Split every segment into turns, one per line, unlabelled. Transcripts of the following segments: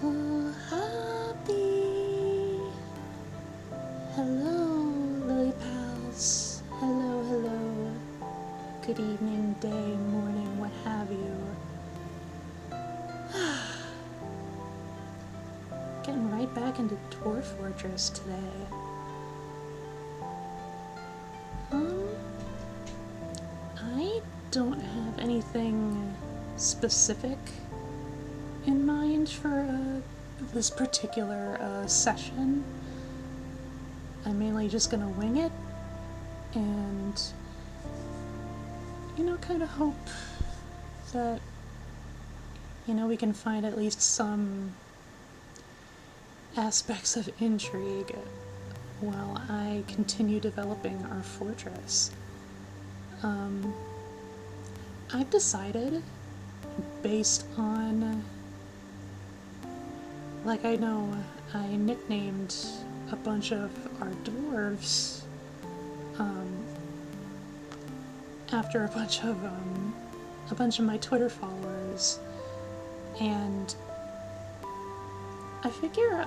Oh, happy. Hello, Lily Pals. Hello, hello. Good evening, day, morning, what have you. Getting right back into Dwarf Fortress today. I don't have anything specific in mind for this particular session. I'm mainly just gonna wing it and, kind of hope that, we can find at least some aspects of intrigue while I continue developing our fortress. I've decided, based on, I know I nicknamed a bunch of our dwarves after a bunch of my Twitter followers, and I figure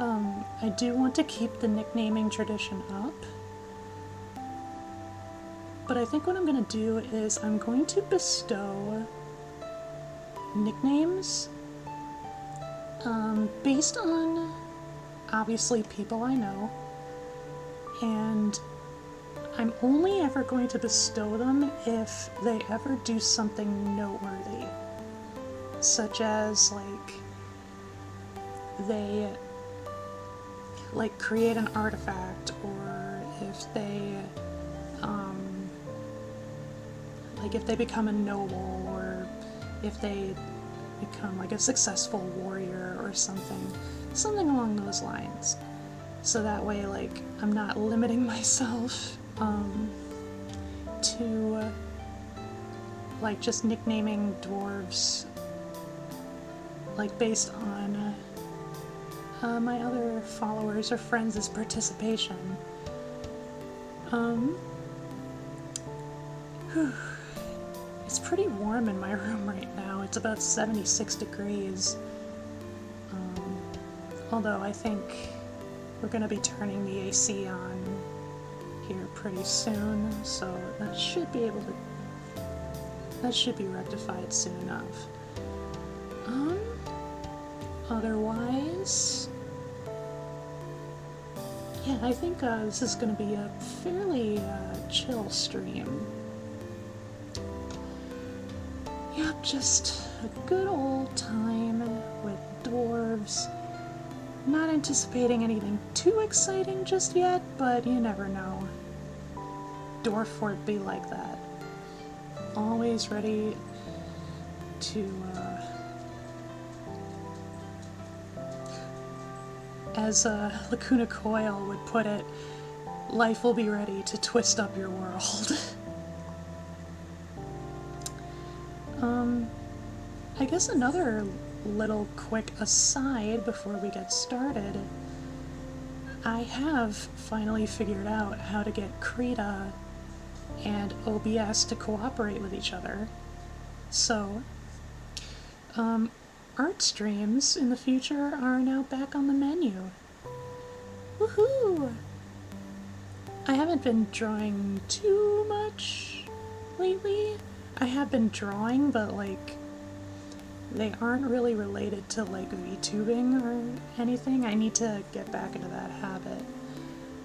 I do want to keep the nicknaming tradition up, but I think what I'm going to do is I'm going to bestow nicknames based on, obviously, people I know, and I'm only ever going to bestow them if they ever do something noteworthy, such as, they, create an artifact, or if they, if they become a noble, or if they become, a successful warrior or something along those lines. So that way, I'm not limiting myself to, just nicknaming dwarves, based on my other followers or friends' participation. It's pretty warm in my room right now. It's about 76 degrees. Although I think we're going to be turning the AC on here pretty soon, so that should be rectified soon enough. Otherwise, yeah, I think this is going to be a fairly chill stream. Yep, just a good old time with dwarves. Not anticipating anything too exciting just yet, but you never know. Dwarf Fort be like that. Always ready to, as Lacuna Coil would put it, life will be ready to twist up your world. I guess another little quick aside before we get started. I have finally figured out how to get Krita and OBS to cooperate with each other. So, art streams in the future are now back on the menu. Woohoo! I haven't been drawing too much lately. I have been drawing, but they aren't really related to VTubing or anything. I need to get back into that habit.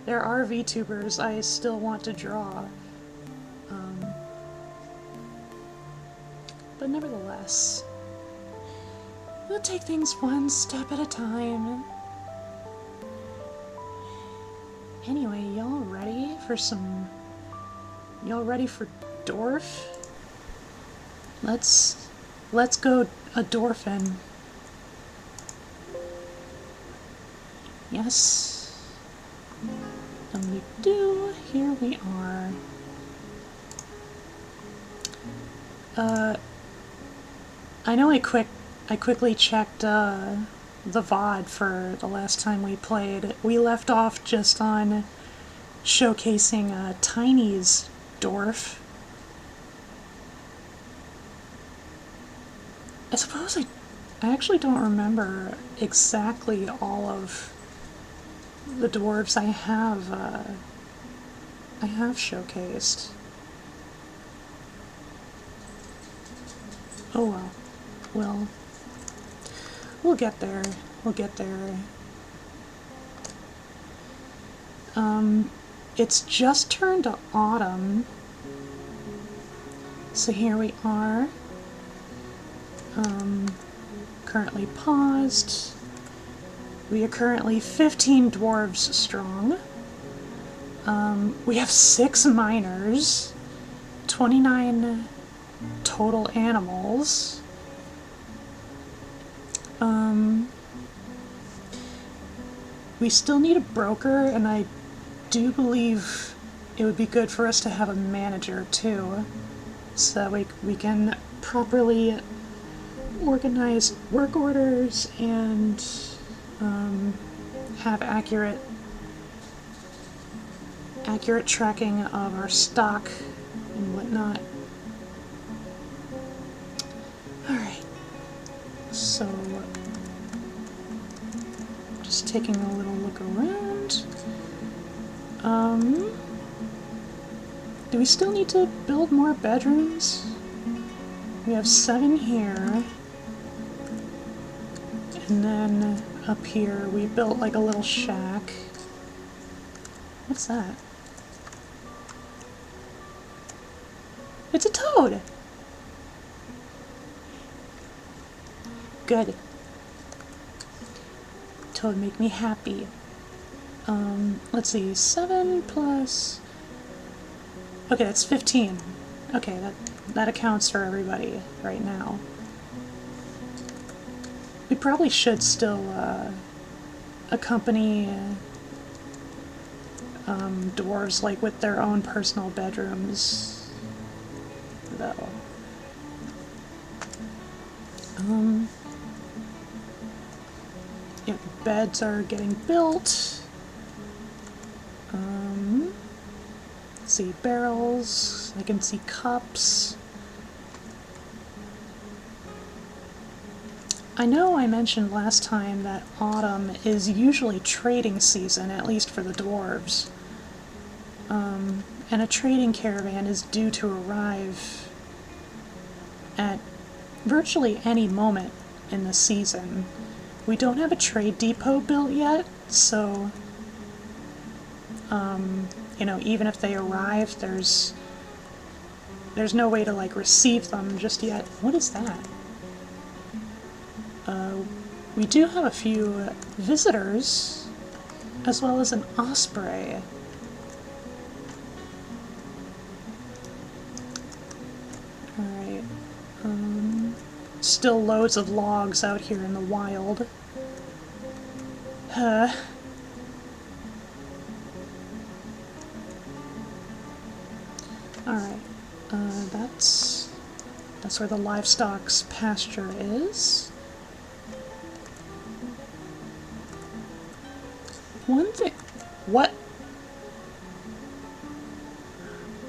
There are VTubers I still want to draw, but nevertheless, we'll take things one step at a time. Anyway, y'all ready for Dwarf? Let's go a Dwarfin. Yes. And we do. Here we are. I know I quickly checked the VOD for the last time we played. We left off just on showcasing Tiny's Dwarf. I suppose I actually don't remember exactly all of the dwarves I have showcased. Oh well. Well, we'll get there. We'll get there. It's just turned to autumn. So here we are. Currently paused. We are currently 15 dwarves strong. We have 6 miners, 29 total animals. We still need a broker, and I do believe it would be good for us to have a manager too, so that we can properly organize work orders and have accurate tracking of our stock and whatnot. Alright, so just taking a little look around. Do we still need to build more bedrooms? We have 7 here. And then up here we built like a little shack. What's that? It's a toad! Good. Toad make me happy. Let's see, 7 plus... Okay, that's 15. Okay, that accounts for everybody right now. We probably should still accompany dwarves like with their own personal bedrooms, though. Yeah, beds are getting built. Let's see, barrels. I can see cups. I know I mentioned last time that autumn is usually trading season, at least for the dwarves. And a trading caravan is due to arrive at virtually any moment in the season. We don't have a trade depot built yet, so you know, even if they arrive, there's no way to like receive them just yet. What is that? We do have a few visitors, as well as an osprey. Alright. Still loads of logs out here in the wild. Alright. That's where the livestock's pasture is. One thing... What?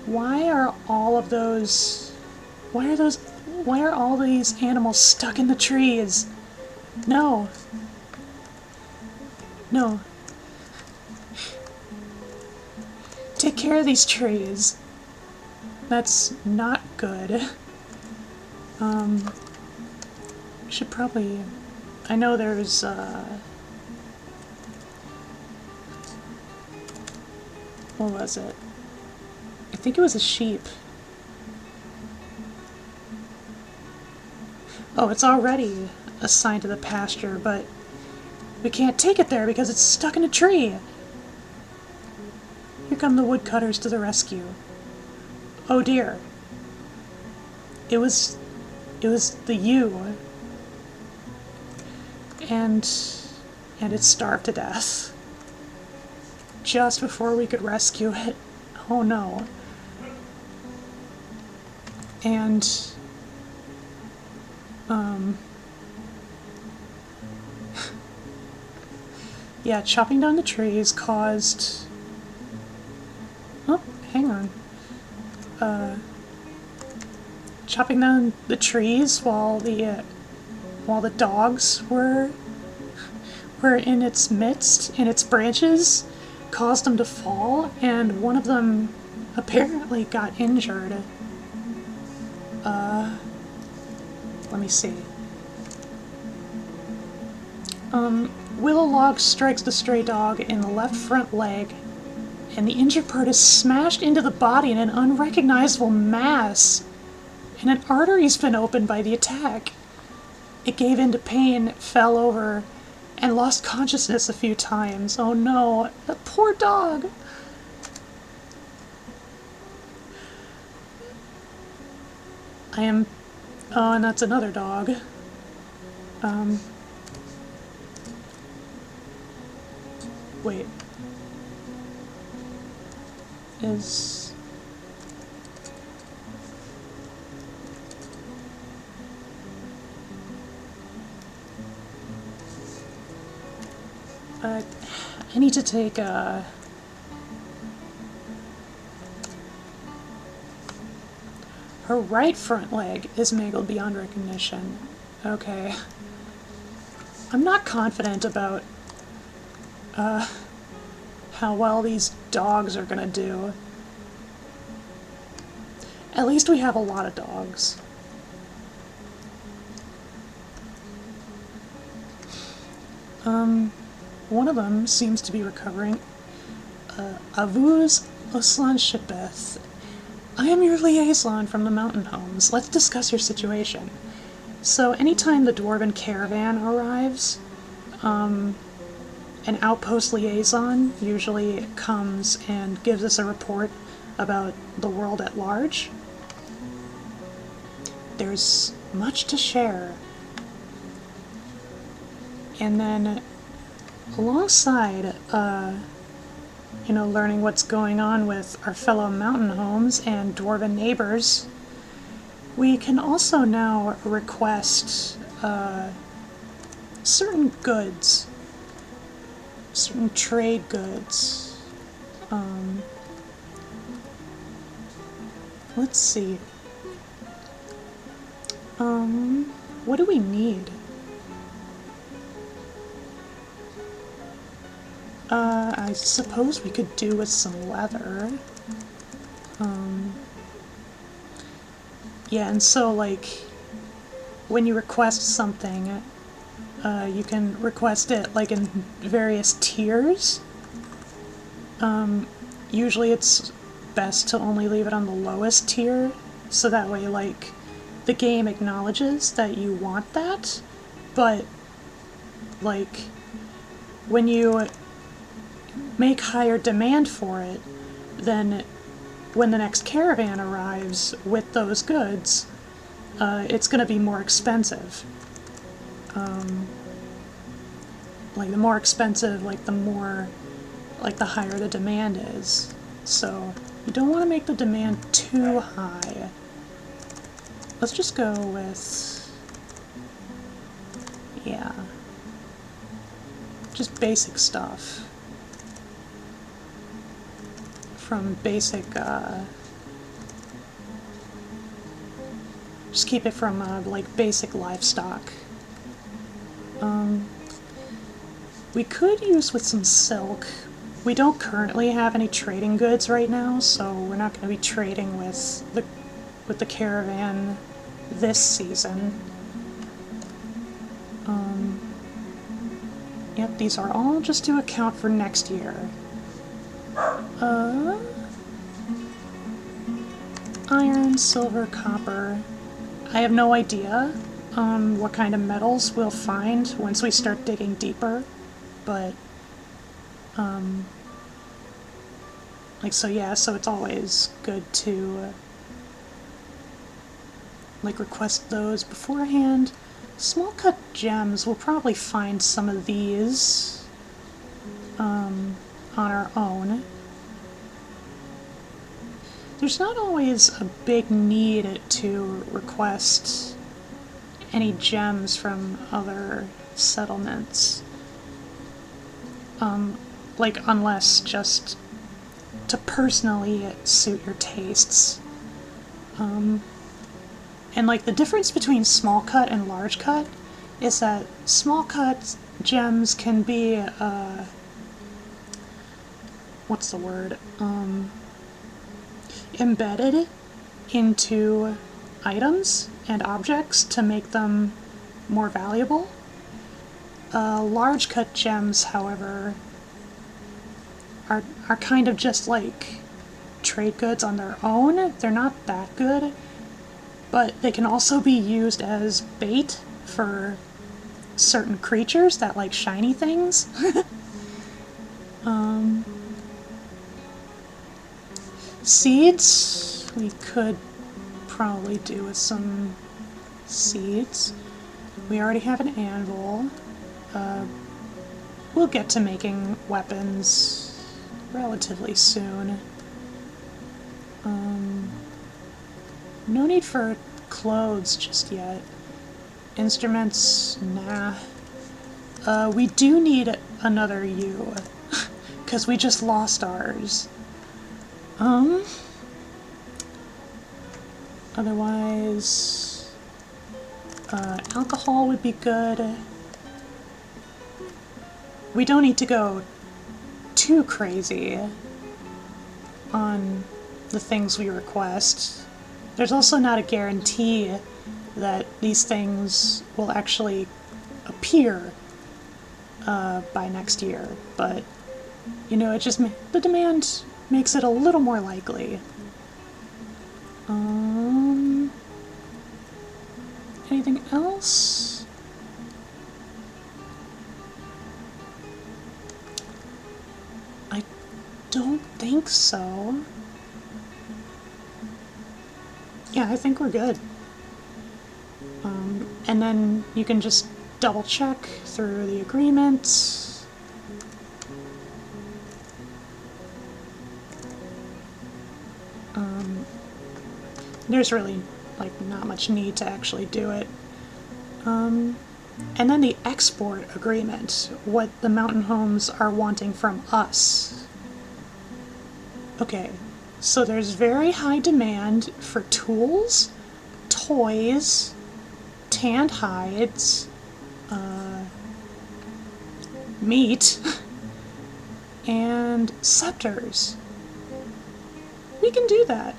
Why are all of those... Why are all these animals stuck in the trees? No. No. Take care of these trees. That's not good. Should probably... I know there's, what was it? I think it was a sheep. Oh, it's already assigned to the pasture, but we can't take it there because it's stuck in a tree. Here come the woodcutters to the rescue. Oh dear. It was the ewe. And it starved to death. Just before we could rescue it. Oh no. And yeah, chopping down the trees caused... Oh, hang on. Chopping down the trees while while the dogs were in its midst, in its branches, caused them to fall, and one of them apparently got injured. Let me see. Willow log strikes the stray dog in the left front leg, and the injured part is smashed into the body in an unrecognizable mass, and an artery's been opened by the attack. It gave in to pain, fell over, and lost consciousness a few times. Oh no, that poor dog! Oh, and that's another dog. Wait. I need to take her right front leg is mangled beyond recognition. Okay. I'm not confident about how well these dogs are gonna do. At least we have a lot of dogs. One of them seems to be recovering. Avuz Oslan Shibeth. I am your liaison from the mountain homes. Let's discuss your situation. So anytime the dwarven caravan arrives, an outpost liaison usually comes and gives us a report about the world at large. There's much to share. And then alongside, learning what's going on with our fellow mountain homes and dwarven neighbors, we can also now request certain goods, certain trade goods. Let's see. What do we need? I suppose we could do with some leather. Yeah, and so, like, when you request something, you can request it, like, in various tiers. Usually it's best to only leave it on the lowest tier, so that way, like, the game acknowledges that you want that, but, like, when you make higher demand for it, then when the next caravan arrives with those goods, it's going to be more expensive. Like, the more expensive, like, the more, like, the higher the demand is. So, you don't want to make the demand too high. Let's just go with, yeah, just basic stuff. From basic, just keep it from, like, basic livestock. We could use with some silk. We don't currently have any trading goods right now, so we're not going to be trading with the caravan this season. Yep, these are all just to account for next year. Iron, silver, copper. I have no idea what kind of metals we'll find once we start digging deeper, but like, so yeah, so it's always good to like request those beforehand. Small cut gems, we'll probably find some of these on our own. There's not always a big need to request any gems from other settlements. Like, unless just to personally suit your tastes. And like, the difference between small cut and large cut is that small cut gems can be, what's the word? Embedded into items and objects to make them more valuable. Large cut gems, however, are kind of just like trade goods on their own. They're not that good, but they can also be used as bait for certain creatures that like shiny things. Seeds, we could probably do with some seeds. We already have an anvil. We'll get to making weapons relatively soon. No need for clothes just yet. Instruments, nah. We do need another U, because we just lost ours. Otherwise, alcohol would be good. We don't need to go too crazy on the things we request. There's also not a guarantee that these things will actually appear by next year, but you know, it just the demand makes it a little more likely. Anything else? I don't think so. Yeah, I think we're good. And then you can just double check through the agreement. There's really like not much need to actually do it. And then the export agreement, what the mountain homes are wanting from us. Okay, so there's very high demand for tools, toys, tanned hides, meat, and scepters. We can do that.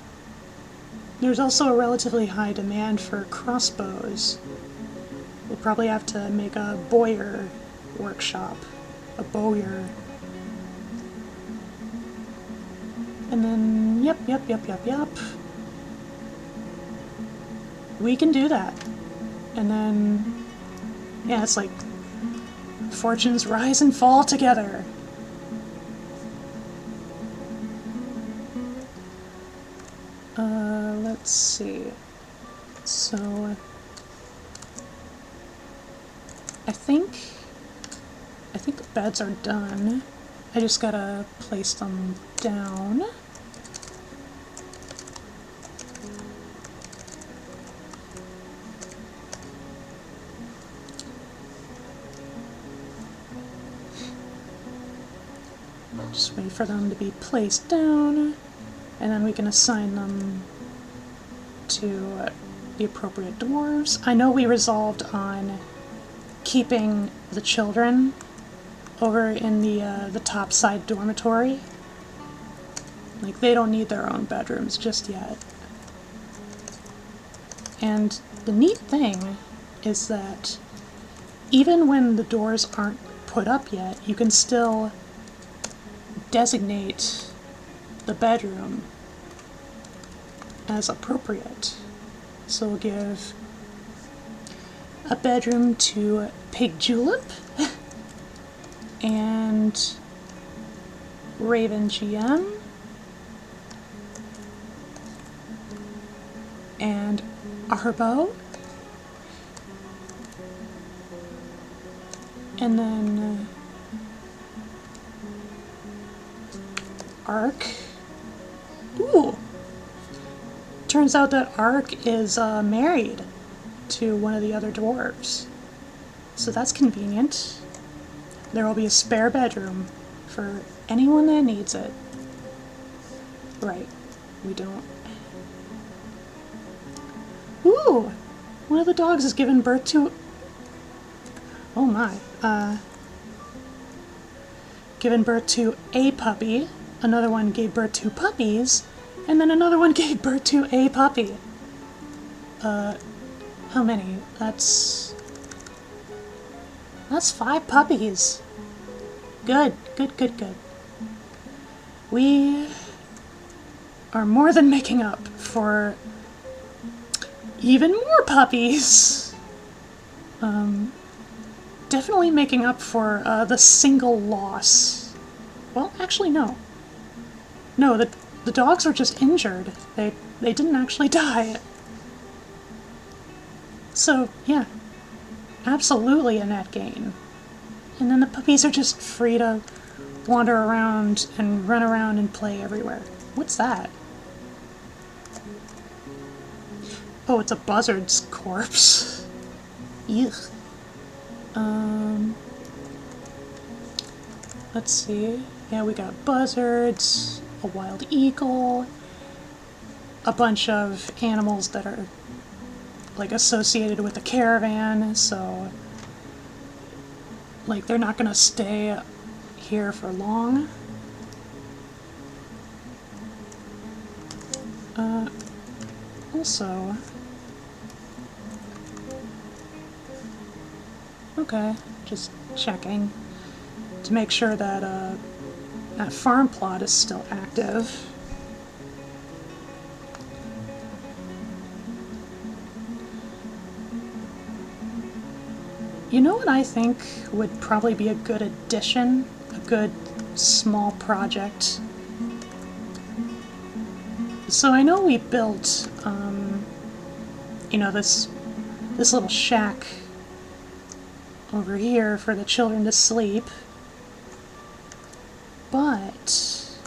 There's also a relatively high demand for crossbows. We'll probably have to make a bowyer workshop. A bowyer. And then, yep. We can do that. And then, yeah, it's like fortunes rise and fall together. Let's see. So, I think the beds are done. I just gotta place them down. Just wait for them to be placed down, and then we can assign them to the appropriate dwarves. I know we resolved on keeping the children over in the top side dormitory. Like, they don't need their own bedrooms just yet. And the neat thing is that even when the doors aren't put up yet, you can still designate the bedroom as appropriate. So we'll give a bedroom to Pig Julep and Raven GM and Arbo, and then Ark. Ooh! Turns out that Ark is married to one of the other dwarves. So that's convenient. There will be a spare bedroom for anyone that needs it. Right. We don't. Ooh! One of the dogs has given birth to Oh my. Given birth to a puppy, another one gave birth to puppies, and then another one gave birth to a puppy. How many? That's 5 puppies. Good, good, good, good. We are more than making up for even more puppies. Definitely making up for the single loss. Well, actually, no. No, the dogs were just injured. They didn't actually die. So, yeah. Absolutely a net gain. And then the puppies are just free to wander around and run around and play everywhere. What's that? Oh, it's a buzzard's corpse. Eugh. Let's see. Yeah, we got buzzards, a wild eagle, a bunch of animals that are like associated with the caravan, so like they're not gonna stay here for long. Also, okay, just checking to make sure that that farm plot is still active. You know what I think would probably be a good addition, a good small project? So I know we built, you know, this little shack over here for the children to sleep, but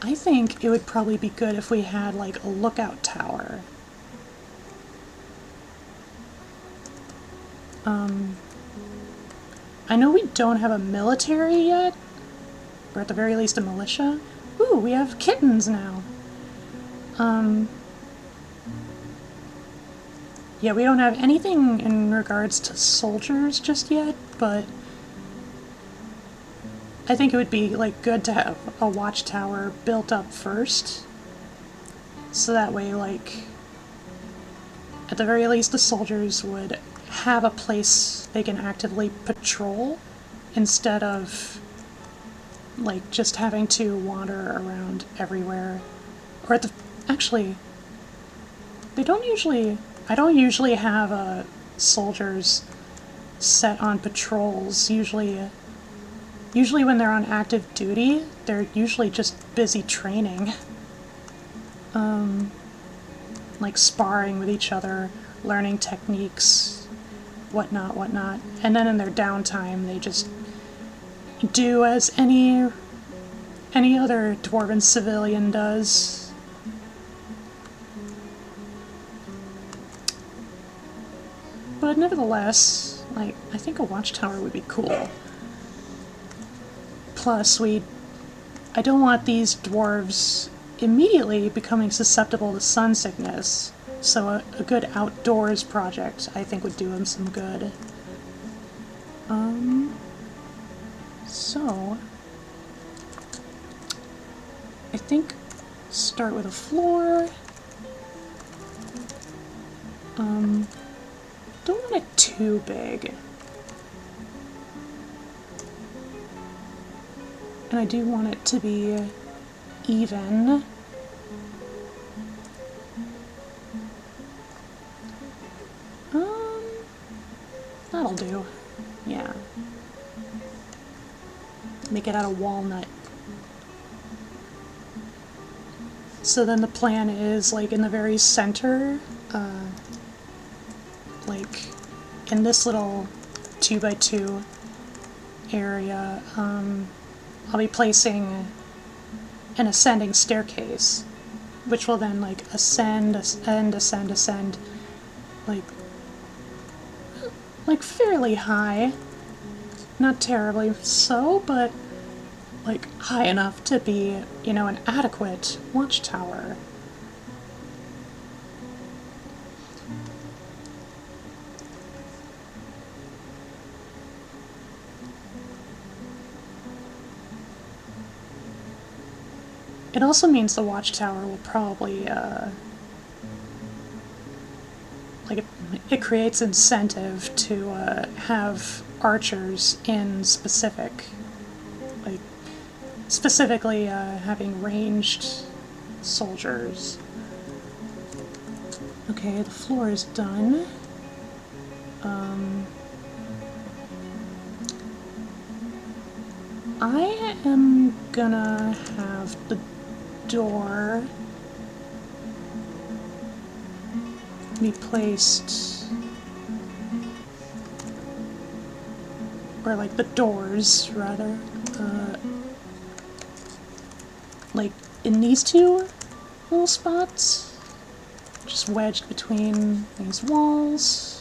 I think it would probably be good if we had like a lookout tower. I know we don't have a military yet, or at the very least a militia. Ooh, we have kittens now. Yeah, we don't have anything in regards to soldiers just yet, but I think it would be like good to have a watchtower built up first, so that way, like, at the very least the soldiers would have a place they can actively patrol instead of like just having to wander around everywhere. Or at the actually, I don't usually have soldiers set on patrols. Usually when they're on active duty, they're usually just busy training. Like sparring with each other, learning techniques, whatnot. And then in their downtime, they just do as any other dwarven civilian does. But nevertheless, like, I think a watchtower would be cool. Plus, I don't want these dwarves immediately becoming susceptible to sun sickness, so a good outdoors project I think would do them some good. So I think start with a floor. Don't want it too big. And I do want it to be even. That'll do. Yeah. Make it out of walnut. So then the plan is, like, in the very center, like, in this little 2x2 area, I'll be placing an ascending staircase, which will then, like, ascend, like fairly high. Not terribly so, but like high enough to be, you know, an adequate watchtower. It also means the Watchtower will probably, like, it creates incentive to have archers in specifically having ranged soldiers. Okay, the floor is done. I am gonna have the door be placed, or like the doors rather, like in these two little spots, just wedged between these walls.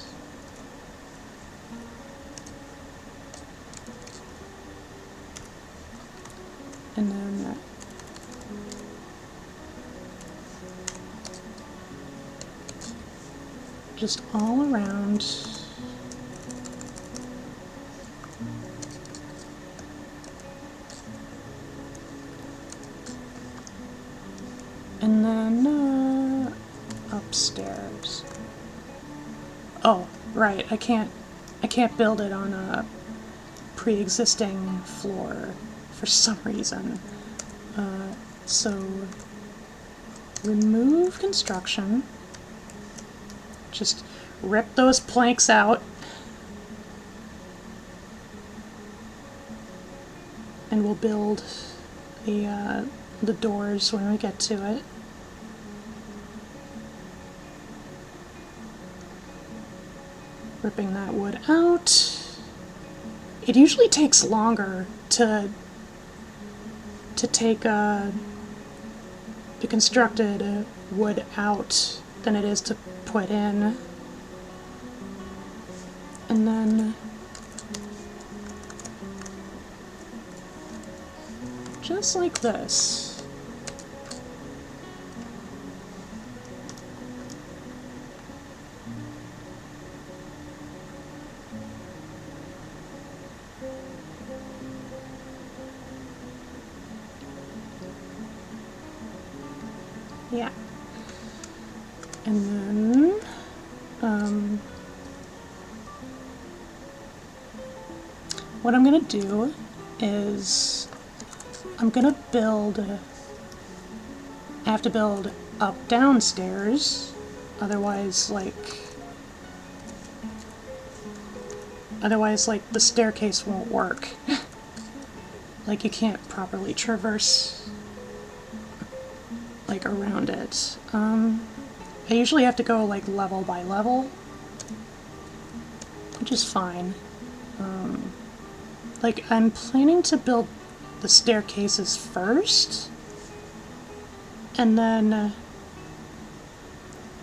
And then just all around. And then upstairs. Oh, right, I can't build it on a pre-existing floor for some reason. So remove construction. Just rip those planks out. And we'll build the doors when we get to it. Ripping that wood out. It usually takes longer to take the constructed wood out than it is to put in. And then just like this. Yeah. And then, what I'm gonna do is I'm gonna build, I have to build up downstairs, otherwise like the staircase won't work. Like you can't properly traverse like around it. I usually have to go like level by level, which is fine. Like I'm planning to build the staircases first, and then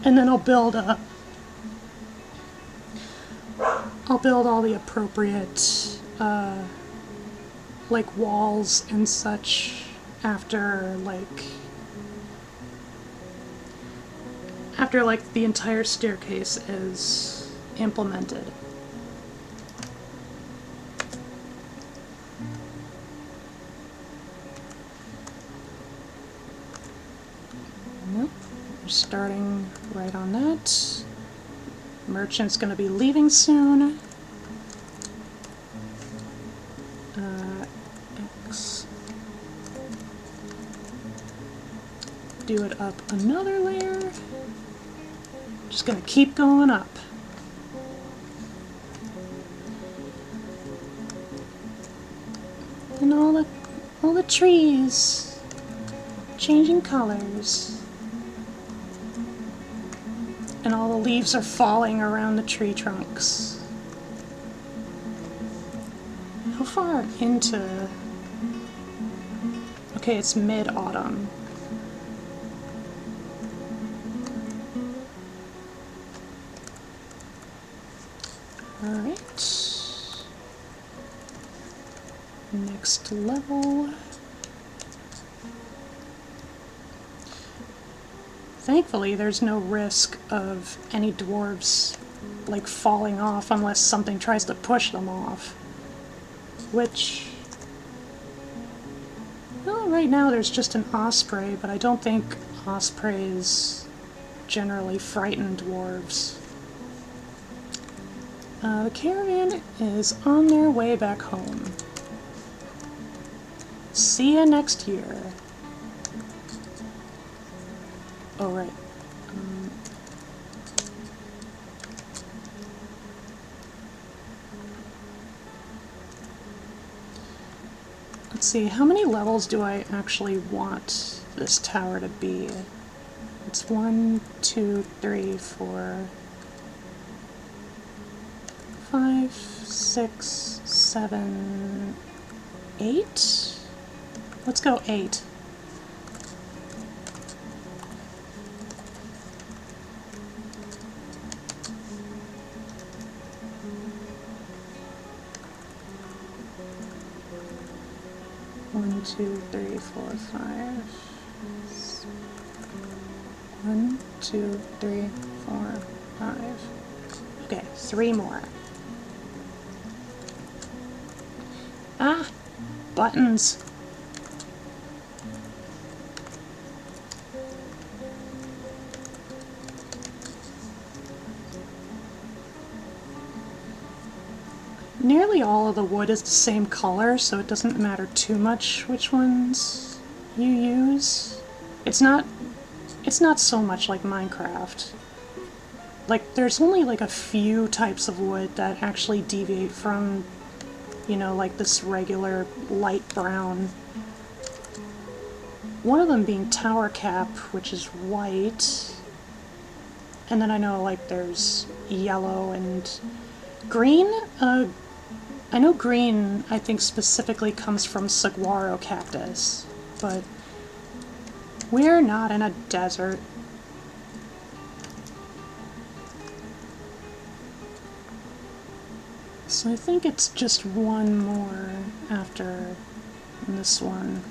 I'll build all the appropriate like walls and such after the entire staircase is implemented. Nope, we're starting right on that. Merchant's gonna be leaving soon. X. Do it up another layer. Just gonna keep going up. And all the trees changing colors. And all the leaves are falling around the tree trunks. How far into... Okay, it's mid-autumn. Alright. Next level. Thankfully, there's no risk of any dwarves like falling off unless something tries to push them off. Which... Oh, know right now there's just an osprey, but I don't think ospreys generally frighten dwarves. The caravan is on their way back home. See ya next year. Oh, right. Let's see, how many levels do I actually want this tower to be? It's 1, 2, 3, 4, 5, 6, 7, 8? Let's go 8. One, two, three, four, 5. 1, 2, 3, 4, 5. Okay, 3 more. Ah! Buttons! Nearly all of the wood is the same color, so it doesn't matter too much which ones you use. It's not so much like Minecraft. Like, there's only like a few types of wood that actually deviate from, you know, like this regular light brown. One of them being tower cap, which is white. And then I know like there's yellow and green. I know green, I think, specifically comes from saguaro cactus, but we're not in a desert. So I think it's just one more after this one.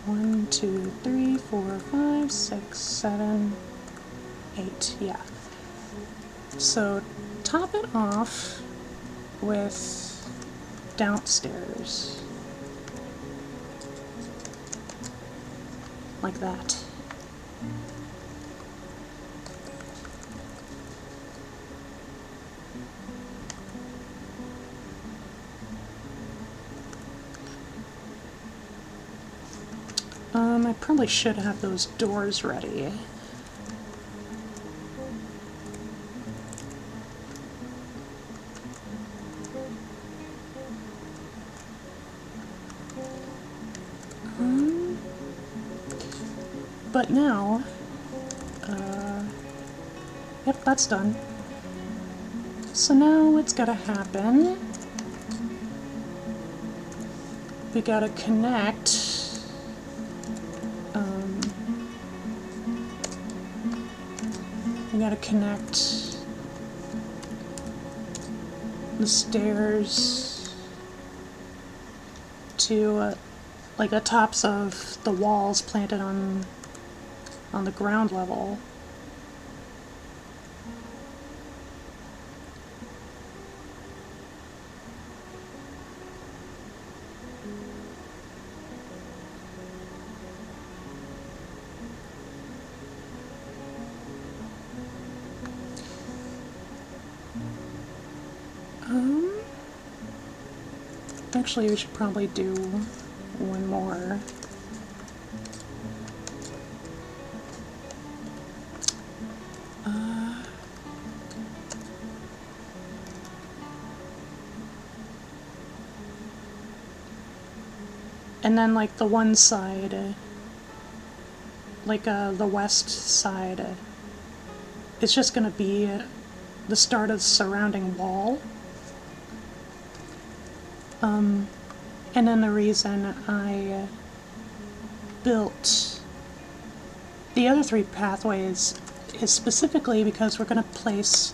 1, 2, 3, 4, 5, 6, 7, 8, yeah. So top it off with downstairs. Like that. I probably should have those doors ready. But now, yep, that's done. So now what's gotta happen? We gotta connect, we gotta connect the stairs to, like the tops of the walls planted on the ground level. Actually, we should probably do one more. And then, like, the one side, like, the west side, it's just gonna be the start of the surrounding wall. And then the reason I built the other 3 pathways is specifically because we're gonna place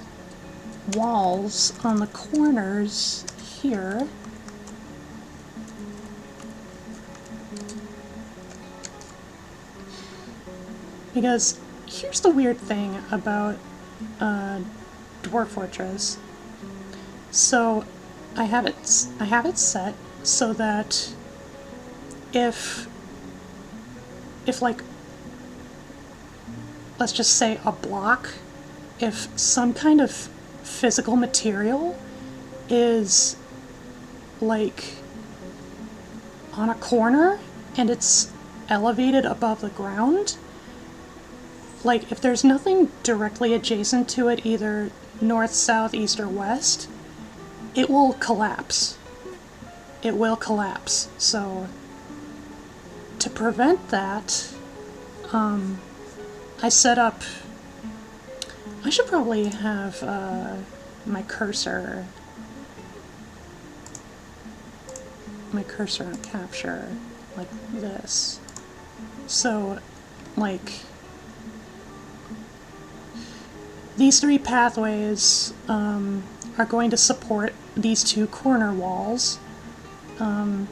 walls on the corners here. Because here's the weird thing about Dwarf Fortress. So I have it set so that if like, let's just say a block, if some kind of physical material is like on a corner and it's elevated above the ground, like if there's nothing directly adjacent to it, either north, south, east, or west, it will collapse. It will collapse. So to prevent that, I set up, I should probably have my cursor on capture like this. So like these three pathways are going to support these two corner walls, and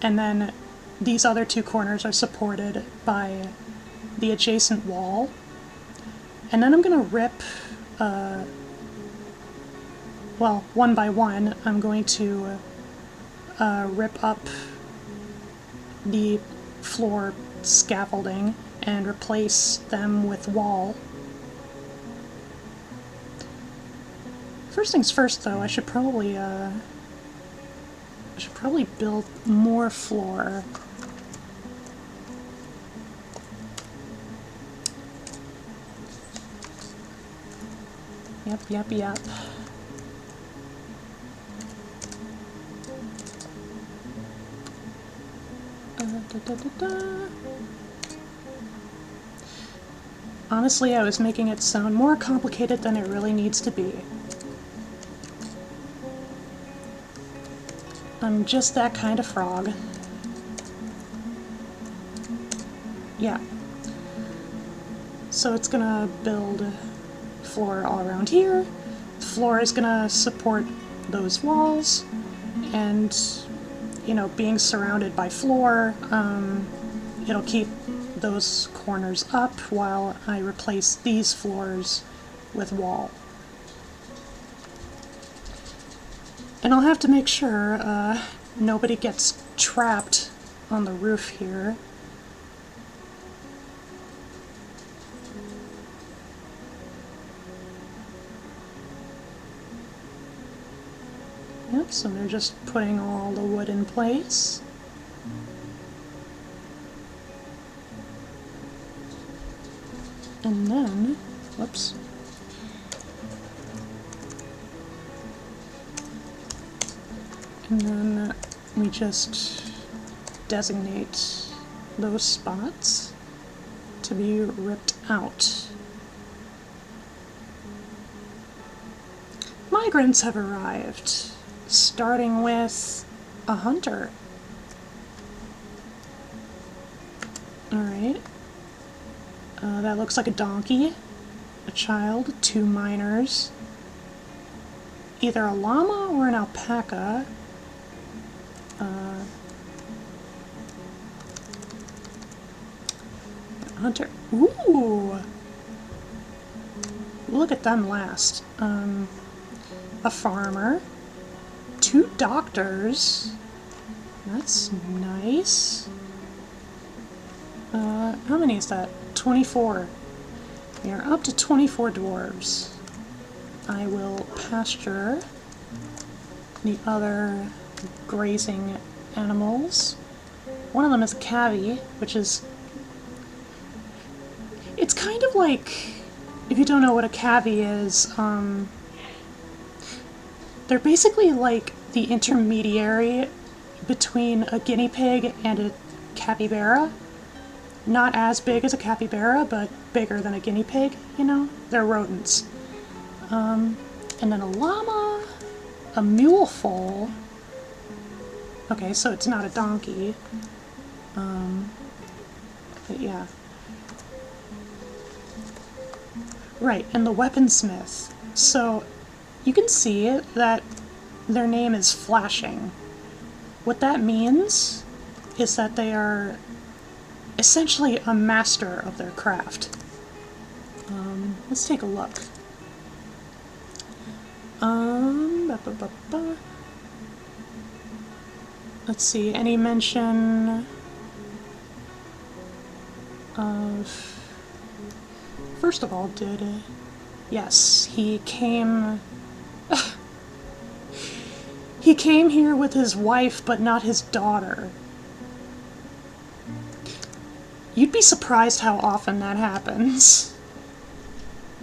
then these other two corners are supported by the adjacent wall. And then I'm going to rip, well, one by one, I'm going to rip up the floor scaffolding and replace them with wall. First things first, though, I should probably build more floor. Yep. Honestly, I was making it sound more complicated than it really needs to be. I'm just that kind of frog. Yeah. So it's gonna build floor all around here. The floor is gonna support those walls, and you know, being surrounded by floor, it'll keep those corners up while I replace these floors with wall. And I'll have to make sure nobody gets trapped on the roof here. Yep, so they're just putting all the wood in place. And then, whoops. And then we just designate those spots to be ripped out. Migrants have arrived, starting with a hunter. Alright. That looks like a donkey, a child, 2 minors, either a llama or an alpaca. Hunter. Ooh! Look at them last. A farmer. 2 doctors. That's nice. How many is that? 24. We are up to 24 dwarves. I will pasture the other grazing animals. One of them is a cavy, which is... It's kind of like, if you don't know what a cavy is, they're basically like the intermediary between a guinea pig and a capybara. Not as big as a capybara, but bigger than a guinea pig, you know? They're rodents. And then a llama, a mule foal. Okay, so it's not a donkey. But yeah. Right, and the weaponsmith. So you can see that their name is flashing. What that means is that they are essentially a master of their craft. Let's take a look. let's see, any mention of... First of all, yes, he came... he came here with his wife, but not his daughter. You'd be surprised how often that happens.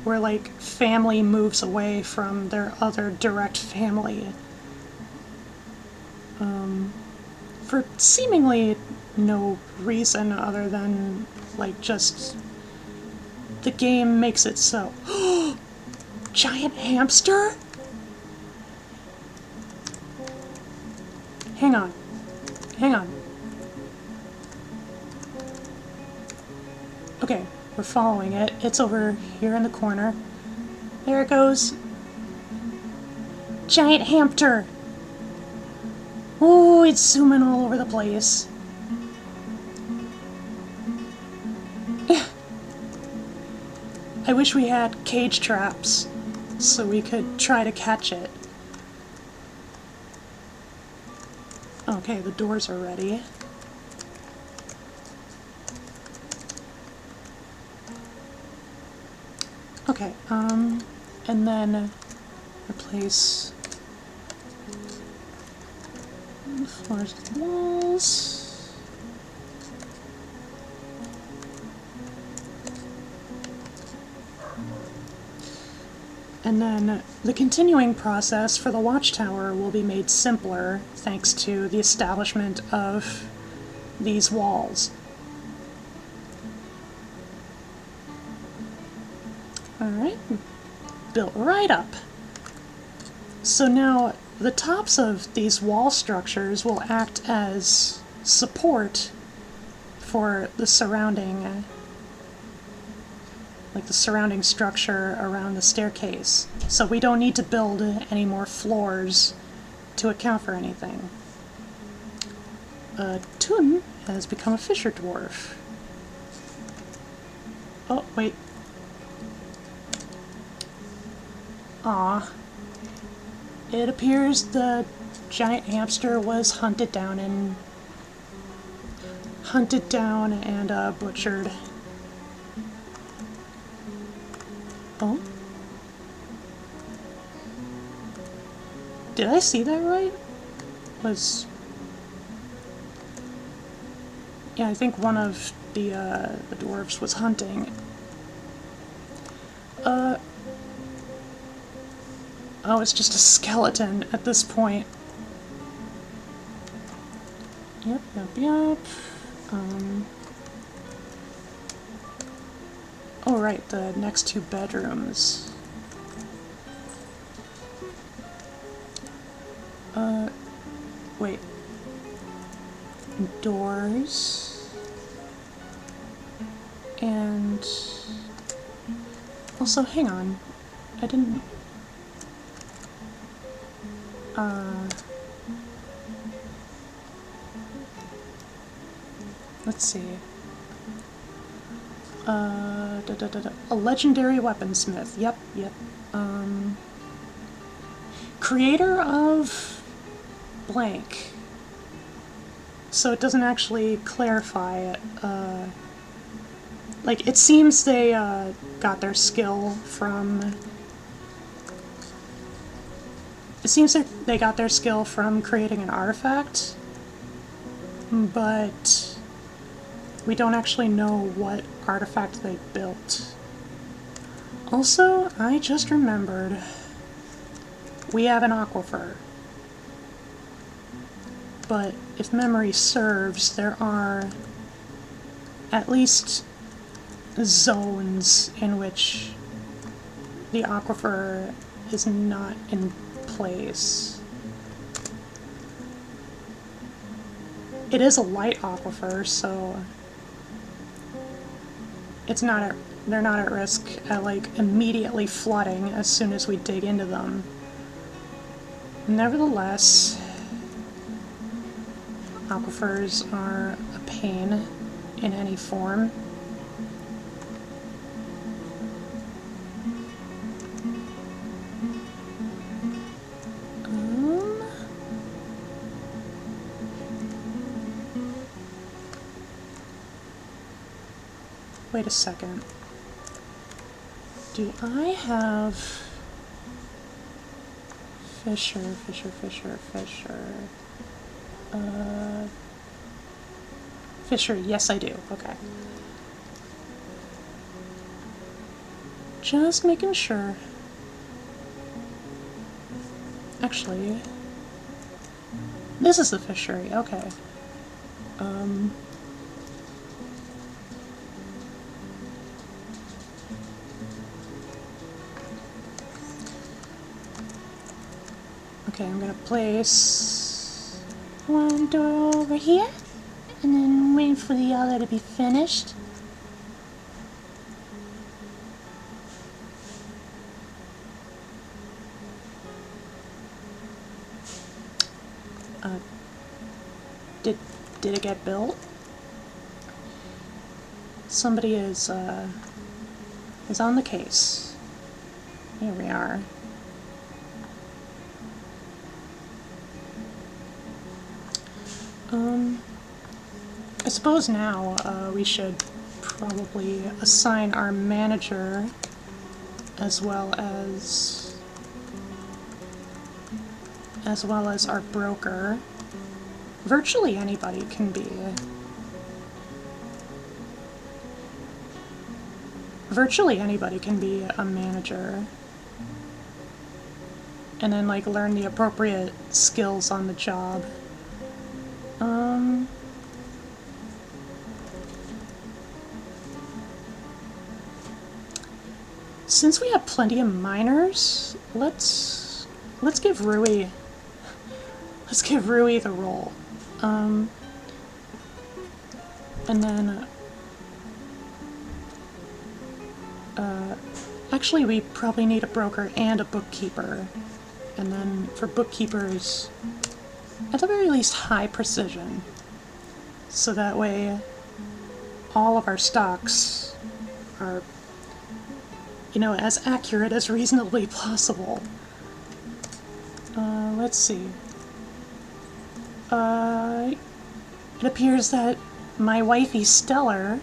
Where, like, family moves away from their other direct family. For seemingly no reason other than, like, just... the game makes it so. Giant hamster? Hang on. Hang on. Okay, we're following it. It's over here in the corner. There it goes. Giant hamster! Oh, it's zooming all over the place. I wish we had cage traps so we could try to catch it. Okay, the doors are ready. Okay, and then replace the floors with walls. And then the continuing process for the Watchtower will be made simpler thanks to the establishment of these walls. Alright, built right up. So now the tops of these wall structures will act as support for the surrounding, like the surrounding structure around the staircase. So we don't need to build any more floors to account for anything. Tun has become a fisher dwarf. Oh, wait. Aw. It appears the giant hamster was hunted down and butchered. Oh? Did I see that right? Yeah, I think one of the dwarves was hunting. Oh, it's just a skeleton at this point. Yep. Oh, right, the next two bedrooms. Wait. Doors. And... also, hang on. I didn't... let's see. A legendary weaponsmith. Yep. Creator of blank. So it doesn't actually clarify it. Like, it seems they got their skill from... It seems that they got their skill from creating an artifact, but we don't actually know what artifact they built. Also, I just remembered, we have an aquifer. But if memory serves, there are at least zones in which the aquifer is not in place. It is a light aquifer, so it's not they're not at risk at like immediately flooding as soon as we dig into them. Nevertheless, aquifers are a pain in any form. Wait a second. Do I have Fisher? Fisher, yes I do. Okay. Just making sure. Actually, this is the fishery, okay. Okay, I'm gonna place one door over here, and then wait for the other to be finished. Did it get built? Somebody is on the case. Here we are. I suppose now we should probably assign our manager as well as our broker. Virtually anybody can be a manager, and then like learn the appropriate skills on the job. Since we have plenty of miners, let's give Rui the role. And then actually we probably need a broker and a bookkeeper. And then for bookkeepers, at the very least high precision. So that way all of our stocks are, you know, as accurate as reasonably possible. Let's see. It appears that my wifey Stellar,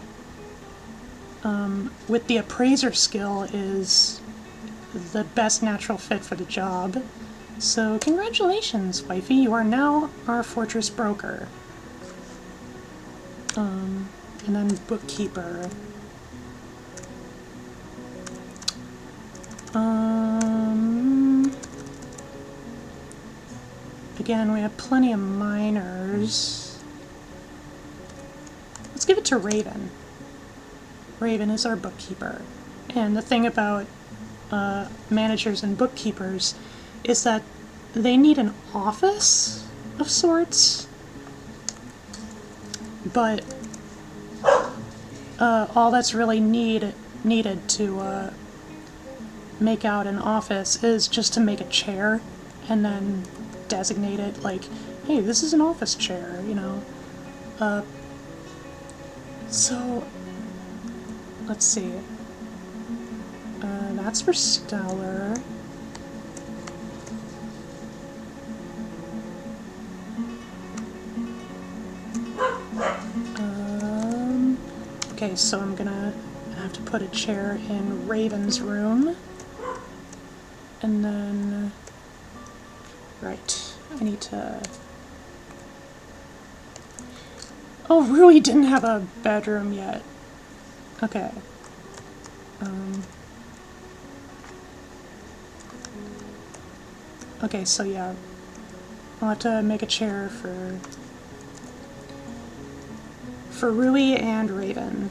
with the appraiser skill, is the best natural fit for the job. So congratulations, wifey, you are now our fortress broker. And then bookkeeper. Again, we have plenty of miners. Let's give it to Raven. Raven is our bookkeeper. And the thing about managers and bookkeepers is that they need an office of sorts, but all that's really needed to make out an office is just to make a chair and then designate it like, hey, this is an office chair, you know. So let's see. That's for Stellar. Okay, so I'm gonna have to put a chair in Raven's room. And then, right, I need to... Oh, Rui didn't have a bedroom yet. Okay. Okay, so yeah, I'll have to make a chair for Rui and Raven.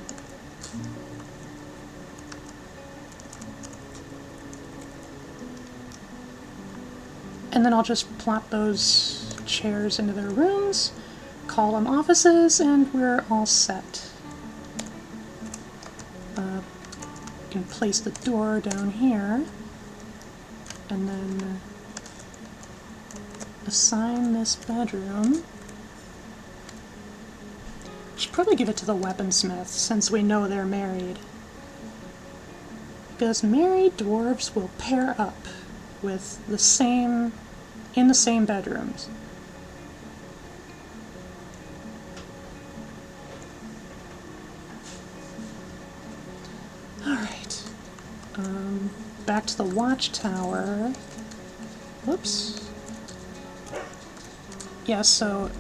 And then I'll just plop those chairs into their rooms, call them offices, and we're all set. You can place the door down here, and then assign this bedroom. Should probably give it to the weaponsmith, since we know they're married. Because married dwarves will pair up with in the same bedrooms. Alright. Back to the Watchtower. Whoops. Yeah, so...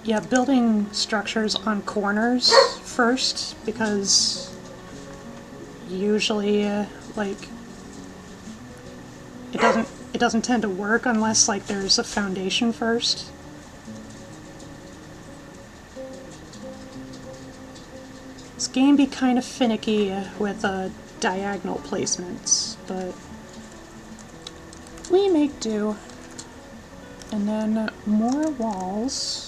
yeah, building structures on corners first, because usually, like, it doesn't tend to work unless, like, there's a foundation first. This game be kind of finicky with diagonal placements, but we make do. And then more walls.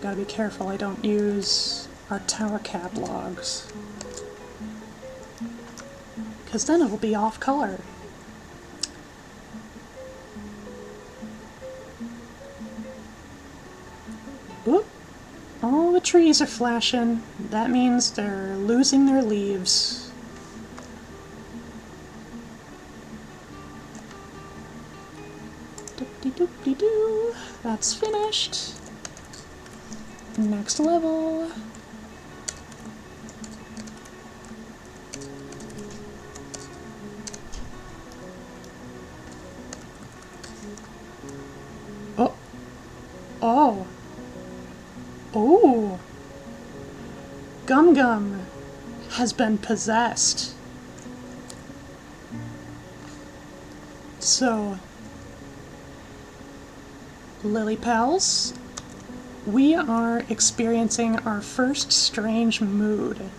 Gotta be careful I don't use our tower cap logs, because then it'll be off color. Oop! All the trees are flashing. That means they're losing their leaves. Doop-de-doop-de-doo. That's finished. Next level. Oh. Oh. Oh. Gum Gum has been possessed. So, Lily Pals, we are experiencing our first strange mood.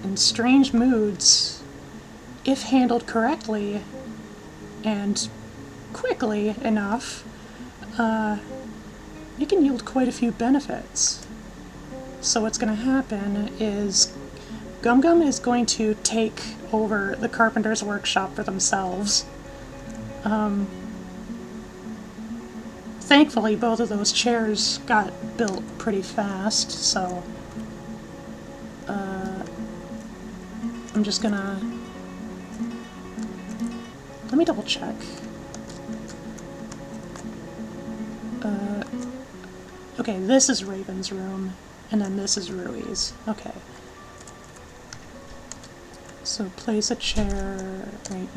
And strange moods, if handled correctly and quickly enough, it can yield quite a few benefits. So what's going to happen is Gum Gum is going to take over the carpenter's workshop for themselves. Thankfully, both of those chairs got built pretty fast, so I'm just gonna... let me double check. Okay, this is Raven's room, and then this is Rui's. Okay. So place a chair right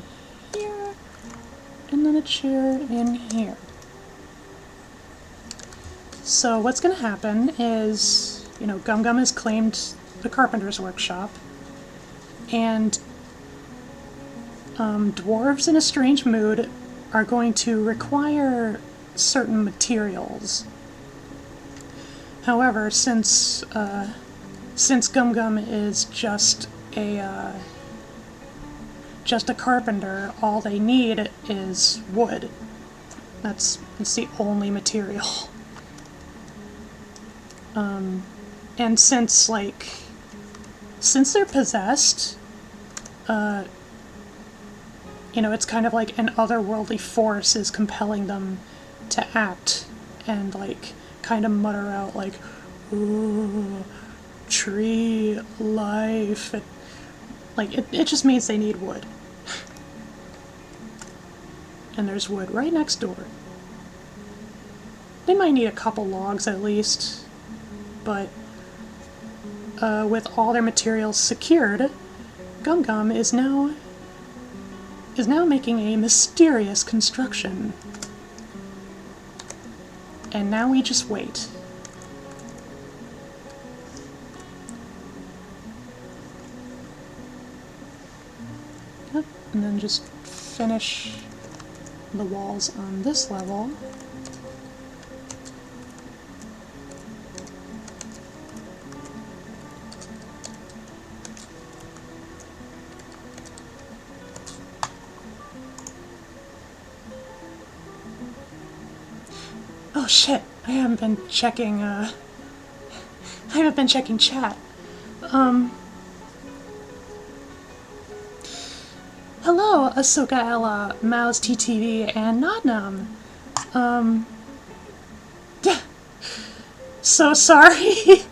here, and then a chair in here. So what's going to happen is, you know, Gum Gum has claimed the carpenter's workshop, and dwarves in a strange mood are going to require certain materials. However, since Gum Gum is just a carpenter, all they need is wood. That's the only material. And since they're possessed, you know, it's kind of like an otherworldly force is compelling them to act and, like, kind of mutter out, like, ooh, tree life. It just means they need wood. And there's wood right next door. They might need a couple logs at least, but with all their materials secured, Gum Gum is now making a mysterious construction. And now we just wait. Yep, and then just finish the walls on this level. Oh shit, I haven't been checking chat. Hello, Ahsoka Ella, Mao's TTV, and Nodnum. So sorry.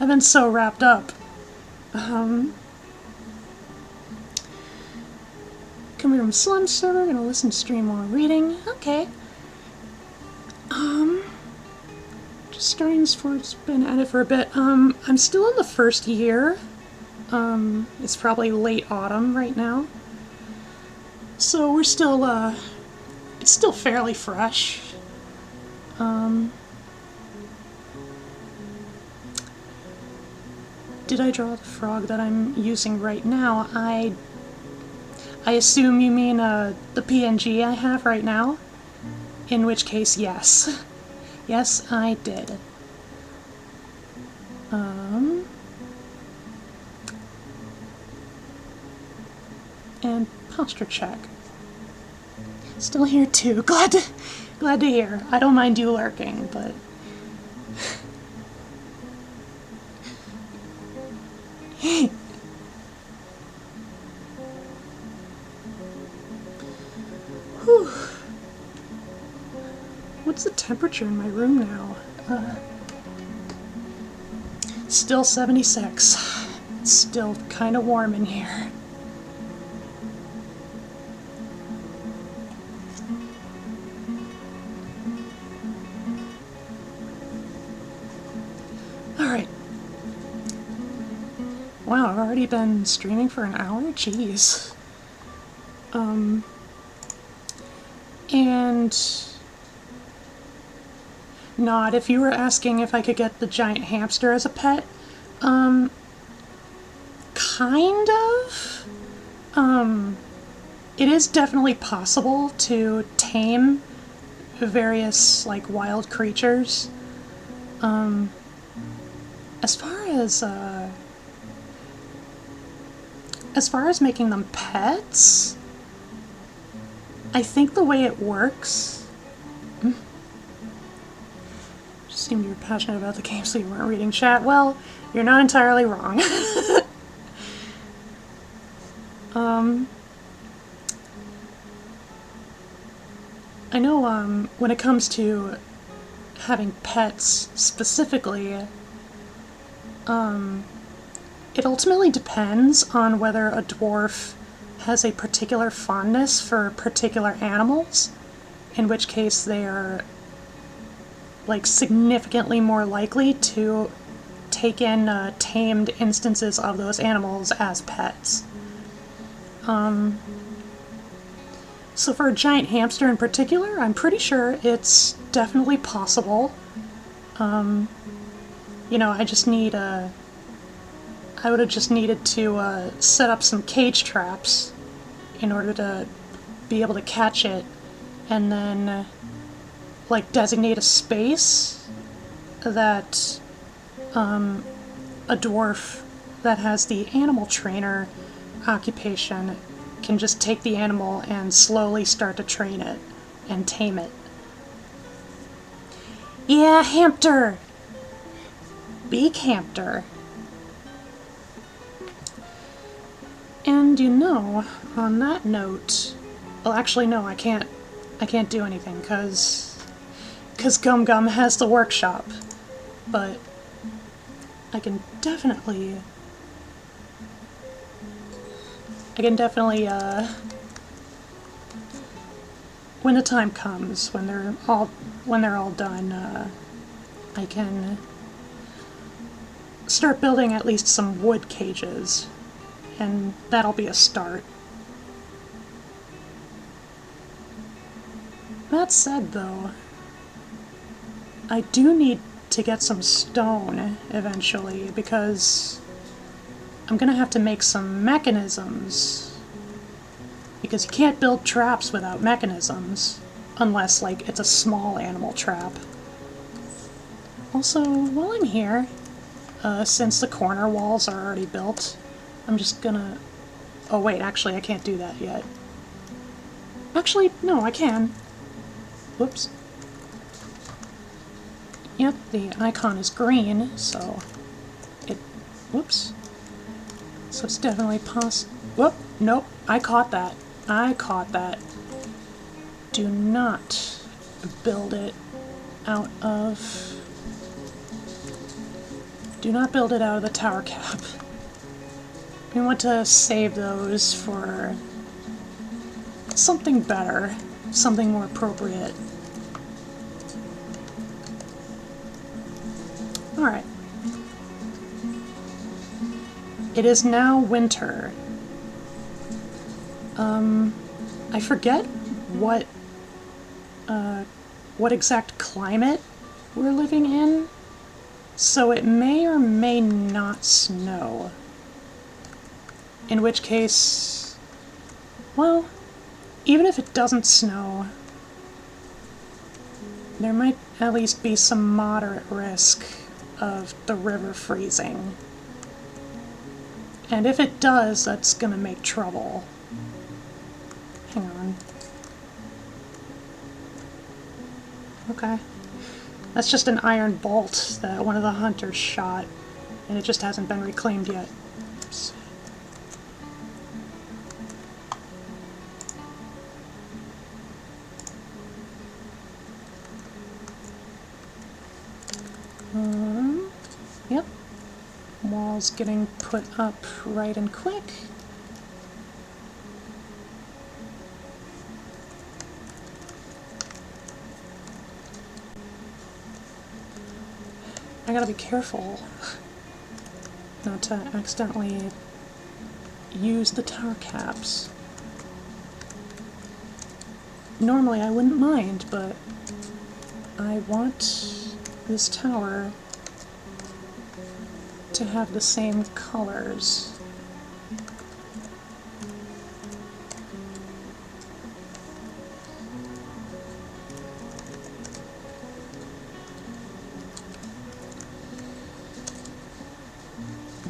I've been so wrapped up. coming from Slum server, gonna listen to stream while reading. Okay. Just starting this for it's been at it for a bit. I'm still in the first year. It's probably late autumn right now. So we're still, it's still fairly fresh. Did I draw the frog that I'm using right now? I assume you mean, the PNG I have right now? In which case, yes. Yes, I did. And posture check. Still here too. Glad to hear. I don't mind you lurking, but whew. What's the temperature in my room now? Still 76. It's still kind of warm in here. Alright. Wow, I've already been streaming for an hour? Jeez. And Nod, if you were asking if I could get the giant hamster as a pet, kind of. It is definitely possible to tame various, like, wild creatures. As far as making them pets, I think the way it works... Just seemed you were passionate about the game so you weren't reading chat. Well, you're not entirely wrong. I know, when it comes to having pets specifically, it ultimately depends on whether a dwarf has a particular fondness for particular animals, in which case they are, like, significantly more likely to take in tamed instances of those animals as pets. So for a giant hamster in particular, I'm pretty sure it's definitely possible. You know, I just need I would have just needed to set up some cage traps in order to be able to catch it, and then like designate a space that a dwarf that has the animal trainer occupation can just take the animal and slowly start to train it and tame it. Yeah, hamster! Big hamster. And you know, on that note, well, actually no, I can't do anything because Gum Gum has the workshop, but I can definitely when the time comes, when they're all done, I can start building at least some wood cages, and that'll be a start. That said, though, I do need to get some stone eventually, because I'm gonna have to make some mechanisms. Because you can't build traps without mechanisms, unless, like, it's a small animal trap. Also, while I'm here, since the corner walls are already built, I'm just gonna... Oh wait, actually I can't do that yet. Actually, no, I can. Whoops. Yep, the icon is green, so it... Whoops. So it's definitely Whoop, nope, I caught that. I caught that. Do not build it out of... Do not build it out of the tower cap. We want to save those for something better, something more appropriate. Alright. It is now winter. I forget what exact climate we're living in, so it may or may not snow. In which case, well, even if it doesn't snow, there might at least be some moderate risk of the river freezing. And if it does, that's gonna make trouble. Hang on. Okay. That's just an iron bolt that one of the hunters shot, and it just hasn't been reclaimed yet. Oops. Yep. Wall's getting put up right and quick. I gotta be careful not to accidentally use the tower caps. Normally I wouldn't mind, but I want this tower to have the same colors.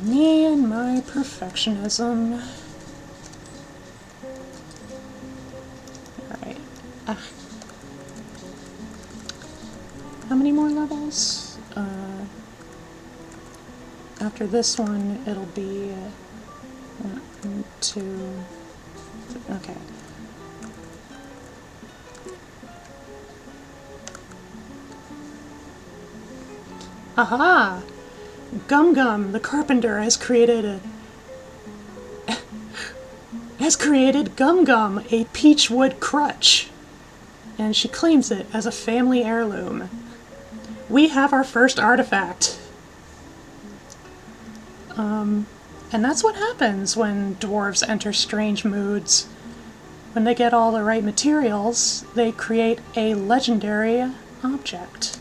Me and my perfectionism. Alright. How many more levels? After this one, it'll be 1, 2, okay. Aha! Gum Gum, the carpenter, has created Gum Gum, a peach wood crutch, and she claims it as a family heirloom. We have our first artifact. And that's what happens when dwarves enter strange moods. When they get all the right materials, they create a legendary object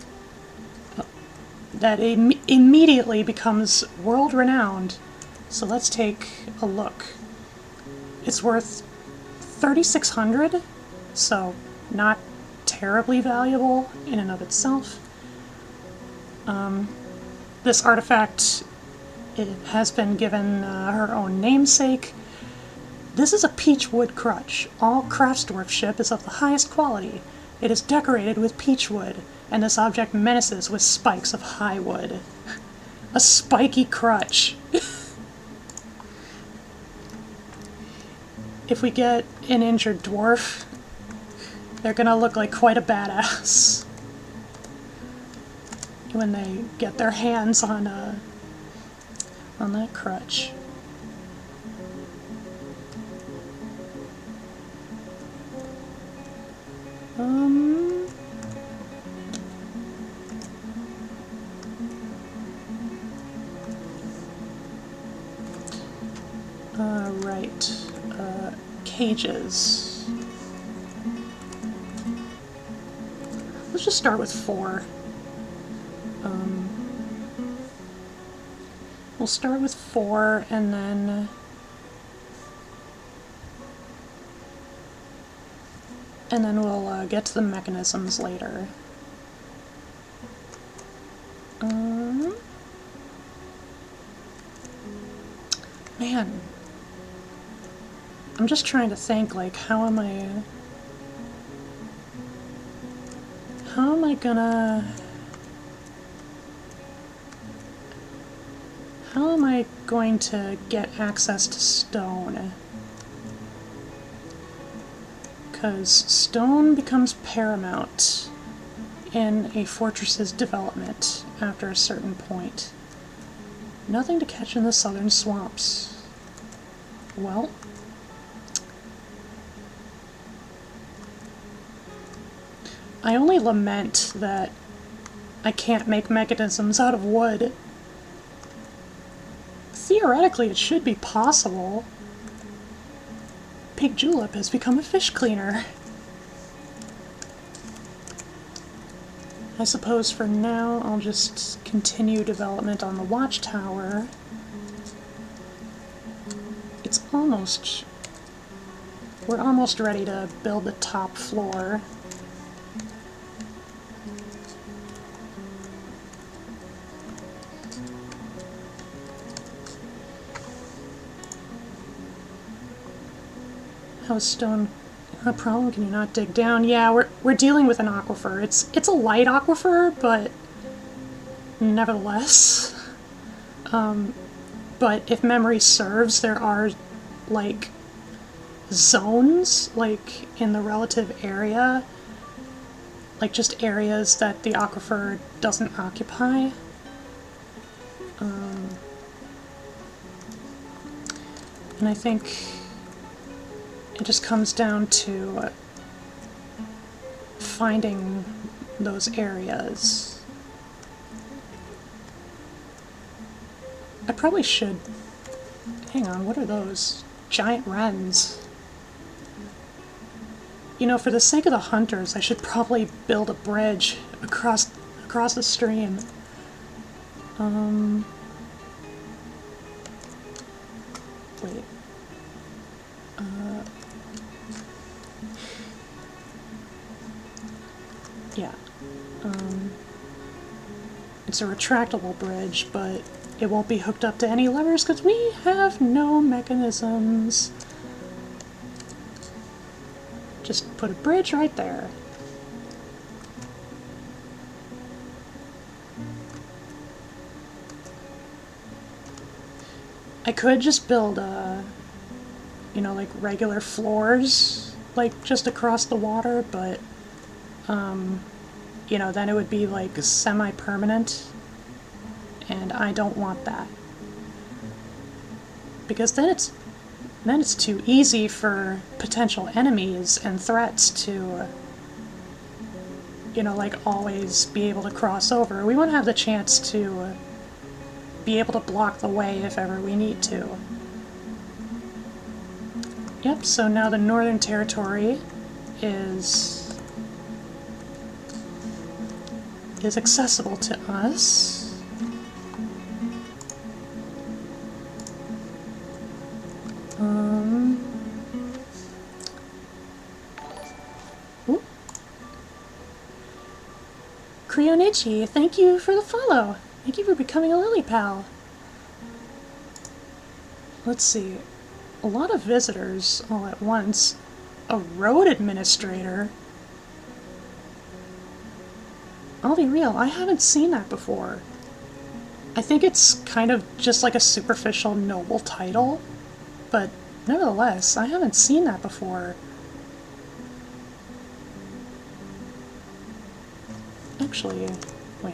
that immediately becomes world-renowned. So let's take a look. It's worth 3,600, so not terribly valuable in and of itself. This artifact, it has been given her own namesake. This is a peach wood crutch. All craftsdwarfship is of the highest quality. It is decorated with peach wood, and this object menaces with spikes of high wood. A spiky crutch. If we get an injured dwarf, they're gonna look like quite a badass when they get their hands on that crutch. Right. Cages. Let's just start with 4. We'll start with 4 and then we'll get to the mechanisms later. Man, I'm just trying to think, like, how am I going to get access to stone? Because stone becomes paramount in a fortress's development after a certain point. Nothing to catch in the southern swamps. Well, I only lament that I can't make mechanisms out of wood. Theoretically, it should be possible. Pink Julep has become a fish cleaner. I suppose for now I'll just continue development on the Watchtower. It's almost... We're almost ready to build the top floor. How is stone a problem? Can you not dig down? Yeah, we're dealing with an aquifer. It's a light aquifer, but nevertheless. But if memory serves, there are like zones like in the relative area, like just areas that the aquifer doesn't occupy. And I think it just comes down to finding those areas. I probably should... Hang on, what are those? Giant wrens. You know, for the sake of the hunters, I should probably build a bridge across the stream. Wait. Yeah. It's a retractable bridge, but it won't be hooked up to any levers because we have no mechanisms. Just put a bridge right there. I could just build you know, like regular floors, like just across the water, but you know, then it would be like semi-permanent, and I don't want that. Because then it's too easy for potential enemies and threats to, you know, like always be able to cross over. We want to have the chance to be able to block the way if ever we need to. Yep, so now the Northern Territory is accessible to us. Ooh. Creonichi, thank you for the follow. Thank you for becoming a Lily Pal. Let's see. A lot of visitors all at once. A road administrator? I'll be real, I haven't seen that before. I think it's kind of just like a superficial noble title, but nevertheless, I haven't seen that before. Actually, wait.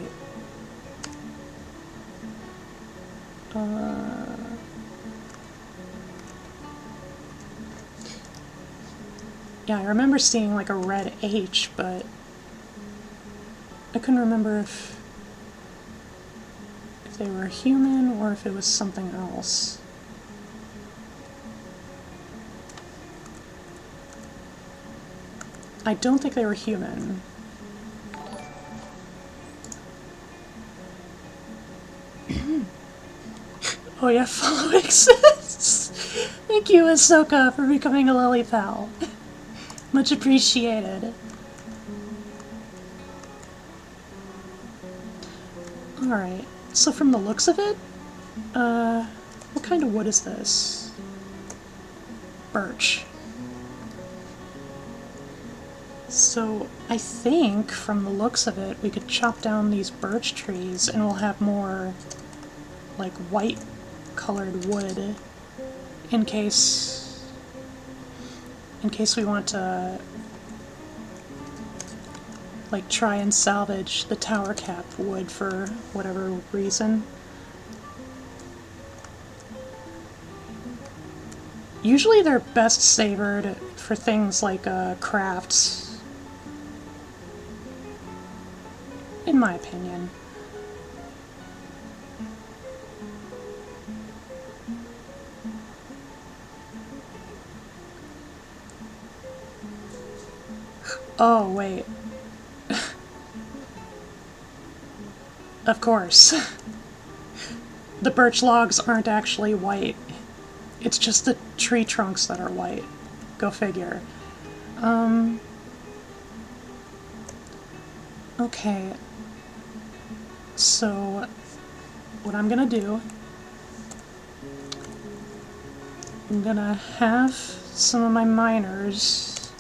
Yeah, I remember seeing like a red H, but I couldn't remember if they were human or if it was something else. I don't think they were human. Oh yeah, follow exists! Thank you, Ahsoka, for becoming a Lily Pal. Much appreciated. Alright, so from the looks of it, what kind of wood is this? Birch. So I think, from the looks of it, we could chop down these birch trees and we'll have more, like, white colored wood in case we want to, like, try and salvage the tower cap wood for whatever reason. Usually they're best savored for things like crafts. in my opinion. Oh, wait. Of course. The birch logs aren't actually white. It's just the tree trunks that are white. Go figure. Okay. So, what I'm gonna do, I'm gonna have some of my miners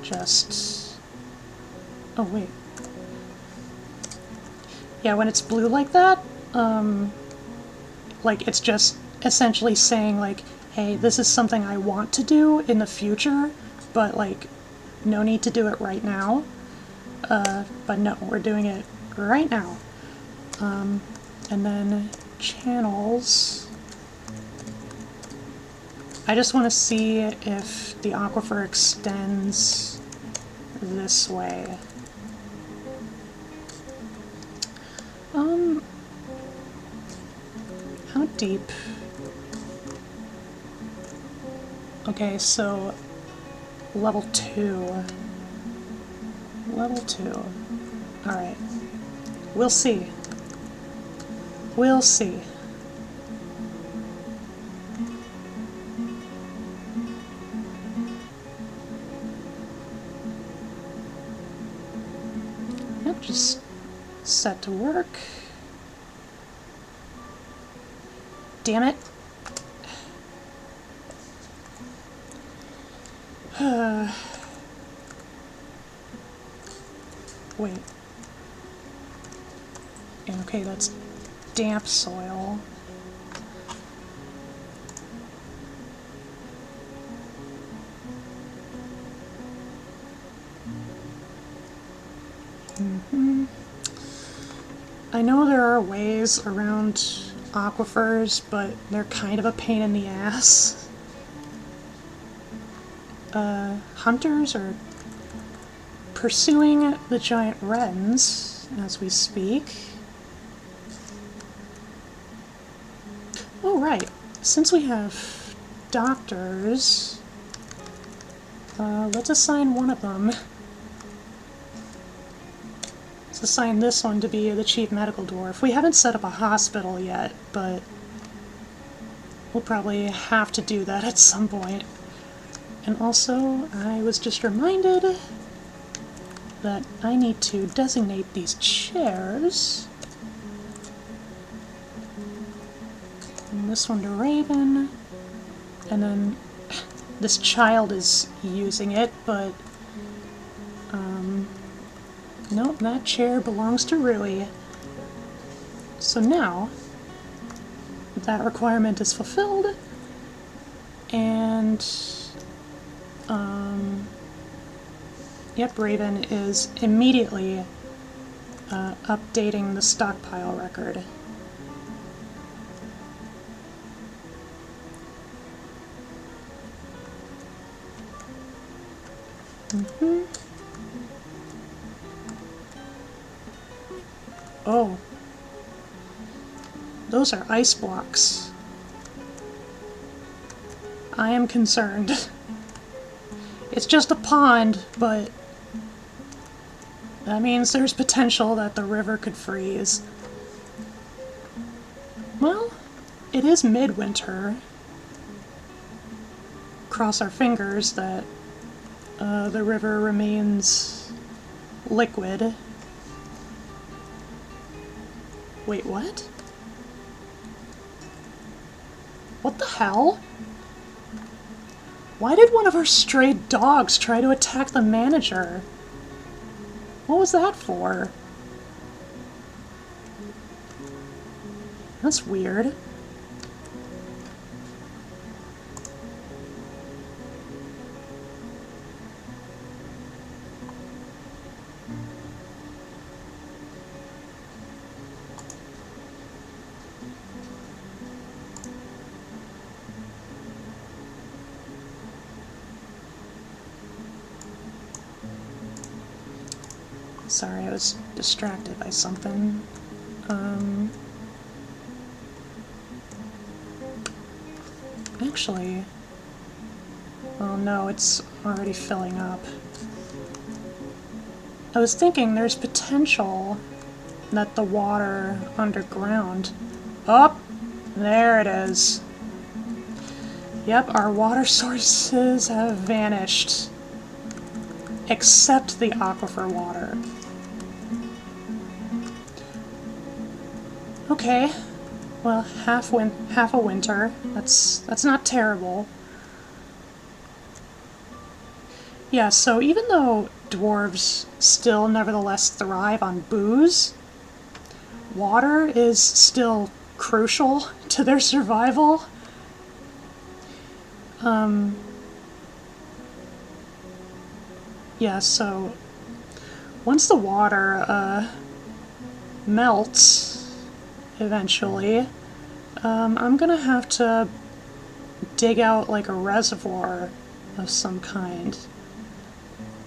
just... Oh, wait. Yeah, when it's blue like that, like, it's just essentially saying, like, hey, this is something I want to do in the future, but, like, no need to do it right now. But no, we're doing it right now. And then channels. I just want to see if the aquifer extends this way. How deep? Okay, so level 2. Level 2. Alright. We'll see. We'll see. Yep, just set to work. Damn it. Wait. Okay, that's damp soil. I know there are ways around aquifers, but they're kind of a pain in the ass. Hunters are pursuing the giant wrens as we speak. Oh, right. Since we have doctors, let's assign one of them. Let's assign this one to be the chief medical dwarf. We haven't set up a hospital yet, but we'll probably have to do that at some point. And also, I was just reminded that I need to designate these chairs. And this one to Raven. And then this child is using it, but nope, that chair belongs to Rui. So now that requirement is fulfilled, and yep, Raven is immediately updating the stockpile record. Oh, those are ice blocks. I am concerned. It's just a pond, but that means there's potential that the river could freeze. Well, it is midwinter. Cross our fingers that the river remains liquid. Wait, what? What the hell? Why did one of our stray dogs try to attack the manager? What was that for? That's weird. Sorry, I was distracted by something. Actually... Oh no, it's already filling up. I was thinking there's potential that the water underground... Oh! There it is. Yep, our water sources have vanished. Except the aquifer water. Okay. Well, half a winter. That's not terrible. Yeah, so even though dwarves still nevertheless thrive on booze, water is still crucial to their survival. Yeah, so once the water melts eventually, I'm gonna have to dig out like a reservoir of some kind,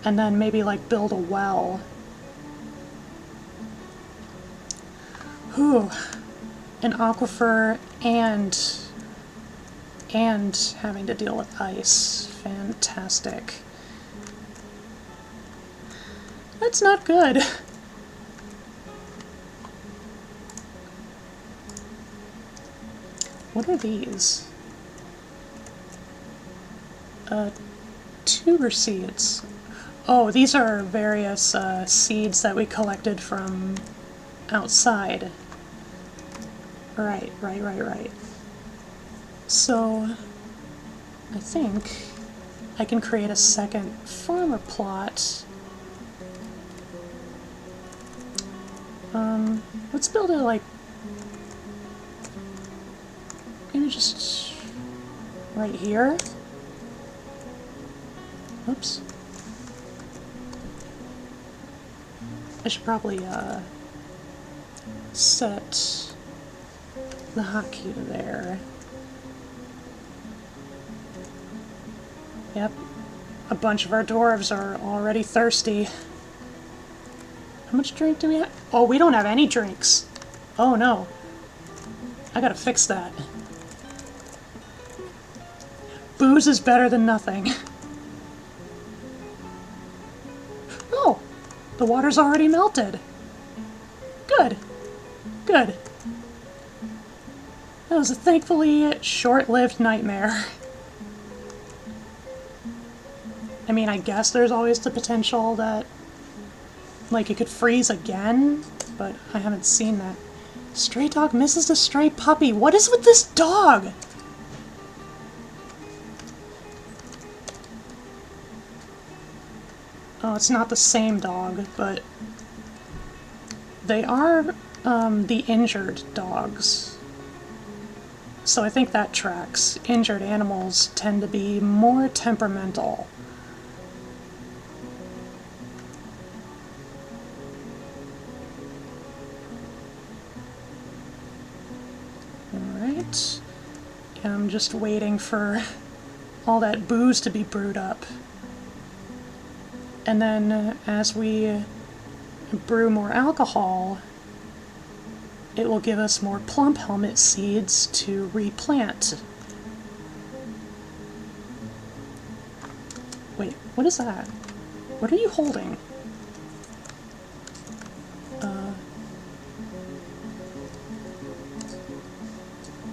and then maybe like build a well. Whew. An aquifer and having to deal with ice. Fantastic. That's not good. What are these? Tuber seeds. Oh, these are various seeds that we collected from outside. Right. So, I think I can create a second farmer plot. Let's build it like... maybe just right here. Oops. I should probably set the hotkey to there. Yep. A bunch of our dwarves are already thirsty. How much drink do we have? Oh, we don't have any drinks. Oh no. I gotta fix that. Booze is better than nothing. Oh! The water's already melted. Good. Good. That was a thankfully short-lived nightmare. I mean, I guess there's always the potential that, like, it could freeze again, but I haven't seen that. Stray dog misses the stray puppy. What is with this dog? Oh, it's not the same dog, but they are the injured dogs. So I think that tracks. Injured animals tend to be more temperamental. Alright. I'm just waiting for all that booze to be brewed up. And then as we brew more alcohol, it will give us more plump helmet seeds to replant. Wait, what is that? What are you holding?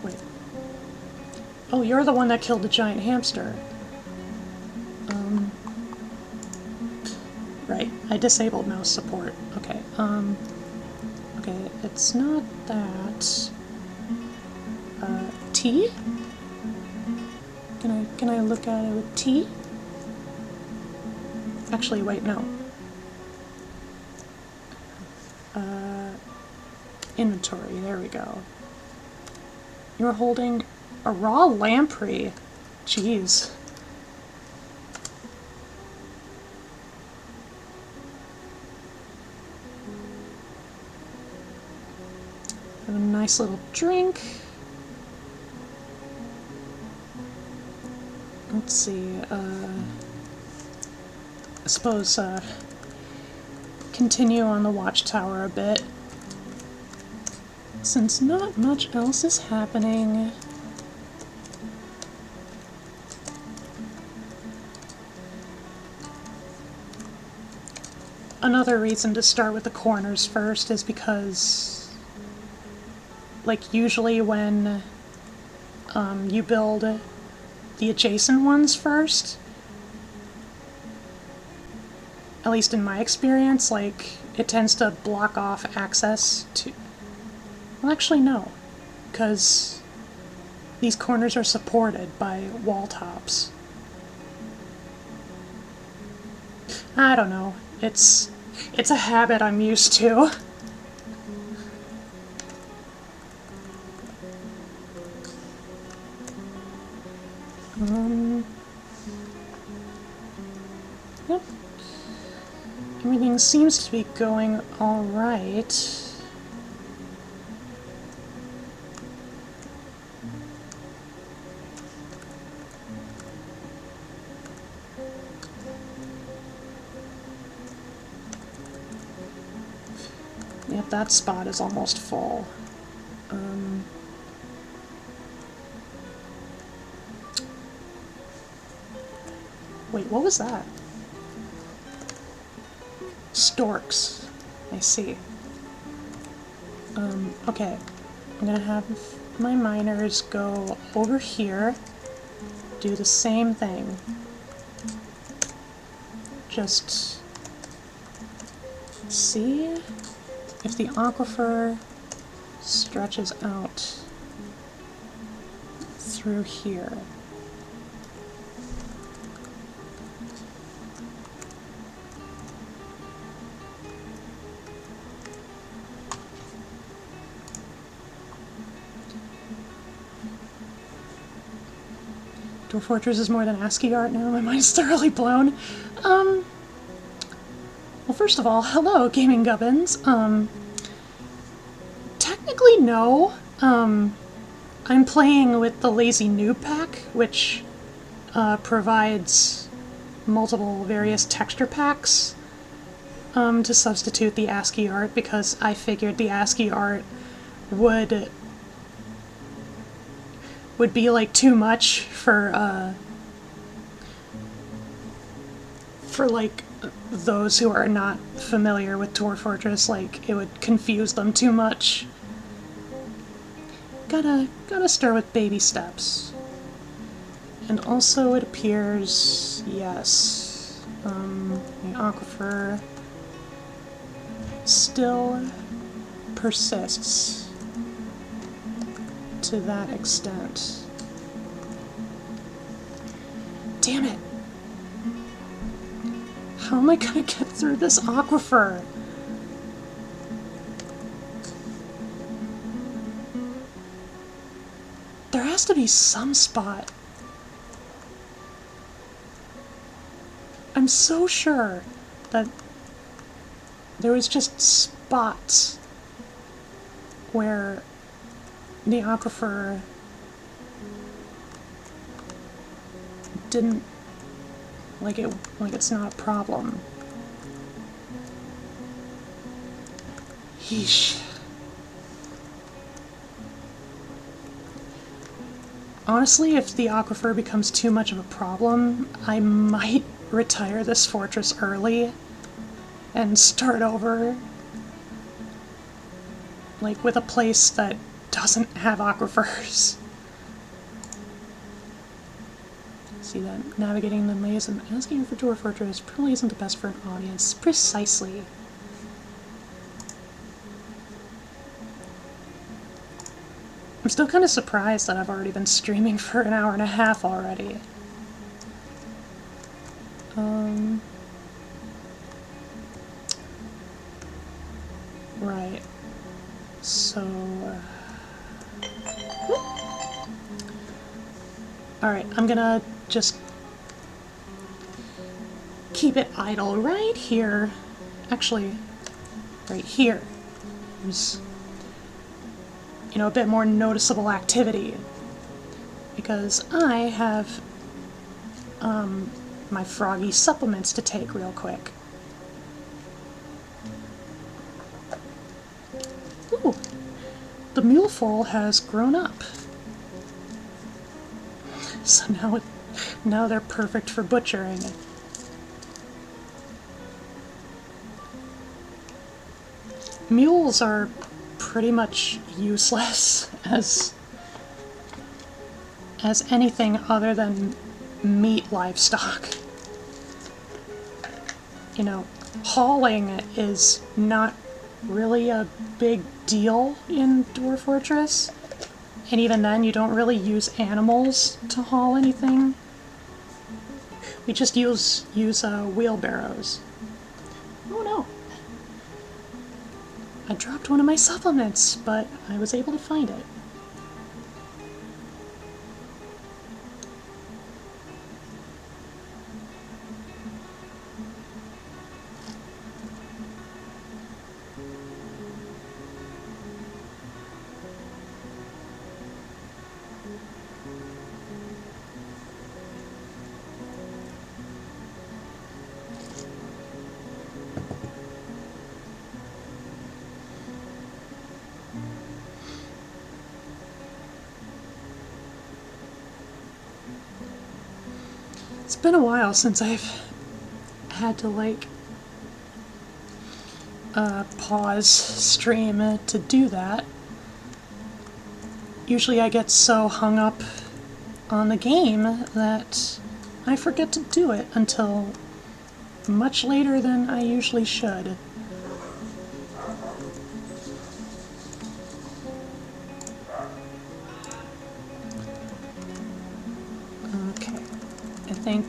Wait. Oh, you're the one that killed the giant hamster. Right, I disabled mouse support. Okay, okay, it's not that. T? Can I look at it with T? Actually, wait, no. Inventory, there we go. You're holding a raw lamprey. Jeez. Have a nice little drink. Let's see, I suppose, continue on the Watchtower a bit, since not much else is happening. Another reason to start with the corners first is because, like, usually when you build the adjacent ones first, at least in my experience, like, it tends to block off access to... Well, actually, no, because these corners are supported by wall tops. I don't know. It's a habit I'm used to. Yep. Everything seems to be going all right. Yep, that spot is almost full. Wait, what was that? Storks. I see. Okay. I'm gonna have my miners go over here, do the same thing. Just see if the aquifer stretches out through here. Dwarf Fortress is more than ASCII art now. My mind's thoroughly blown. Well, first of all, hello, Gaming Gubbins. Technically, no. I'm playing with the Lazy Noob Pack, which provides multiple various texture packs to substitute the ASCII art, because I figured the ASCII art would be like too much for like those who are not familiar with Dwarf Fortress. Like, it would confuse them too much. Gotta start with baby steps. And also it appears, yes, the aquifer still persists to that extent. Damn it! How am I gonna get through this aquifer? There has to be some spot. I'm so sure that there was just spots where the aquifer didn't, like it's not a problem. Yeesh. Honestly, if the aquifer becomes too much of a problem, I might retire this fortress early and start over, like, with a place that doesn't have aquifers. See that? Navigating the maze and asking for Dwarf Fortress probably isn't the best for an audience. Precisely. I'm still kind of surprised that I've already been streaming for an hour and a half already. Right. So... Alright, I'm gonna just keep it idle right here. Actually, right here. There's, you know, a bit more noticeable activity, because I have my Froggy supplements to take real quick. the mule foal has grown up. So now they're perfect for butchering. Mules are pretty much useless as anything other than meat livestock. You know, hauling is not really a big deal in Dwarf Fortress, and even then you don't really use animals to haul anything. We just use wheelbarrows. Oh no! I dropped one of my supplements, but I was able to find it. It's been a while since I've had to, like, pause stream to do that. Usually I get so hung up on the game that I forget to do it until much later than I usually should. Okay, I think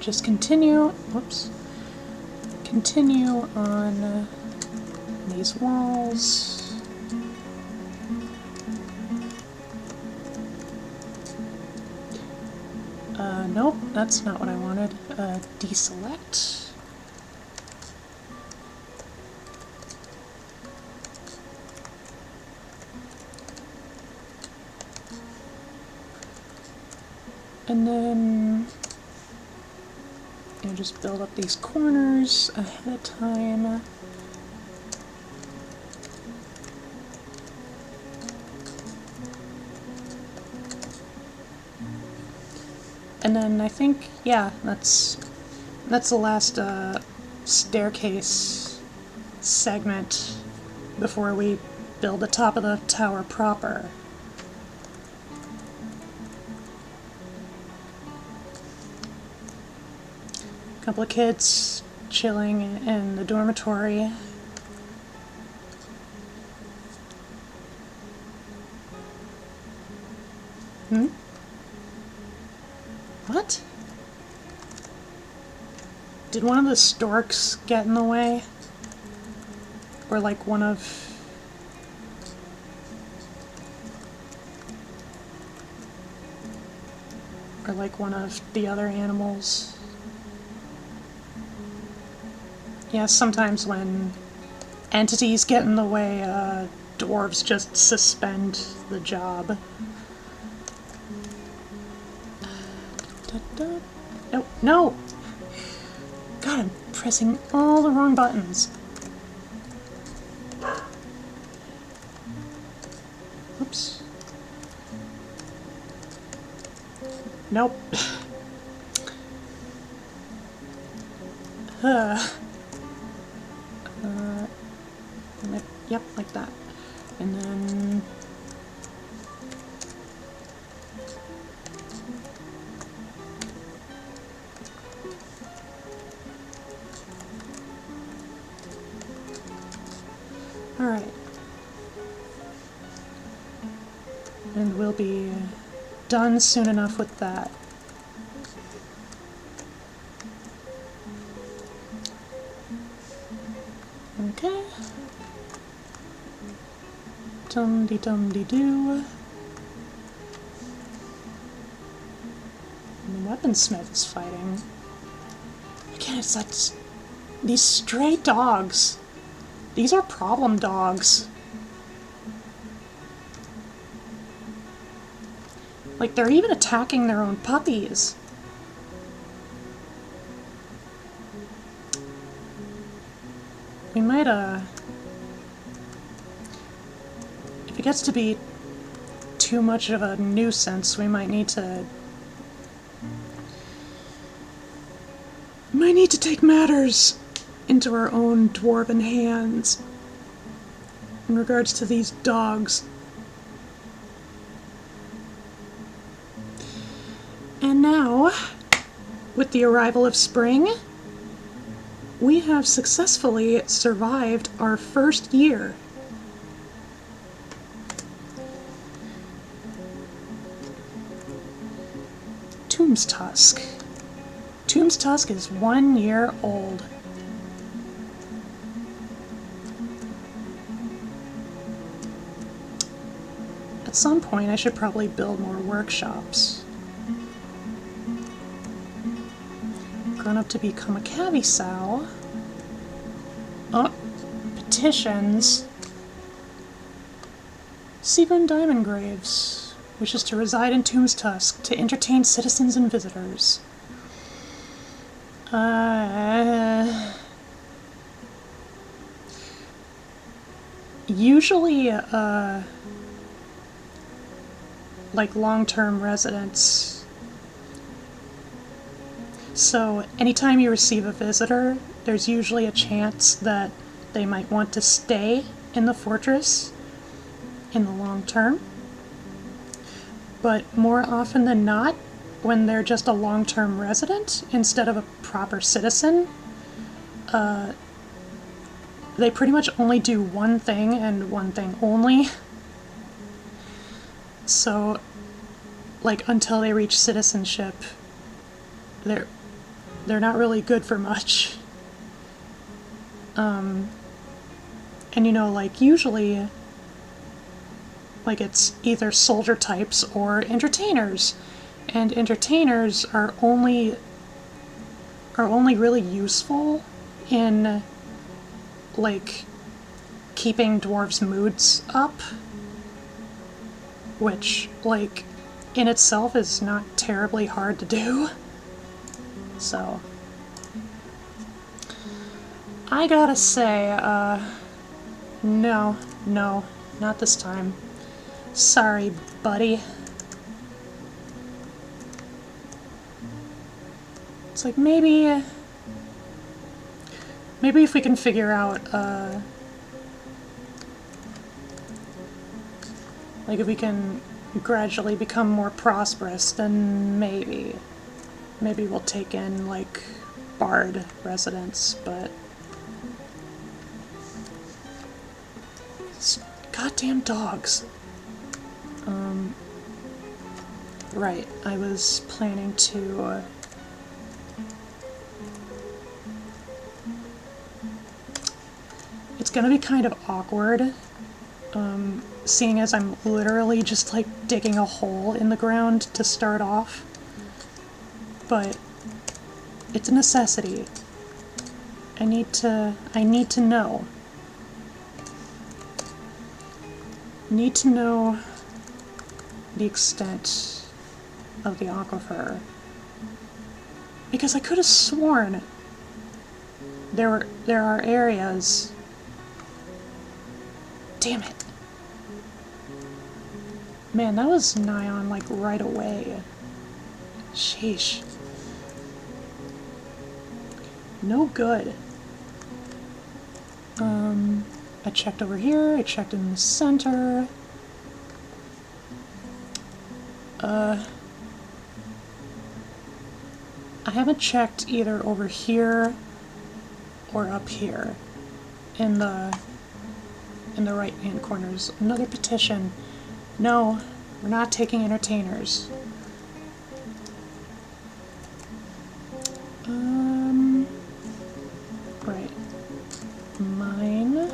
just continue on these walls. Nope, that's not what I wanted. Deselect. And then just build up these corners ahead of time. And then I think, yeah, that's the last staircase segment before we build the top of the tower proper. A couple of kids chilling in the dormitory. What? Did one of the storks get in the way? Or like one of... Or like one of the other animals? Yeah, sometimes when entities get in the way, dwarves just suspend the job. No, no! God, I'm pressing all the wrong buttons. Oops. Nope. Yep, like that. And then... Alright. And we'll be done soon enough with that. Okay. Dum-de-dum-de-doo. And the weaponsmith is fighting. Again, it's that... These stray dogs. These are problem dogs. Like, they're even attacking their own puppies. We might, if it gets to be too much of a nuisance, we might need to take matters into our own dwarven hands in regards to these dogs. And now, with the arrival of spring, we have successfully survived our first year. Tomb's Tusk. Tomb's Tusk is 1 year old. At some point, I should probably build more workshops. Grown up to become a cavi sow. Oh, petitions. Seaburn Diamond Graves wishes to reside in Tomb's Tusk to entertain citizens and visitors. Usually, like long-term residents. So anytime you receive a visitor, there's usually a chance that they might want to stay in the fortress in the long term. But more often than not, when they're just a long-term resident instead of a proper citizen, they pretty much only do one thing and one thing only. So, like, until they reach citizenship, they're not really good for much. And you know, like, usually, like, it's either soldier types or entertainers. And entertainers are only really useful in, like, keeping dwarves' moods up, which, like, in itself is not terribly hard to do. So, I gotta say, no, not this time. Sorry, buddy. It's like, maybe if we can figure out, like, if we can gradually become more prosperous, then maybe we'll take in, like, bard residents, but it's goddamn dogs. Right, I was planning to, it's gonna be kind of awkward, seeing as I'm literally just, like, digging a hole in the ground to start off. But it's a necessity. I need to know. Need to know the extent of the aquifer. Because I could have sworn there are areas. Damn it. Man, that was nigh on, like, right away. Sheesh. No good. I checked over here, I checked in the center. I haven't checked either over here or up here in the right-hand corners. Another petition. No, we're not taking entertainers. Right. Mine.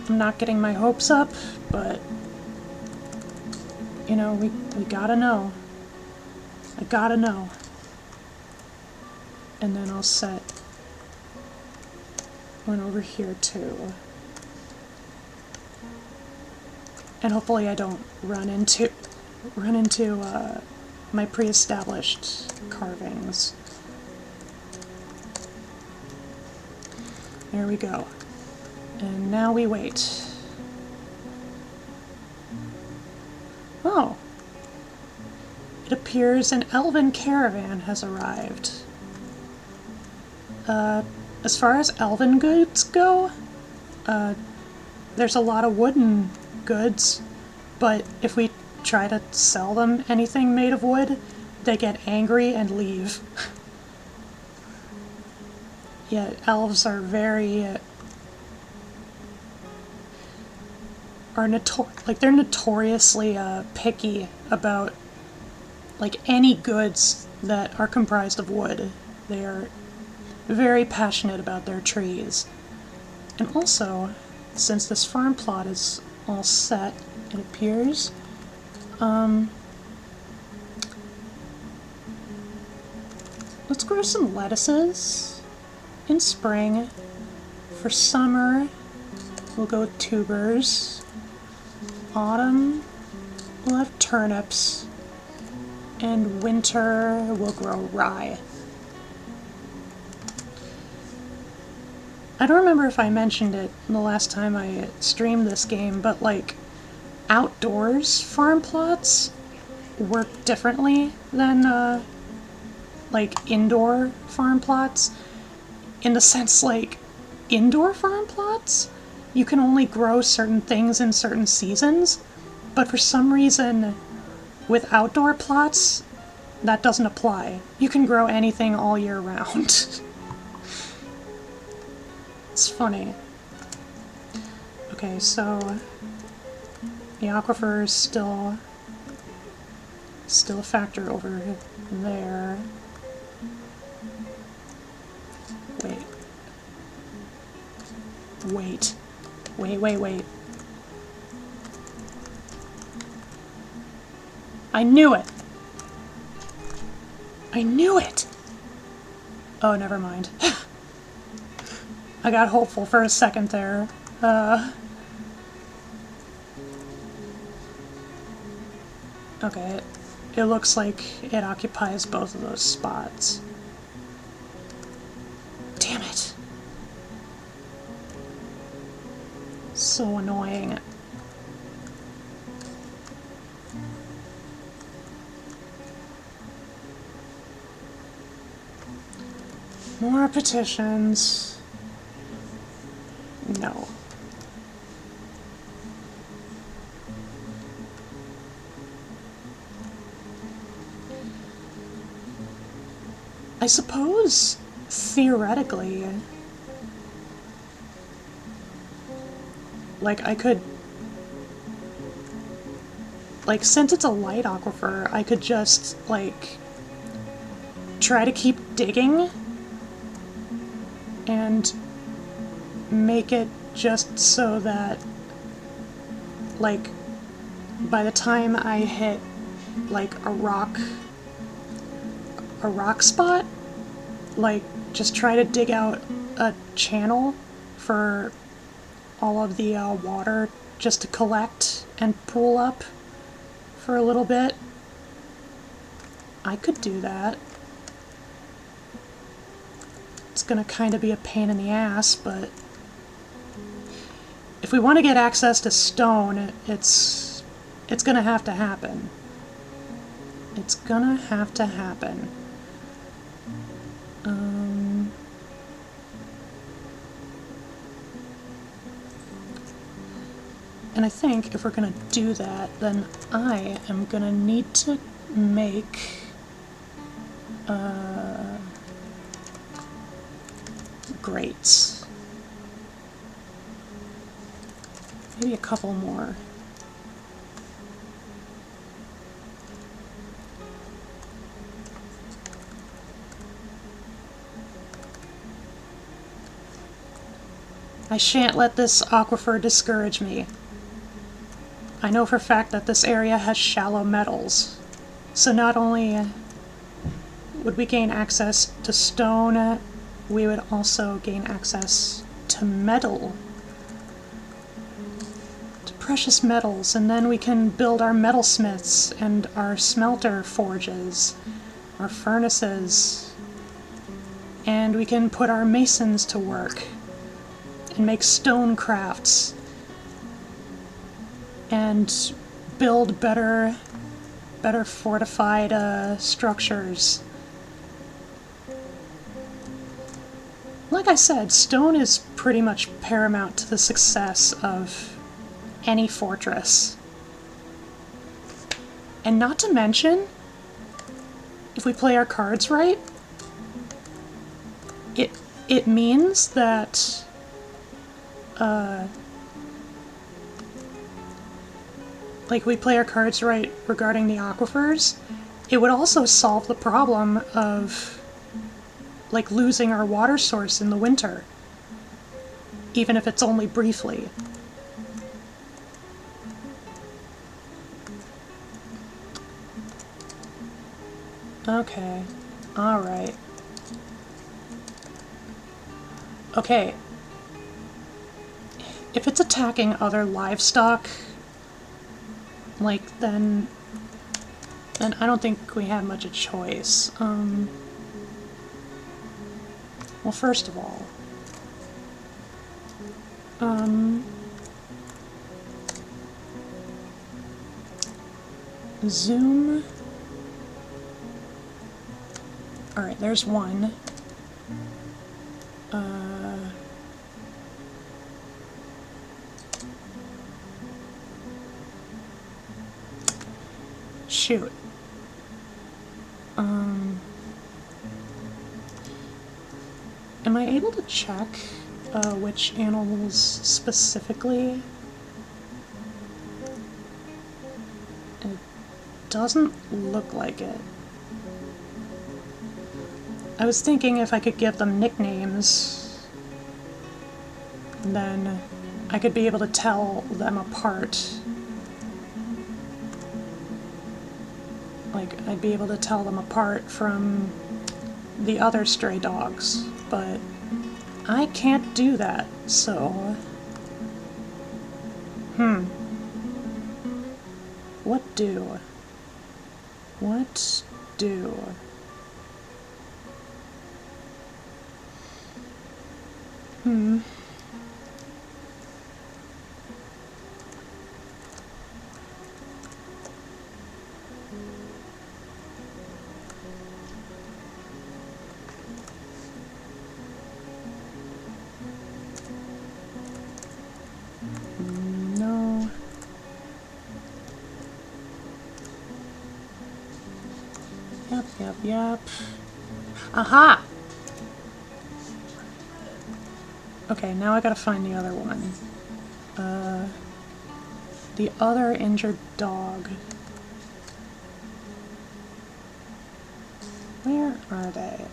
I'm not getting my hopes up, but you know, we gotta know. I gotta know. And then I'll set one over here too. And hopefully I don't run into my pre-established carvings. There we go. And now we wait. Oh. It appears an elven caravan has arrived. As far as elven goods go, there's a lot of wooden goods, but if we try to sell them anything made of wood, they get angry and leave. Yeah, elves are very... they're notoriously picky about like any goods that are comprised of wood. They are very passionate about their trees. And also, since this farm plot is all set, it appears, let's grow some lettuces in spring. For summer, we'll go with tubers. Autumn, we'll have turnips. And winter, we'll grow rye. I don't remember if I mentioned it the last time I streamed this game, but like, outdoors farm plots work differently than like indoor farm plots, in the sense like indoor farm plots you can only grow certain things in certain seasons, but for some reason with outdoor plots that doesn't apply. You can grow anything all year round. It's funny. Okay, so the aquifer is still a factor over there. Wait. I knew it! Oh, never mind. I got hopeful for a second there. Okay, it looks like it occupies both of those spots. Damn it! So annoying. More petitions. No. I suppose, theoretically, like, I could, like, since it's a light aquifer, I could just, like, try to keep digging and make it just so that, like, by the time I hit, like, a rock spot, like, just try to dig out a channel for all of the water just to collect and pool up for a little bit. I could do that. It's gonna kind of be a pain in the ass, but if we want to get access to stone, it's gonna have to happen. It's gonna have to happen. And I think if we're gonna do that, then I am gonna need to make grates. Maybe a couple more. I shan't let this aquifer discourage me. I know for a fact that this area has shallow metals, so not only would we gain access to stone, we would also gain access to metal to precious metals, and then we can build our metalsmiths and our smelter forges, our furnaces, and we can put our masons to work and make stone crafts and build better fortified structures. Like I said, stone is pretty much paramount to the success of any fortress. And not to mention, if we play our cards right, it means that like we play our cards right regarding the aquifers, it would also solve the problem of like losing our water source in the winter, even if it's only briefly. Okay, alright. Okay, if it's attacking other livestock, like, then I don't think we have much a choice. Well, first of all, zoom. Alright, there's one. Shoot. Am I able to check which animals specifically? It doesn't look like it. I was thinking if I could give them nicknames, then I could be able to tell them apart. Like, I'd be able to tell them apart from the other stray dogs, but I can't do that, so... What do? What do? No. Yep. Aha! Okay, now I gotta find the other one. The other injured dog. Where are they?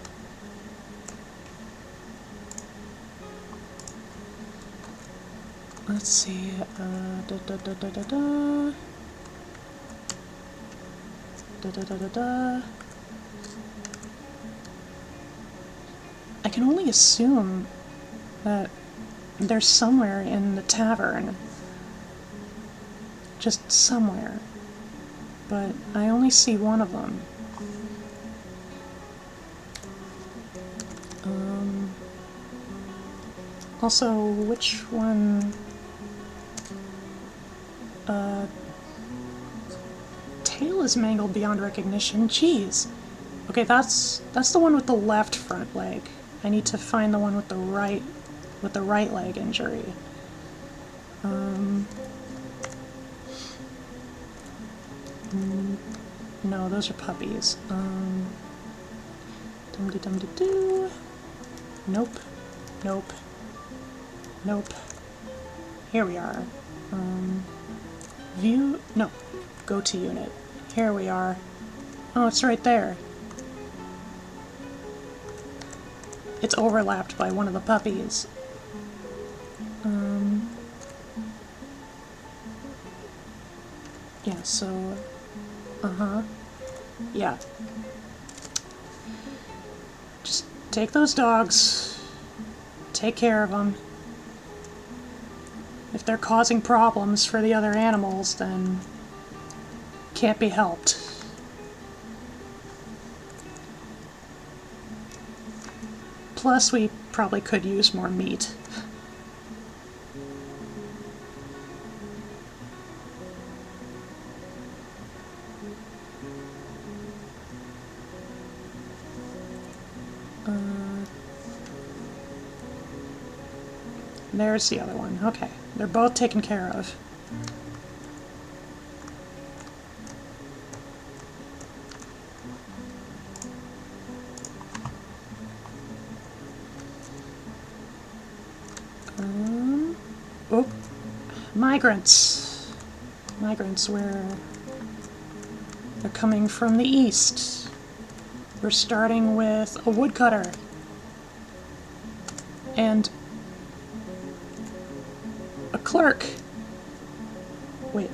Let's see, I can only assume that they're somewhere in the tavern. Just somewhere. But I only see one of them. Also, which one? Tail is mangled beyond recognition. Jeez. Okay, that's the one with the left front leg. I need to find the one with the right leg injury. No, those are puppies. Dum-de-dum-de-doo. Nope. Here we are. View? No. Go to unit. Here we are. Oh, it's right there. It's overlapped by one of the puppies. Yeah, so... Yeah. Just take those dogs. Take care of them. If they're causing problems for the other animals, then can't be helped. Plus, we probably could use more meat. There's the other one. Okay, they're both taken care of. Oh, migrants. Migrants, where they're coming from the east. We're starting with a woodcutter. And a clerk. Wait.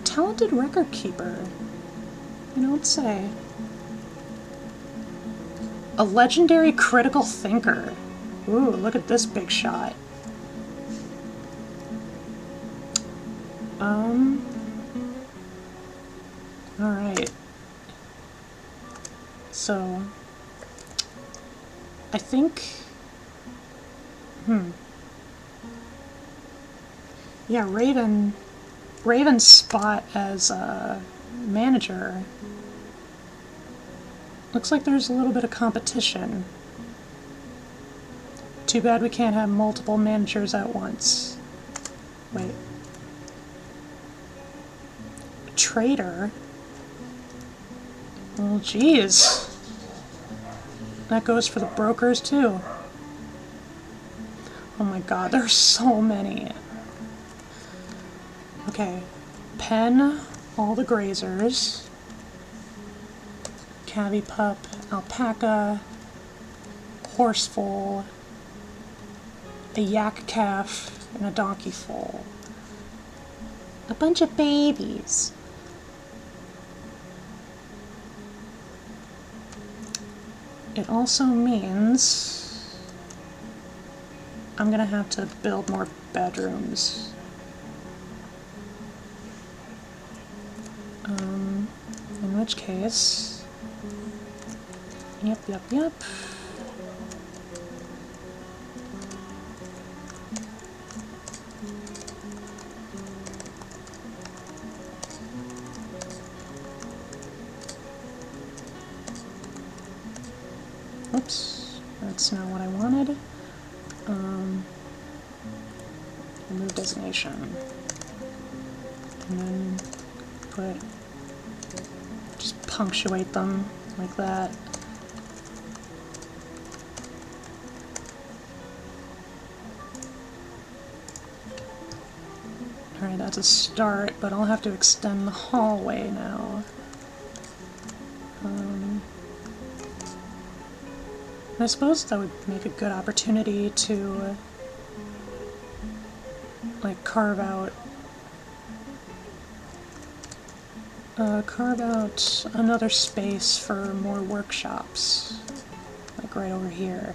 Talented record keeper. You don't say. A legendary critical thinker. Ooh, look at this big shot. Alright. So, I think... Yeah, Raven's spot as a manager. Looks like there's a little bit of competition. Too bad we can't have multiple managers at once. Wait. A trader? Well, geez. That goes for the brokers, too. Oh my god, there's so many. Okay. Pen all the grazers. Cavi pup, alpaca, horse foal, a yak calf, and a donkey foal. A bunch of babies. It also means I'm gonna have to build more bedrooms. In which case... Yep. Oops, that's not what I wanted. Remove designation. And then just punctuate them like that. Alright, that's a start, but I'll have to extend the hallway now. I suppose that would make a good opportunity to like carve out another space for more workshops, like right over here.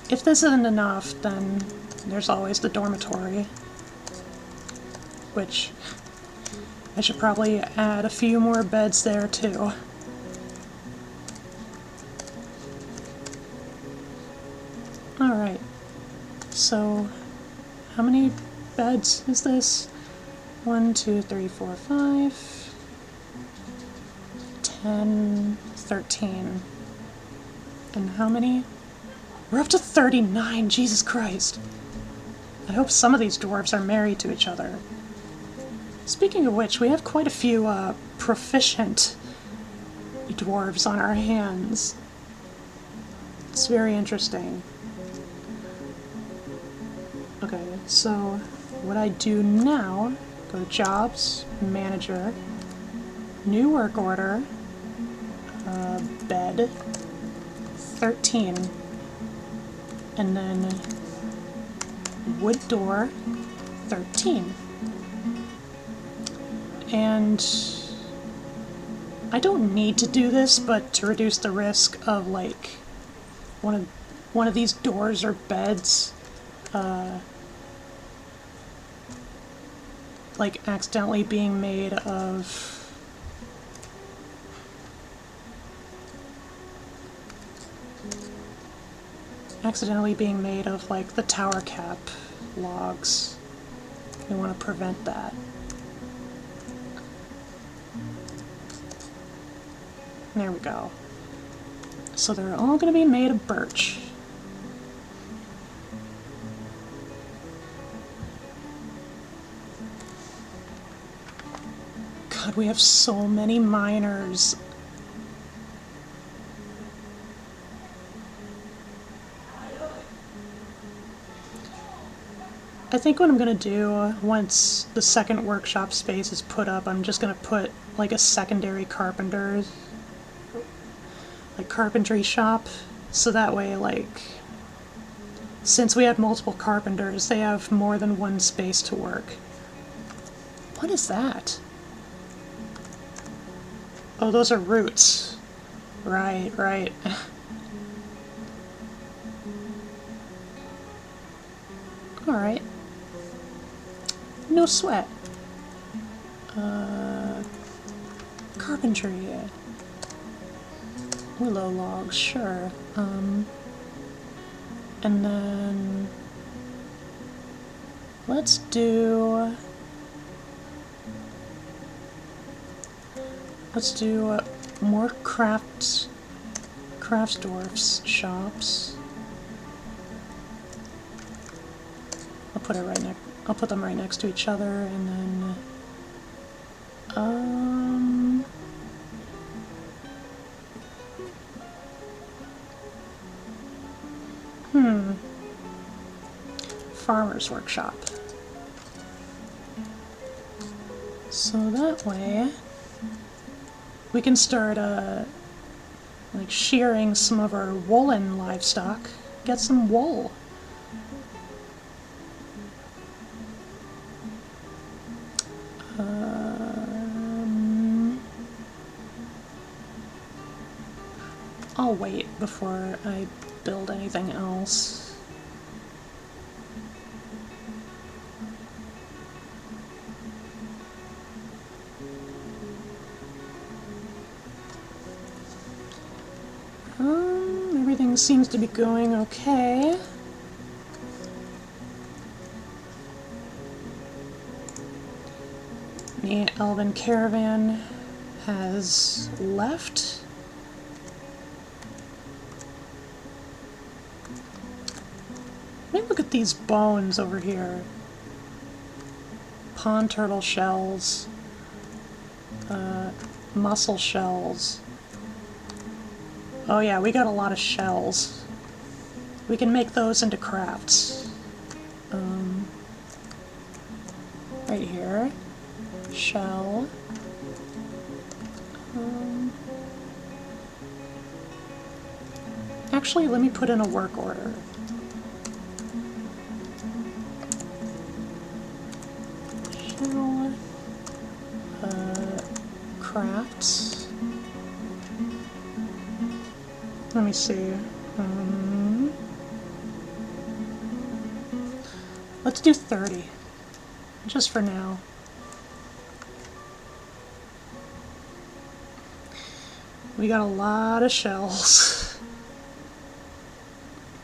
If this isn't enough, then there's always the dormitory, which I should probably add a few more beds there too. Alright, so how many beds is this? 1, 2, 3, 4, 5, 10, 13. And how many? We're up to 39, Jesus Christ. I hope some of these dwarves are married to each other. Speaking of which, we have quite a few proficient dwarves on our hands. It's very interesting. Okay, so what I do now, go to Jobs, Manager, New Work Order, bed, 13. And then wood door, 13. And I don't need to do this, but to reduce the risk of like one of these doors or beds like accidentally being made of like the tower cap logs. We want to prevent that. There we go. So they're all going to be made of birch. God, we have so many miners. I think what I'm going to do once the second workshop space is put up, I'm just going to put like a secondary carpentry shop, so that way, like, since we have multiple carpenters, they have more than one space to work. What is that? Oh, those are roots. Right, right. Alright. No sweat. Carpentry. Willow logs, sure. And then let's do more crafts dwarfs shops. I'll put them right next to each other, and then farmer's workshop. So that way we can start like shearing some of our woolen livestock, get some wool. I'll wait before I build anything else. Everything seems to be going okay. The elven caravan has left. Let me look at these bones over here. Pond turtle shells, mussel shells. Oh yeah, we got a lot of shells. We can make those into crafts. Right here. Shell. Actually, let me put in a work order. Shell. Crafts. Let me see. Let's do 30. Just for now. We got a lot of shells.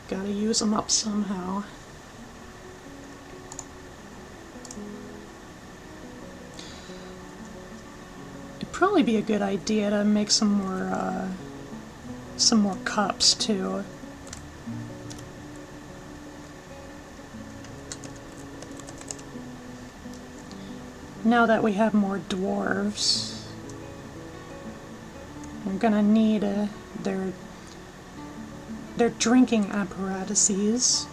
Gotta use them up somehow. It'd probably be a good idea to make some more cups too. Now that we have more dwarves, we're gonna need their drinking apparatuses.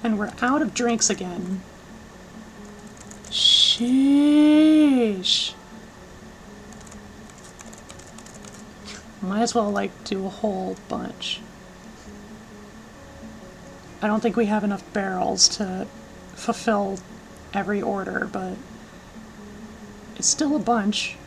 And we're out of drinks again. Sheesh. Might as well, like, do a whole bunch. I don't think we have enough barrels to fulfill every order, but it's still a bunch.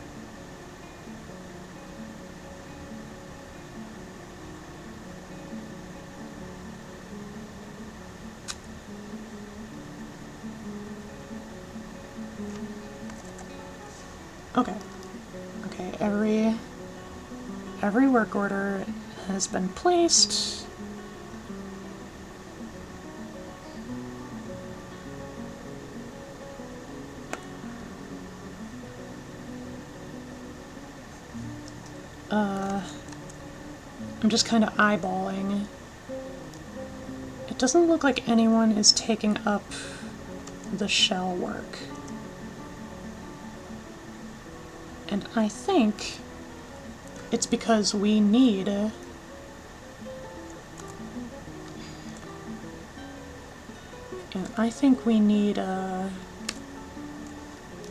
Okay. Okay, every work order has been placed. I'm just kind of eyeballing. It doesn't look like anyone is taking up the shell work. And I think it's because we need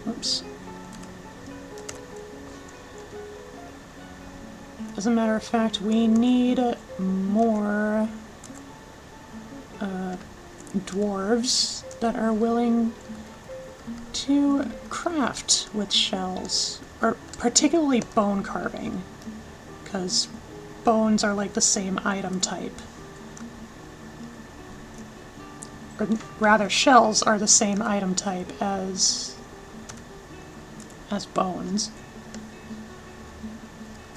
whoops. As a matter of fact, we need more dwarves that are willing to craft with shells, or particularly bone carving, because bones are like the same item type. Or rather, shells are the same item type as bones.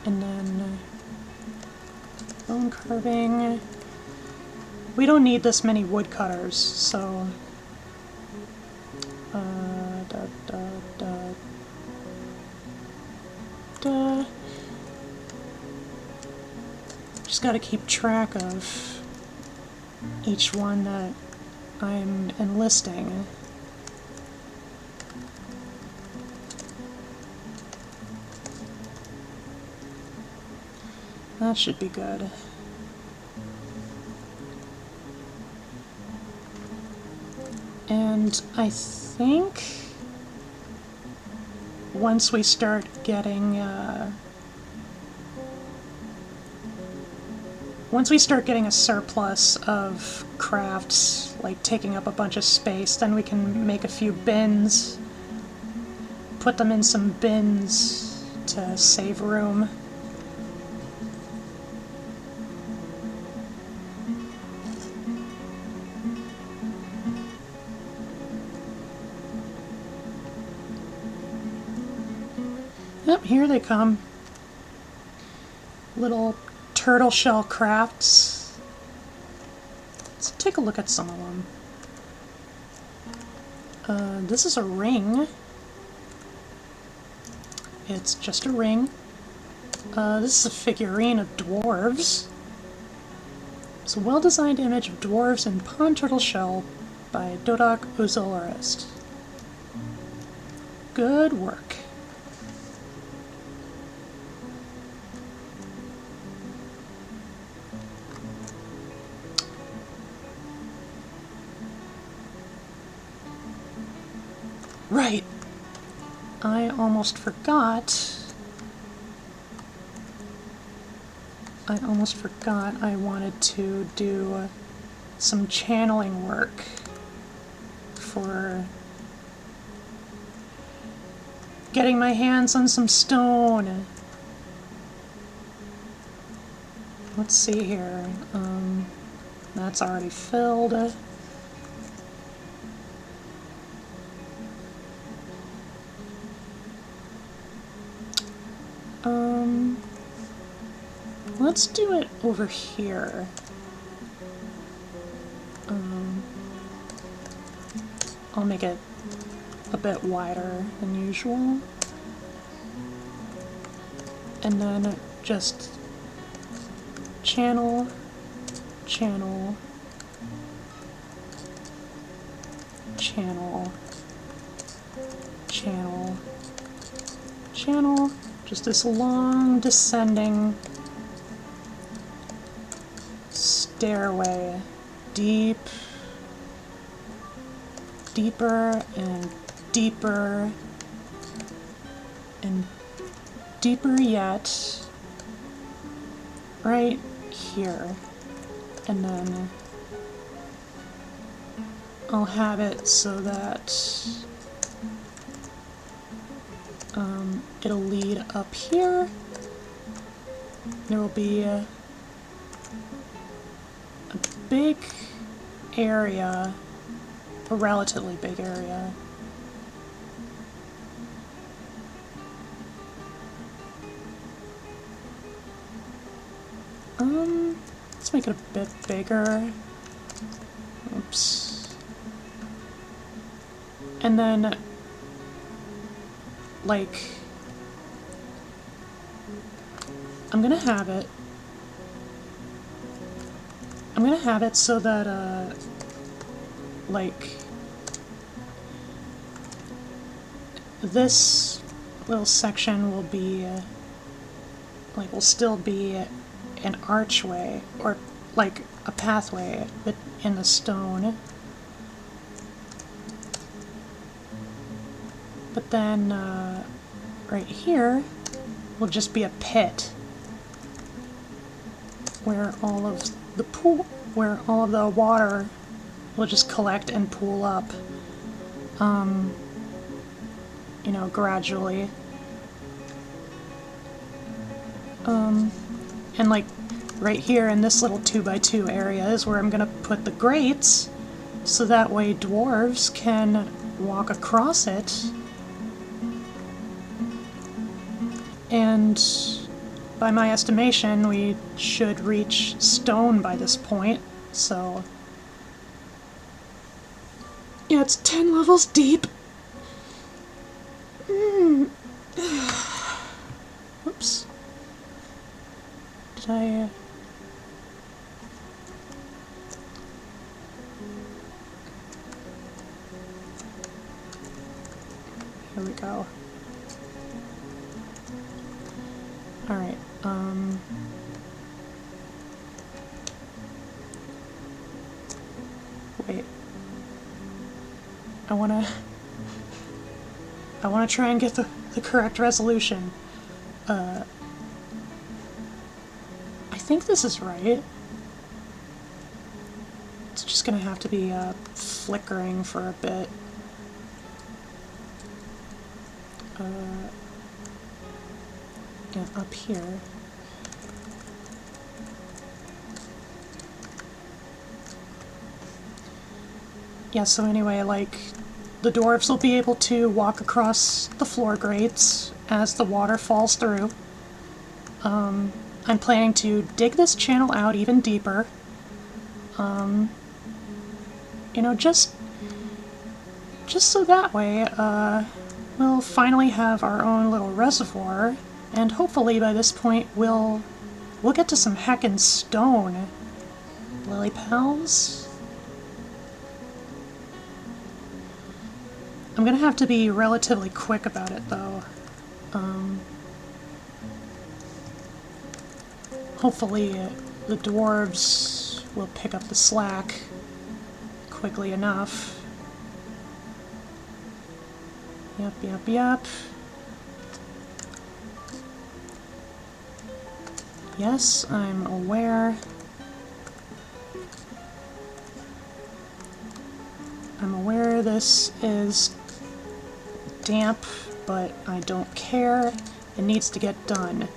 And then bone carving. We don't need this many woodcutters, so just gotta keep track of each one that I'm enlisting. That should be good. And I think once we start getting a surplus of crafts, like taking up a bunch of space, then we can make a few bins, put them in some bins to save room. Yep, here they come. Little turtle shell crafts. Let's take a look at some of them. This is a ring. It's just a ring. This is a figurine of dwarves. It's a well-designed image of dwarves in pond turtle shell by Dodak Uzolorist. Good work. Right. I almost forgot. I wanted to do some channeling work for getting my hands on some stone. Let's see here. That's already filled. Let's do it over here. I'll make it a bit wider than usual. And then just channel, channel, channel, channel, channel. Just this long descending stairway, deeper and deeper and deeper yet right here, and then I'll have it so that it'll lead up here. There will be a big area, a relatively big area. Let's make it a bit bigger. Oops. And then, like, I'm gonna have it so that, like, this little section will be, like, will still be an archway, or, like, a pathway in the stone. But then, right here will just be a pit where all of the water will just collect and pool up, you know, gradually. And like right here in this little 2x2 area is where I'm gonna put the grates, so that way dwarves can walk across it. And by my estimation, we should reach stone by this point, so yeah, it's 10 levels deep. Oops. Did I... Here we go. Alright, wait. I wanna try and get the correct resolution. I think this is right. It's just gonna have to be, flickering for a bit. Yeah, up here. Yeah, so anyway, like, the dwarves will be able to walk across the floor grates as the water falls through. I'm planning to dig this channel out even deeper. You know, just so that way, we'll finally have our own little reservoir, and hopefully by this point we'll get to some heckin' stone. Lily pals? I'm gonna have to be relatively quick about it, though. Hopefully the dwarves will pick up the slack quickly enough. Yep. Yes, I'm aware. I'm aware this is damp, but I don't care. It needs to get done.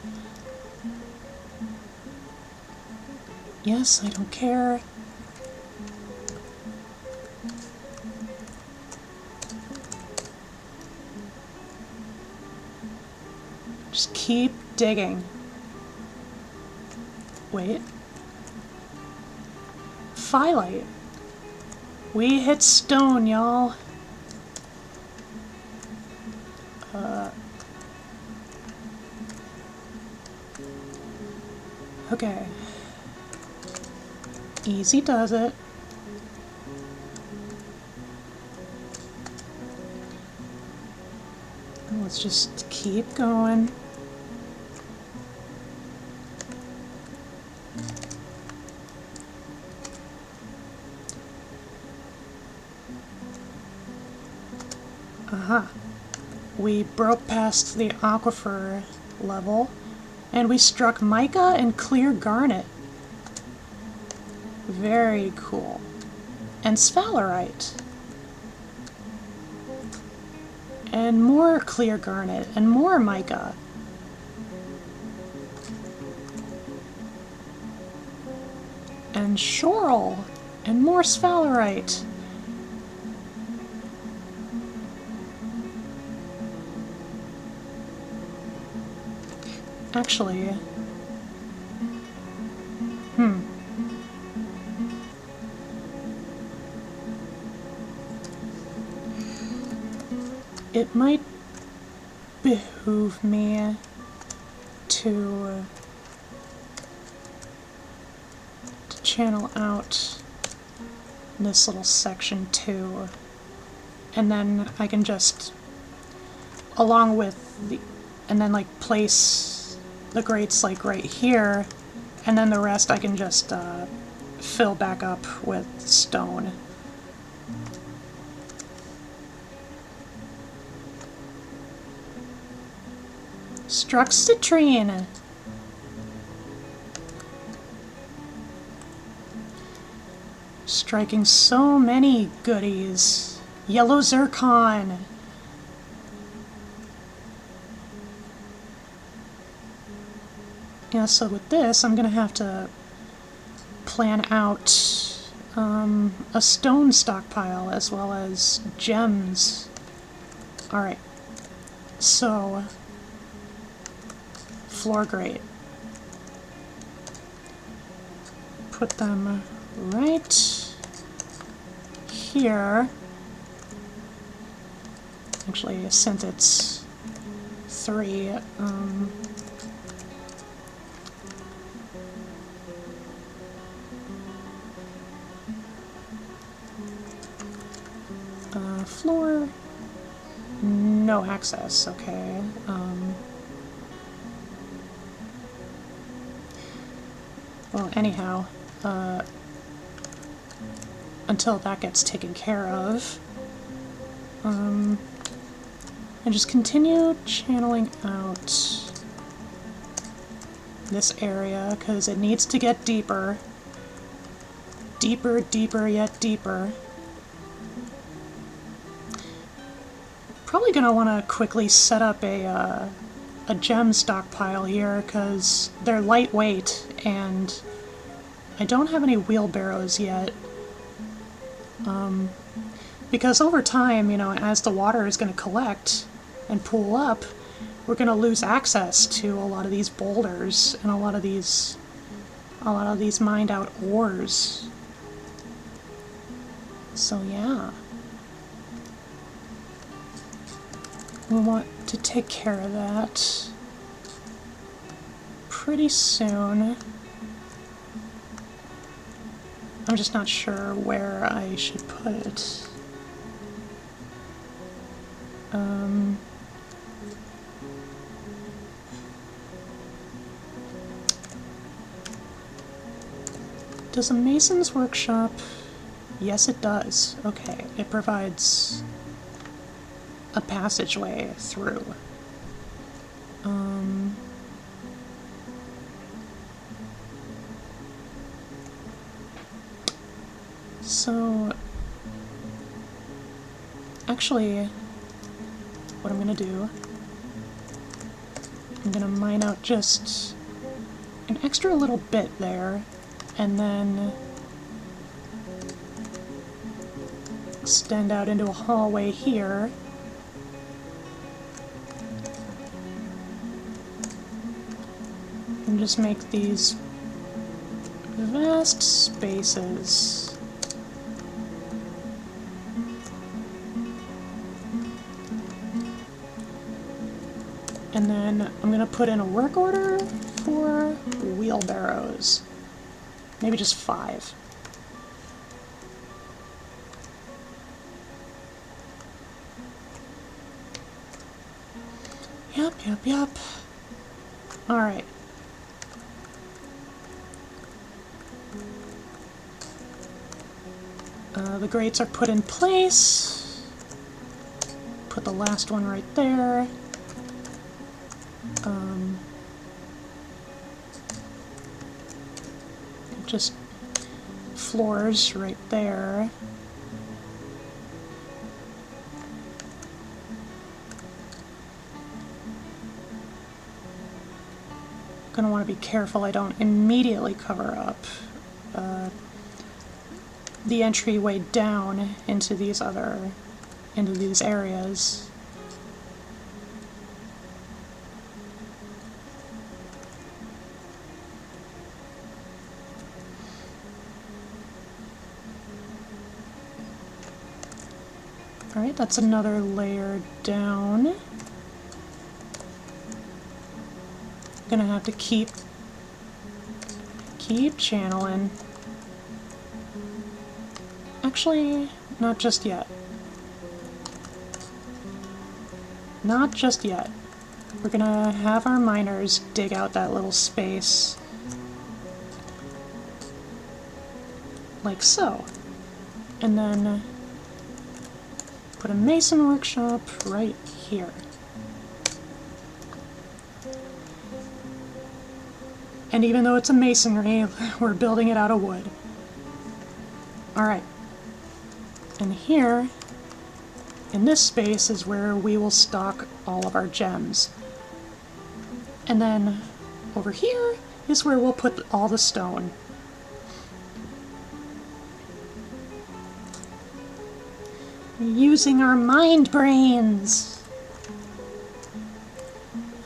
Yes, I don't care. Just keep digging. Wait. Firelight. We hit stone, y'all. Okay. Easy does it. Let's just keep going. Aha. We broke past the aquifer level, And we struck mica and clear garnet. Very cool. And sphalerite. And more clear garnet. And more mica. And schorl. And more sphalerite. Actually, it might behoove me to channel out this little section too, and then I can just, along with the, and then like place the grates like right here, and then the rest I can just fill back up with stone. Struck citrine. Striking so many goodies. Yellow zircon. Yeah, so with this, I'm gonna have to plan out a stone stockpile as well as gems. Alright, so floor grate. Put them right here. Actually, since it's 3, floor, no access, okay. Well, anyhow, until that gets taken care of, and just continue channeling out this area, because it needs to get deeper. Deeper, deeper, yet deeper. Probably gonna want to quickly set up a gem stockpile here, because they're lightweight, and I don't have any wheelbarrows yet. Because over time, you know, as the water is going to collect and pool up, we're going to lose access to a lot of these boulders and a lot of these mined out ores. So yeah. We want to take care of that pretty soon. I'm just not sure where I should put it. Does a mason's workshop? Yes, it does. Okay, it provides a passageway through. So, actually, what I'm gonna do, I'm gonna mine out just an extra little bit there, and then extend out into a hallway here. And just make these vast spaces. And then I'm gonna put in a work order for wheelbarrows. Maybe just 5. Yep. Alright. The grates are put in place. Put the last one right there. just floors right there. Gonna want to be careful I don't immediately cover up the entryway down into these areas. Alright, that's another layer down. Gonna have to keep channeling. Actually, not just yet. Not just yet. We're gonna have our miners dig out that little space. Like so. And then put a mason workshop right here. And even though it's a masonry, we're building it out of wood. Alright. And here, in this space, is where we will stock all of our gems. And then over here is where we'll put all the stone. Using our mind brains!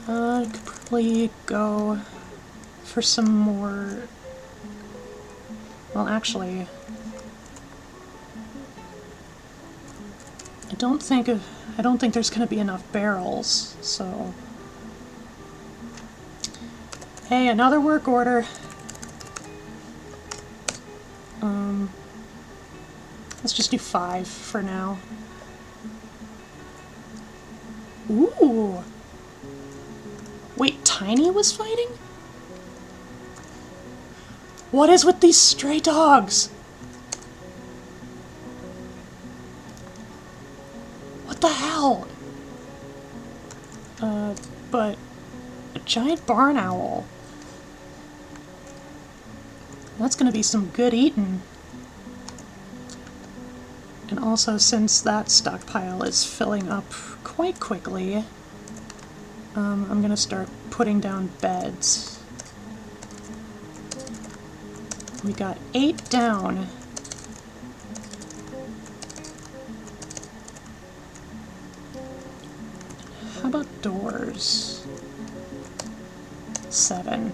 I could probably go for some more... Well, actually... I don't think there's going to be enough barrels, so... Hey, another work order! Let's just do 5 for now. Ooh! Wait, Tiny was fighting? What is with these stray dogs? What the hell? But a giant barn owl. That's gonna be some good eating. And also, since that stockpile is filling up quite quickly, I'm gonna start putting down beds. We got 8 down. How about doors? 7.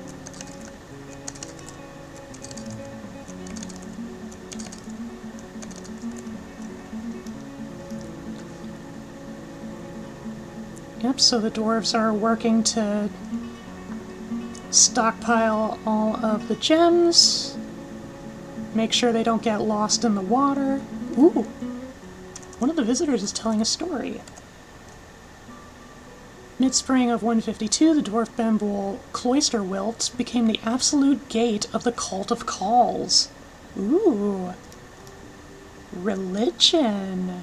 Yep, so the dwarves are working to stockpile all of the gems. Make sure they don't get lost in the water. Ooh! One of the visitors is telling a story. Mid-spring of 152, the dwarf bamboo cloister wilt became the absolute gate of the cult of calls. Ooh. Religion.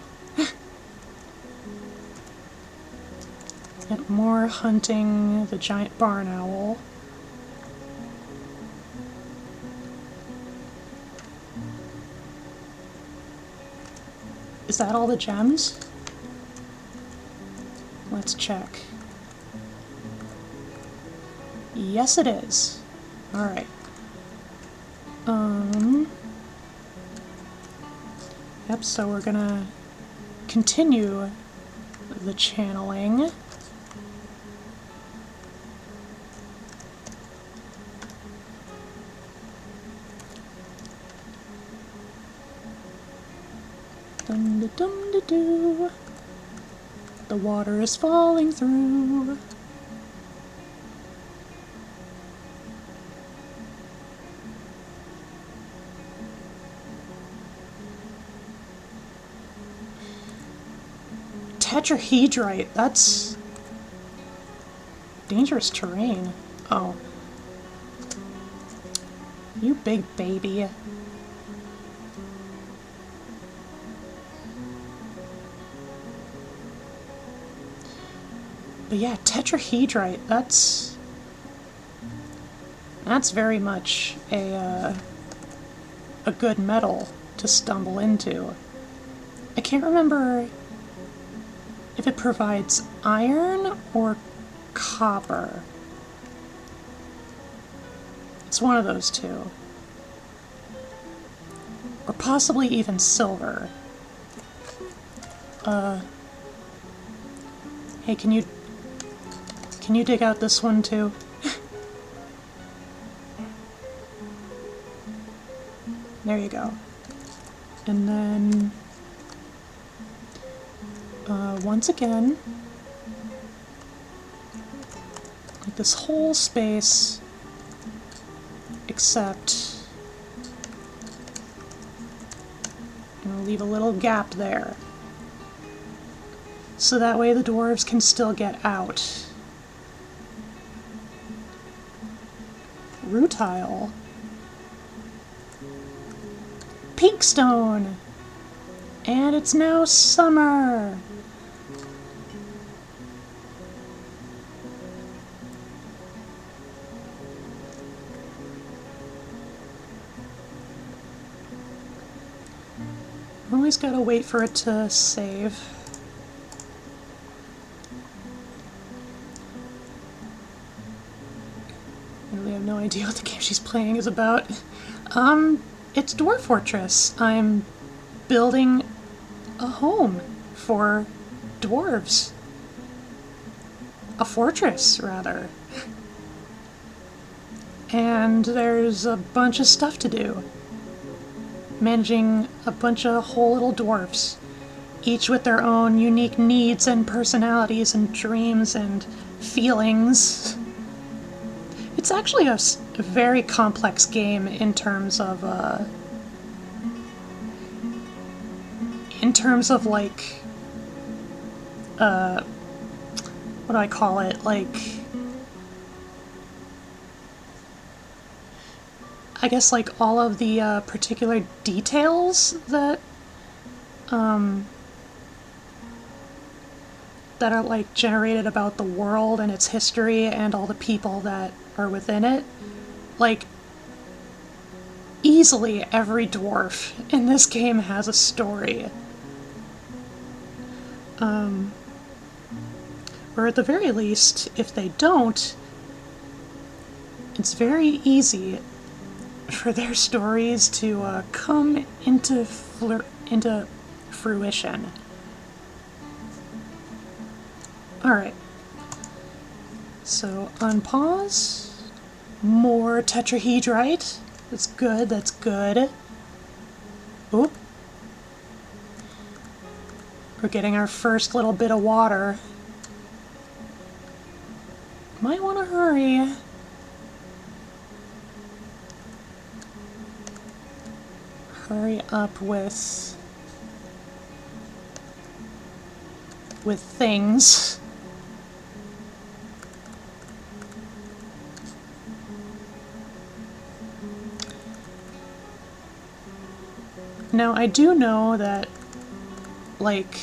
Yet more hunting the giant barn owl. Is that all the gems? Let's check. Yes, it is. Alright. Yep, so we're gonna continue the channeling. Dum-da-dum-da-doo. The water is falling through. Tetrahedrite, that's dangerous terrain. Oh. You big baby. But yeah, tetrahedrite, that's very much a a good metal to stumble into. I can't remember if it provides iron or copper. It's one of those two. Or possibly even silver. Hey, can you dig out this one too? There you go. And then, once again, like this whole space, except, I'm gonna leave a little gap there. So that way the dwarves can still get out. Rutile. Pink stone! And it's now summer! Always gotta wait for it to save. I really have no idea what the game she's playing is about. It's Dwarf Fortress. I'm building a home for dwarves. A fortress, rather. And there's a bunch of stuff to do. Managing a bunch of whole little dwarfs, each with their own unique needs and personalities and dreams and feelings. It's actually a very complex game in terms of like, what do I call it? Like, I guess like all of the particular details that that are like generated about the world and its history and all the people that are within it. Like, easily every dwarf in this game has a story. Or at the very least, if they don't, it's very easy for their stories to come into fruition. Alright. So, unpause. More tetrahedrite. That's good, that's good. Oop. We're getting our first little bit of water. Might want to hurry. Hurry up with things. Now, I do know that, like,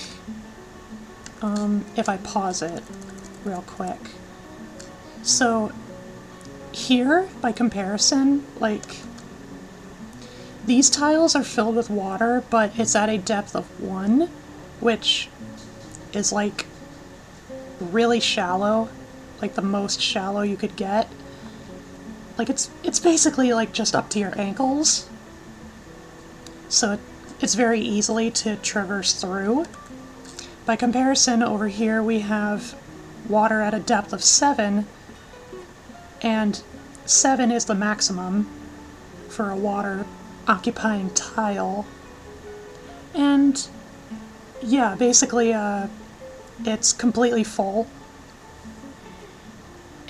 if I pause it real quick. So, here, by comparison, like, these tiles are filled with water, but it's at a depth of 1, which is, like, really shallow, like the most shallow you could get. Like, it's basically, like, just up to your ankles. So it's very easily to traverse through. By comparison, over here we have water at a depth of 7, and 7 is the maximum for a water-occupying tile. And yeah, basically it's completely full.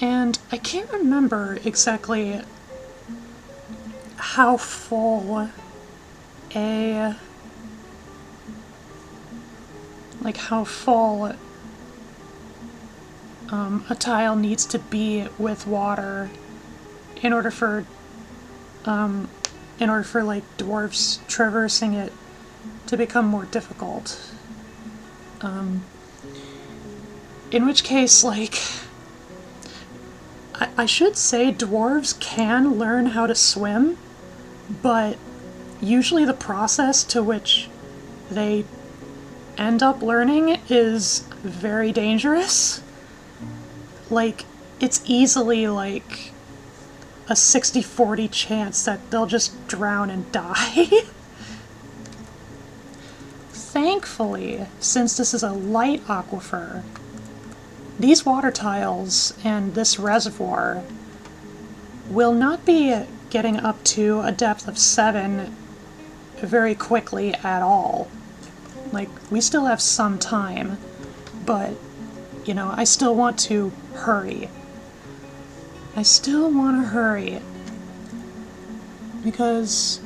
And I can't remember exactly how full a tile needs to be with water in order for like dwarfs traversing it to become more difficult. In which case, like, I should say dwarves can learn how to swim, but usually the process to which they end up learning is very dangerous. Like, it's easily like a 60-40 chance that they'll just drown and die. Thankfully, since this is a light aquifer, these water tiles and this reservoir will not be getting up to a depth of 7 very quickly at all. Like, we still have some time, but, you know, I still want to hurry. I still want to hurry. Because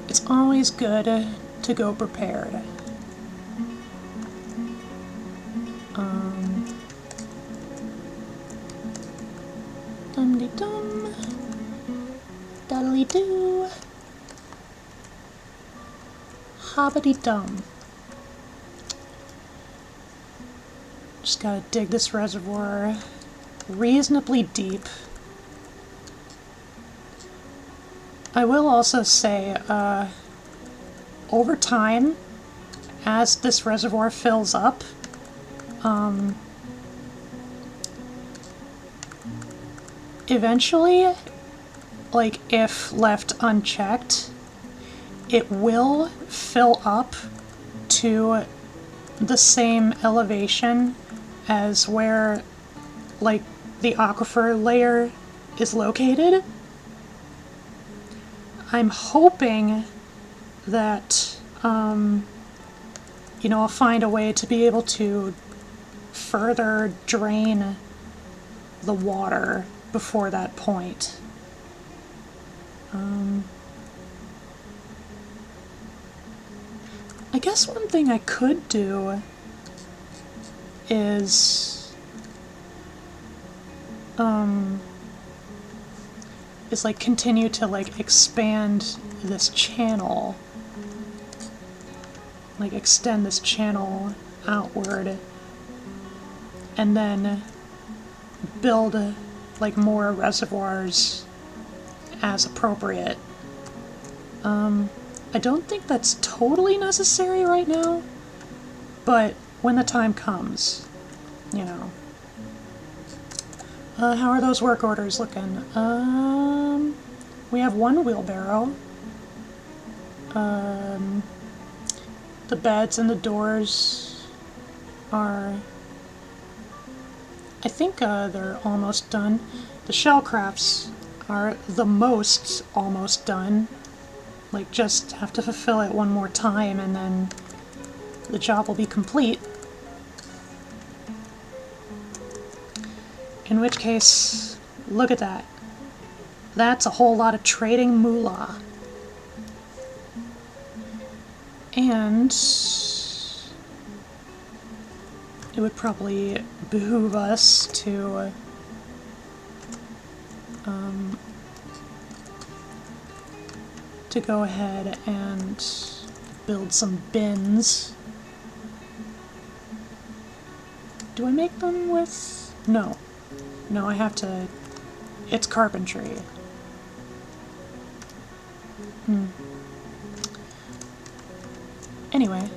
it's always good to go prepared. Dum-de-dum. Daddly-doo. Hobbity-dum. Just gotta dig this reservoir reasonably deep. I will also say, over time, as this reservoir fills up, eventually, like, if left unchecked, it will fill up to the same elevation as where, like, the aquifer layer is located. I'm hoping that, you know, I'll find a way to be able to further drain the water before that point. I guess one thing I could do is like continue to like expand this channel, like extend this channel outward, and then build like more reservoirs as appropriate. I don't think that's totally necessary right now, but when the time comes, you know. How are those work orders looking? We have one wheelbarrow. The beds and the doors are... I think they're almost done. The shell crafts are the most almost done. Like, just have to fulfill it one more time and then the job will be complete. In which case, look at that. That's a whole lot of trading moolah. And it would probably behoove us to go ahead and build some bins. Do I make them with... No. No, I have to... It's carpentry. Anyway.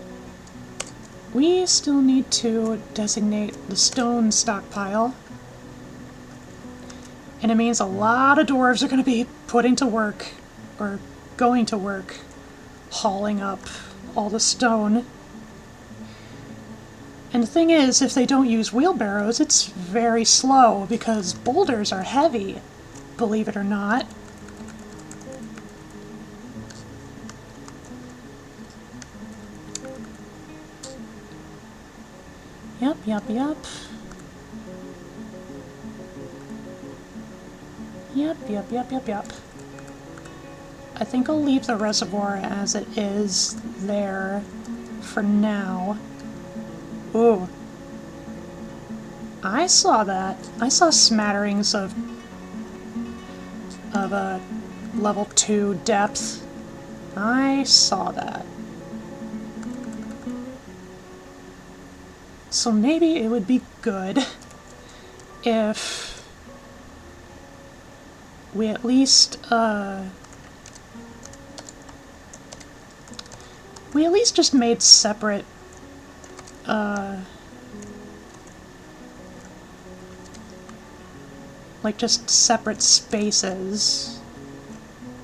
We still need to designate the stone stockpile. And it means a lot of dwarves are going to be putting to work, or going to work, hauling up all the stone. And the thing is, if they don't use wheelbarrows, it's very slow, because boulders are heavy, believe it or not. Yep. Yep. I think I'll leave the reservoir as it is there for now. Ooh. I saw that. I saw smatterings of level 2 depth. I saw that. So maybe it would be good if we at least just made separate like just separate spaces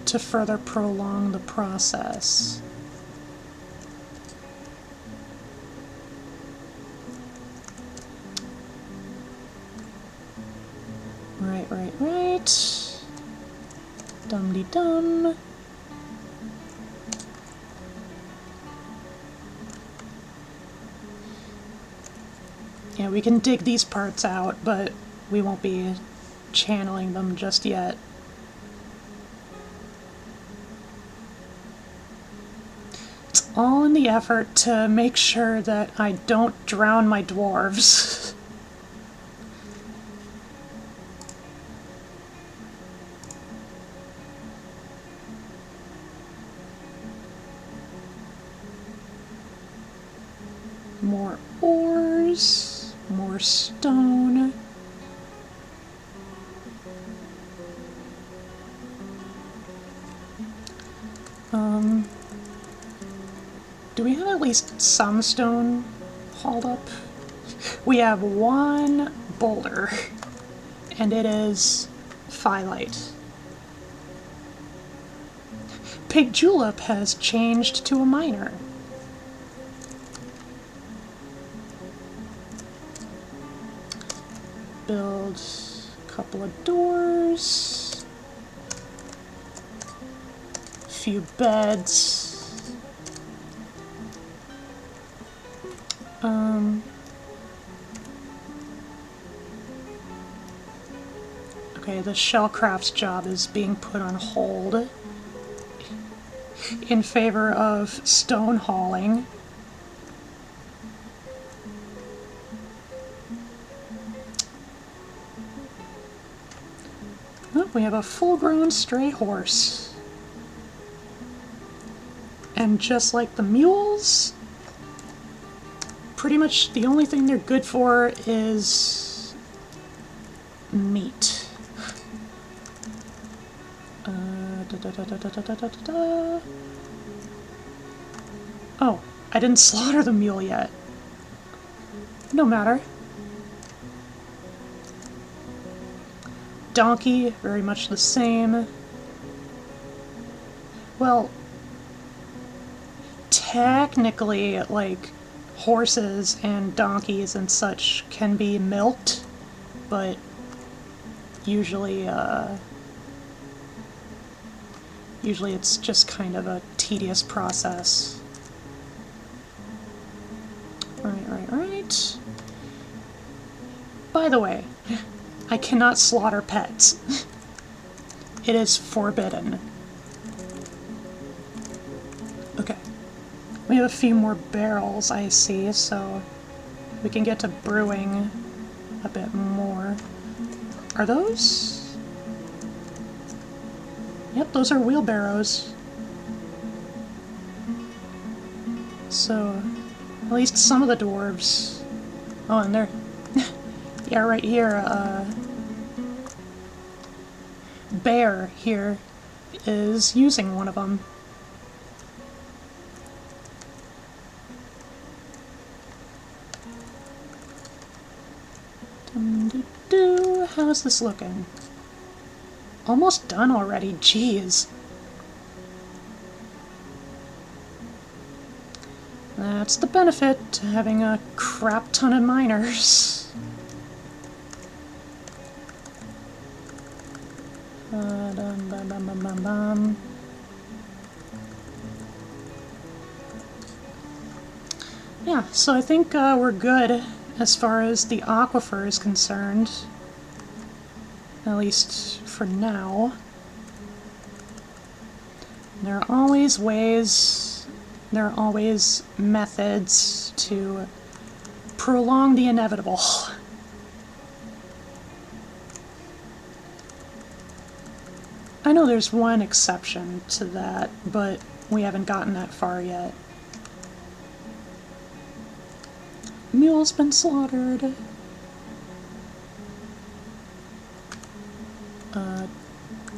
to further prolong the process. Right. Dum-de-dum. Yeah, we can dig these parts out, but we won't be channeling them just yet. It's all in the effort to make sure that I don't drown my dwarves. More ores, more stone. Do we have at least some stone hauled up? We have one boulder, and it is phyllite. Pig Julep has changed to a miner. Build a couple of doors, a few beds. Okay, the shellcraft's job is being put on hold in favor of stone hauling. Oh, we have a full-grown stray horse. And just like the mules, pretty much the only thing they're good for is meat. Oh, I didn't slaughter the mule yet. No matter. Donkey, very much the same. Well, technically, like, horses and donkeys and such can be milked, but usually it's just kind of a tedious process. Right. By the way, I cannot slaughter pets. It is forbidden. Okay. We have a few more barrels, I see, so we can get to brewing a bit more. Are those? Yep, those are wheelbarrows. So, at least some of the dwarves. Oh, and they're... yeah, right here, Bear here is using one of them. How's this looking? Almost done already, jeez. That's the benefit to having a crap ton of miners. Yeah, so I think we're good as far as the aquifer is concerned. At least for now. There are always ways, there are always methods to prolong the inevitable. I know there's one exception to that, but we haven't gotten that far yet. Mule's been slaughtered.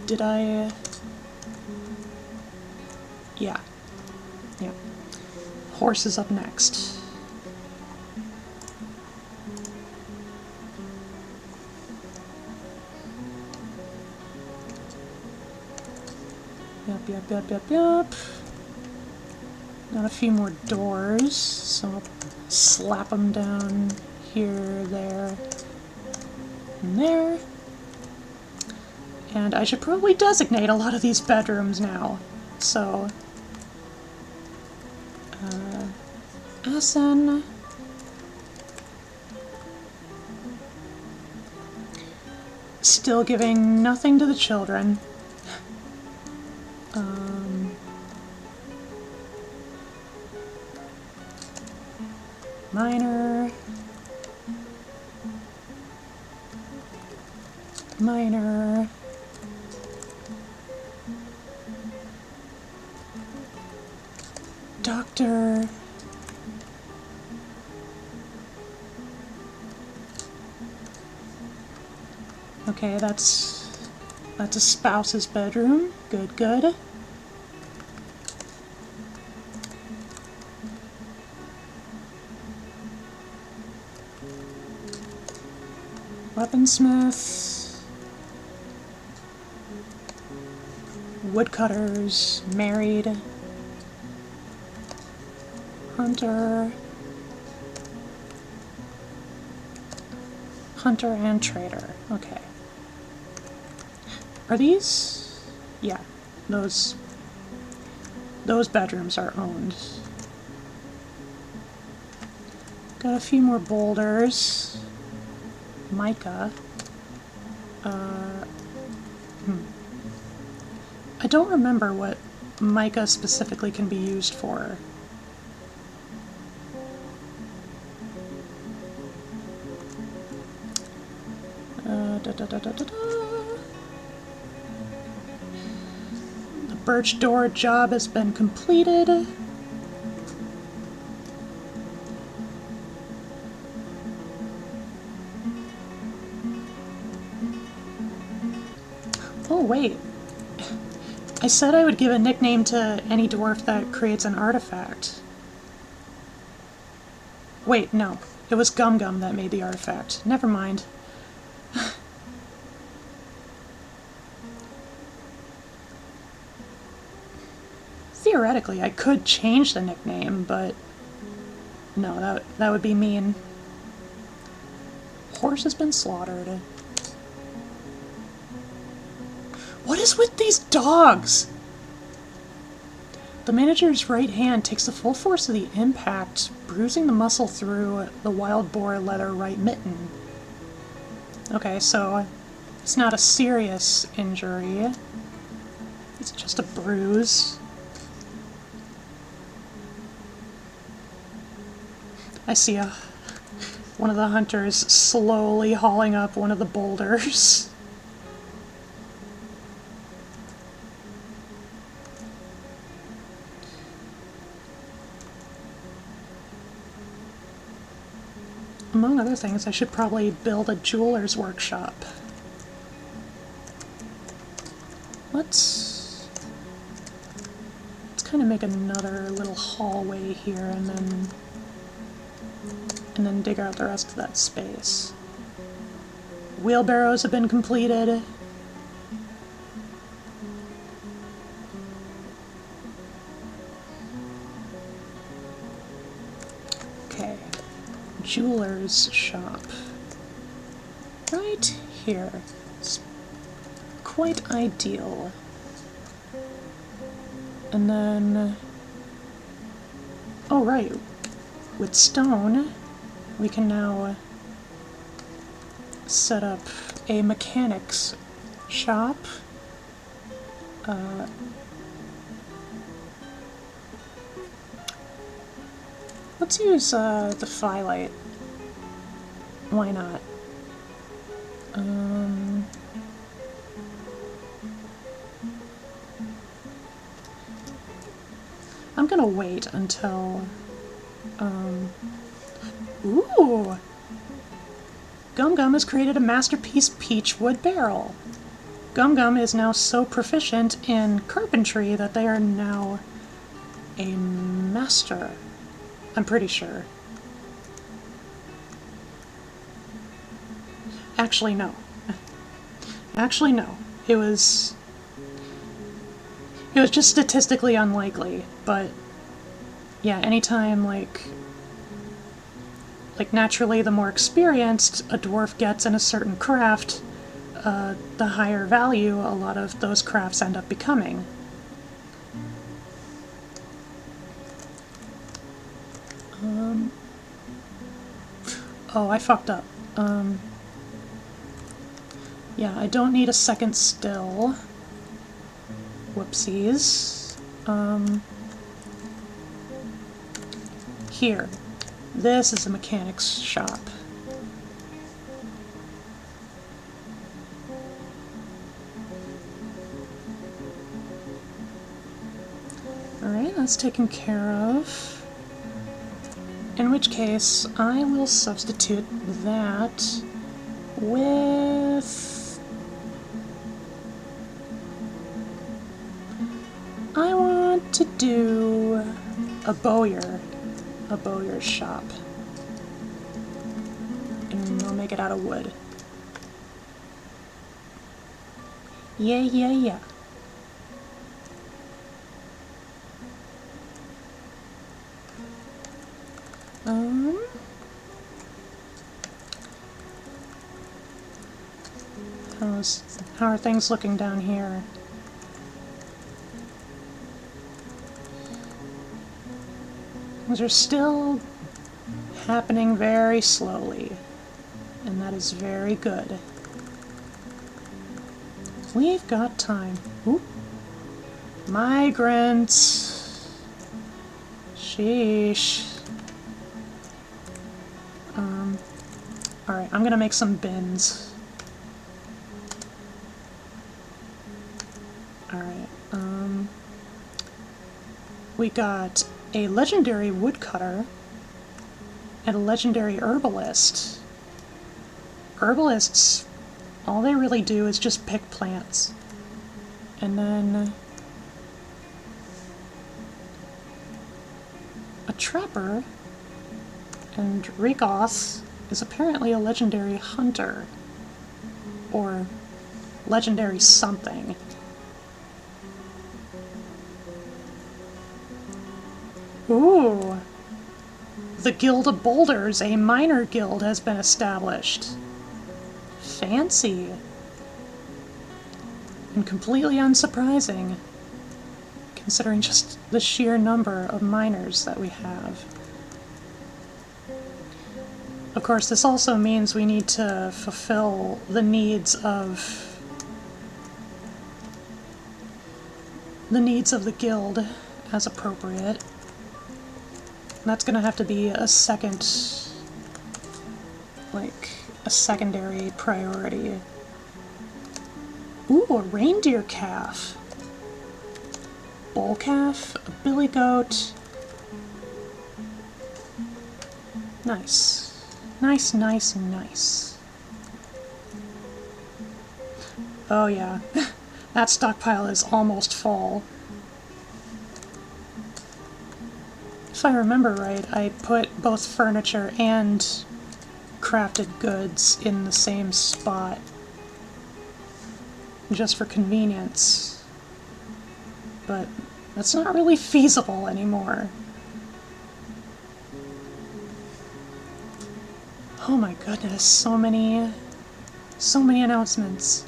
Did I... Yeah. Yeah. Horse is up next. Yep. Got a few more doors, so I'll slap them down here, there, and there. And I should probably designate a lot of these bedrooms now. So, Asen. Still giving nothing to the children. Minor. Minor. Doctor. Okay, that's a spouse's bedroom. Good, good. Weaponsmith. Woodcutters. Married. Hunter. Hunter and trader. Okay. Are these? Yeah. Those bedrooms are owned. Got a few more boulders. Mica. I don't remember what mica specifically can be used for. The birch door job has been completed. Oh, wait. I said I would give a nickname to any dwarf that creates an artifact. Wait, no. It was Gum Gum that made the artifact. Never mind. Theoretically, I could change the nickname, but no, that would be mean. Horse has been slaughtered. What is with these dogs? The manager's right hand takes the full force of the impact, bruising the muscle through the wild boar leather right mitten. Okay, so it's not a serious injury. It's just a bruise. I see one of the hunters slowly hauling up one of the boulders. Among other things, I should probably build a jeweler's workshop. Let's kind of make another little hallway here and then dig out the rest of that space. Wheelbarrows have been completed. Okay. Jeweler's shop. Right here. It's quite ideal. And then... oh, right. With stone, we can now set up a mechanics shop. Let's use the Phyllite. Why not? I'm gonna wait until... Ooh! Gum Gum has created a masterpiece peach wood barrel. Gum Gum is now so proficient in carpentry that they are now a master. I'm pretty sure. Actually, no. Actually, no. It was just statistically unlikely, but yeah, anytime, like naturally the more experienced a dwarf gets in a certain craft, the higher value a lot of those crafts end up becoming. Oh, I fucked up. Yeah, I don't need a second still. Whoopsies. Here. This is a mechanic's shop. Alright, that's taken care of. In which case, I will substitute that with... I want to do a bowyer's shop. And I'll make it out of wood. Yeah, yeah, yeah. How are things looking down here? Things are still happening very slowly, and that is very good. We've got time. Ooh. Migrants. Sheesh. Alright, I'm gonna make some bins. Alright, we got a legendary woodcutter and a legendary herbalist. Herbalists, all they really do is just pick plants. And then a trapper, and Rigoth is apparently a legendary hunter. Or legendary something. Ooh! The Guild of Boulders, a minor guild, has been established. Fancy. And completely unsurprising, considering just the sheer number of miners that we have. Of course, this also means we need to fulfill the needs of the guild as appropriate. And that's gonna have to be a secondary priority. Ooh, a reindeer calf. Bull calf, a billy goat. Nice. Nice, nice, nice. Oh yeah, that stockpile is almost full. If I remember right, I put both furniture and crafted goods in the same spot, just for convenience. But that's not really feasible anymore. Oh my goodness, so many announcements.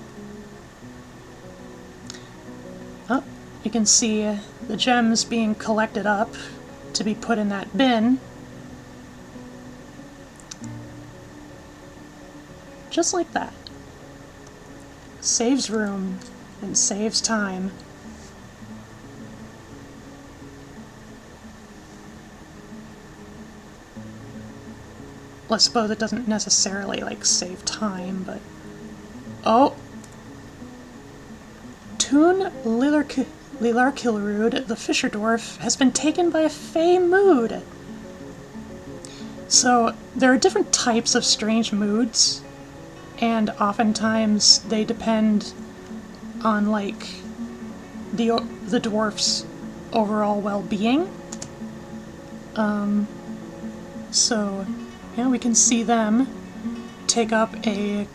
Oh, you can see the gems being collected up to be put in that bin. Just like that. Saves room and saves time. Well, I suppose it doesn't necessarily, like, save time, but... Oh! Toon Lilarkilrud, the Fisher Dwarf, has been taken by a Fey mood! So, there are different types of strange moods, and oftentimes they depend on, like, the dwarf's overall well-being. So, yeah, we can see them take up a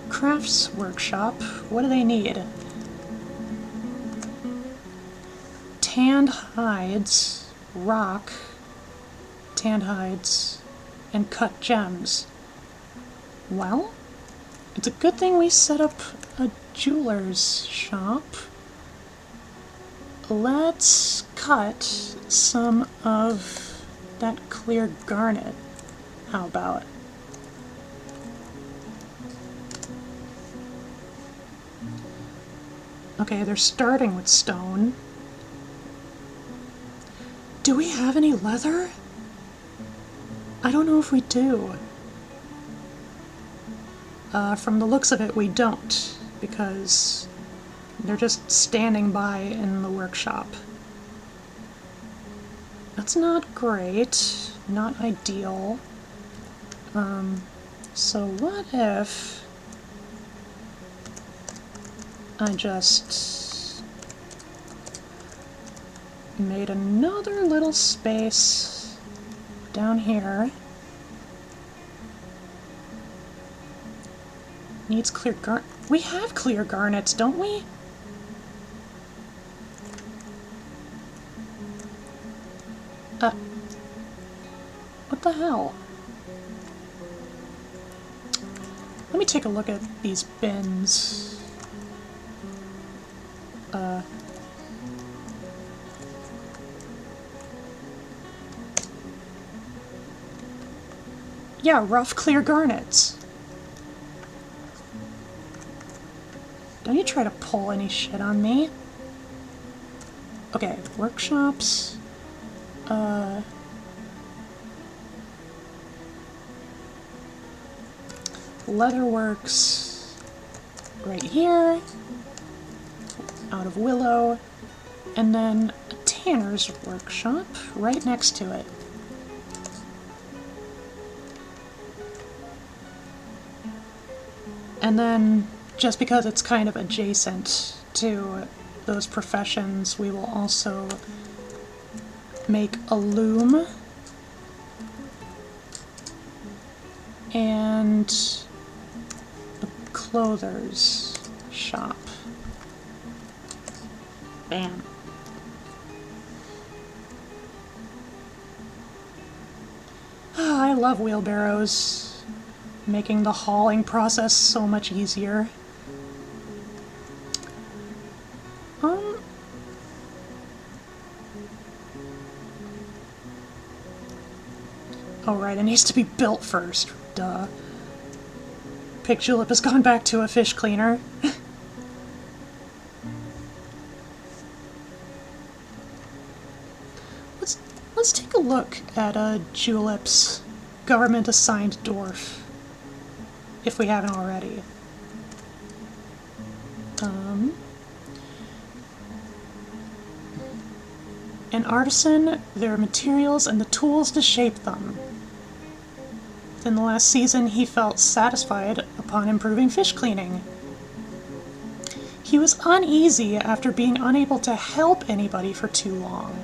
crafts workshop. What do they need? Tanned hides, rock, tanned hides, and cut gems. Well, it's a good thing we set up a jeweler's shop. Let's cut some of that clear garnet. How about? Okay, they're starting with stone. Do we have any leather? I don't know if we do. From the looks of it, we don't, because they're just standing by in the workshop. That's not great, not ideal. So what if I just made another little space down here? Needs clear garnet. We have clear garnets, don't we? What the hell? Let me take a look at these bins. Yeah, rough clear garnets. Don't you try to pull any shit on me. Okay, workshops. Leatherworks right here, out of willow, and then a tanner's workshop right next to it. And then, just because it's kind of adjacent to those professions, we will also make a loom and a clother's shop. Bam. Oh, I love wheelbarrows, making the hauling process so much easier. Oh right, it needs to be built first. Duh. Pig Julep has gone back to a fish cleaner. Let's take a look at Julep's government-assigned dwarf, if we haven't already. An artisan, their materials, and the tools to shape them. In the last season, he felt satisfied upon improving fish cleaning. He was uneasy after being unable to help anybody for too long.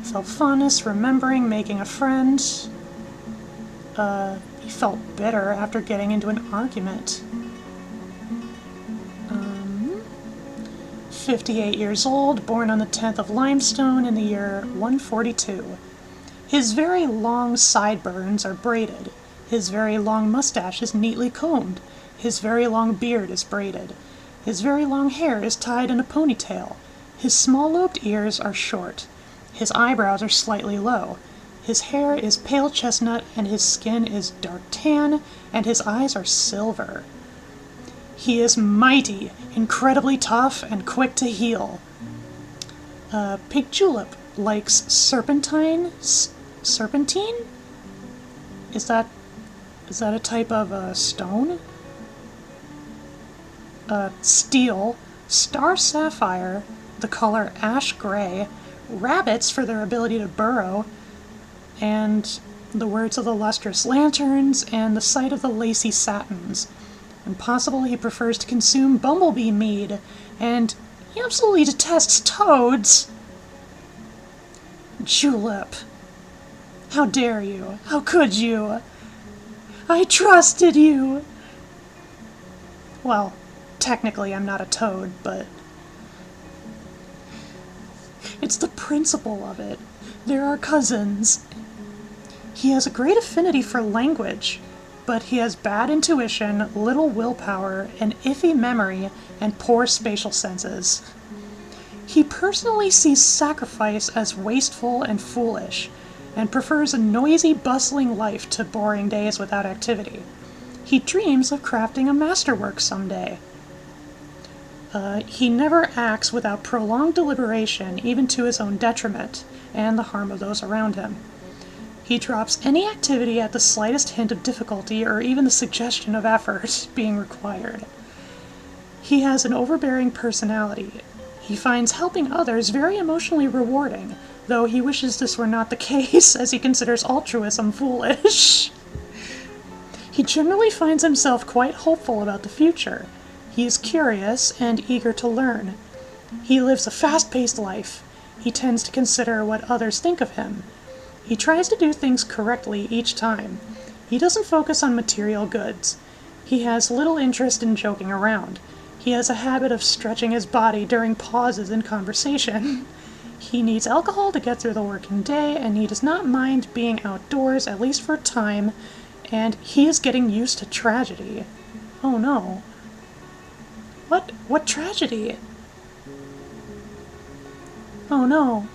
Felt fondness remembering making a friend. He felt bitter after getting into an argument. 58 years old, born on the 10th of Limestone in the year 142. His very long sideburns are braided. His very long mustache is neatly combed. His very long beard is braided. His very long hair is tied in a ponytail. His small-lobed ears are short. His eyebrows are slightly low. His hair is pale chestnut, and his skin is dark tan, and his eyes are silver. He is mighty, incredibly tough, and quick to heal. Pig Julep likes serpentine? Serpentine? Is that a type of stone? Steel, star sapphire, the color ash gray, rabbits for their ability to burrow, and the words of the lustrous lanterns, and the sight of the lacy satins. When possible, he prefers to consume bumblebee mead, and he absolutely detests toads. Julep. How dare you? How could you? I trusted you! Well, technically I'm not a toad, but it's the principle of it. There are cousins. He has a great affinity for language, but he has bad intuition, little willpower, an iffy memory, and poor spatial senses. He personally sees sacrifice as wasteful and foolish, and prefers a noisy, bustling life to boring days without activity. He dreams of crafting a masterwork someday. He never acts without prolonged deliberation, even to his own detriment, and the harm of those around him. He drops any activity at the slightest hint of difficulty or even the suggestion of effort being required. He has an overbearing personality. He finds helping others very emotionally rewarding, though he wishes this were not the case, as he considers altruism foolish. He generally finds himself quite hopeful about the future. He is curious and eager to learn. He lives a fast-paced life. He tends to consider what others think of him. He tries to do things correctly each time. He doesn't focus on material goods. He has little interest in joking around. He has a habit of stretching his body during pauses in conversation. He needs alcohol to get through the working day, and he does not mind being outdoors, at least for a time, and he is getting used to tragedy. Oh no. What tragedy? Oh no.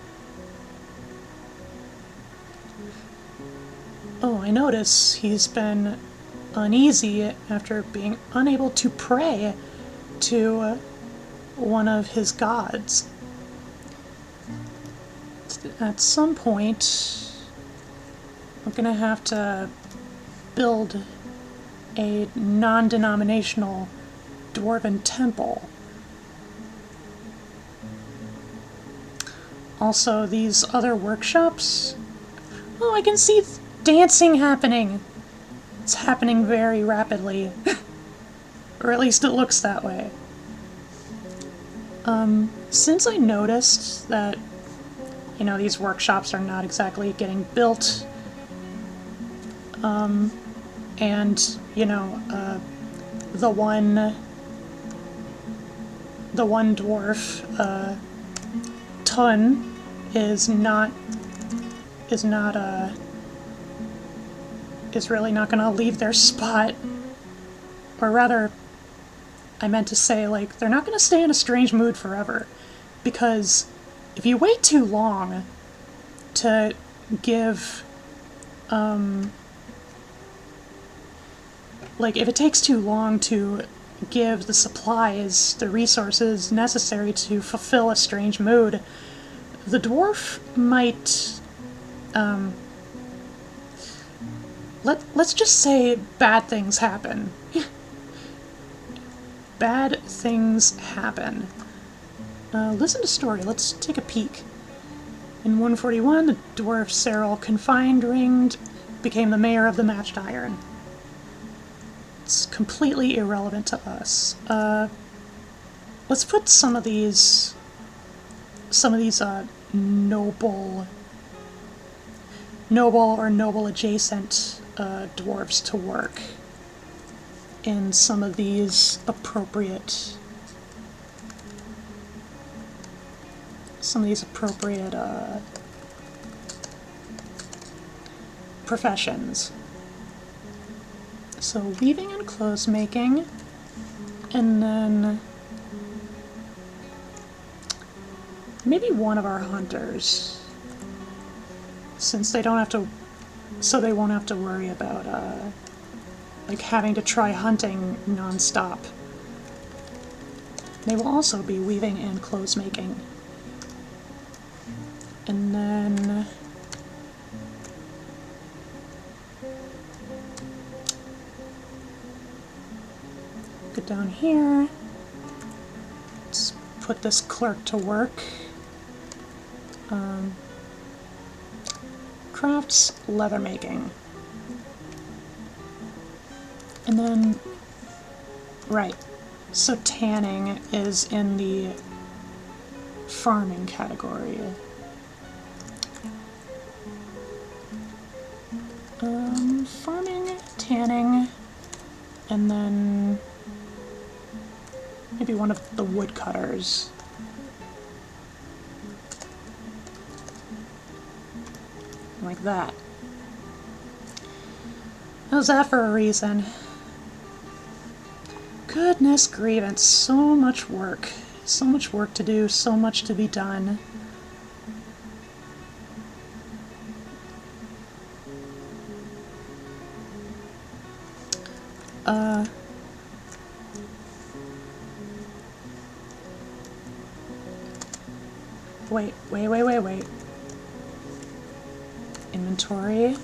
Oh, I notice he's been uneasy after being unable to pray to one of his gods. At some point, I'm gonna have to build a non-denominational dwarven temple. Also, these other workshops. Oh, I can see dancing happening. It's happening very rapidly. Or at least it looks that way. Since I noticed that, these workshops are not exactly getting built, and, the one dwarf, Tun, is really not gonna leave their spot. Or rather, I meant to say, they're not gonna stay in a strange mood forever. Because if you wait too long to give, if it takes too long to give the supplies, the resources necessary to fulfill a strange mood, the dwarf might, let's just say bad things happen. Bad things happen. Listen to story. Let's take a peek. In 141, the dwarf Cyril, confined, ringed, became the mayor of the Matched Iron. It's completely irrelevant to us. Let's put some of these noble or noble adjacent dwarves to work in some of these appropriate professions. So weaving and clothes making, and then maybe one of our hunters, since they don't have to, so they won't have to worry about having to try hunting non-stop. They will also be weaving and clothes making. And then go down here. Let's put this clerk to work. Crafts, leather making. And then Right. So tanning is in the farming category. Farming, tanning, and then maybe one of the woodcutters. Like that. How's that for a reason? Goodness grievance, so much work. So much work to do, so much to be done. Wait. Inventory.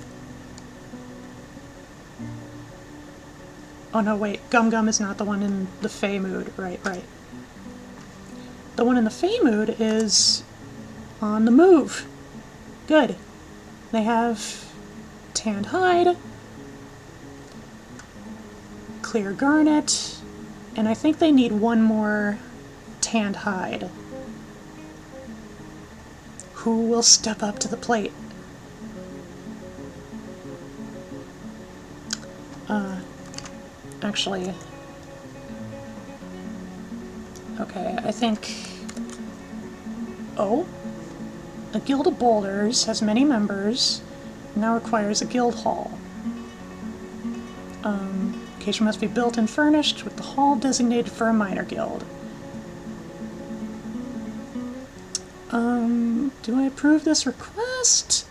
Oh no, wait, Gum Gum is not the one in the Fey mood. Right. The one in the Fey mood is on the move. Good. They have tanned hide, clear garnet, and I think they need one more tanned hide. Who will step up to the plate? Actually, okay, I think... Oh? A Guild of Boulders has many members, now requires a guild hall. Location must be built and furnished with the hall designated for a minor guild. Do I approve this request?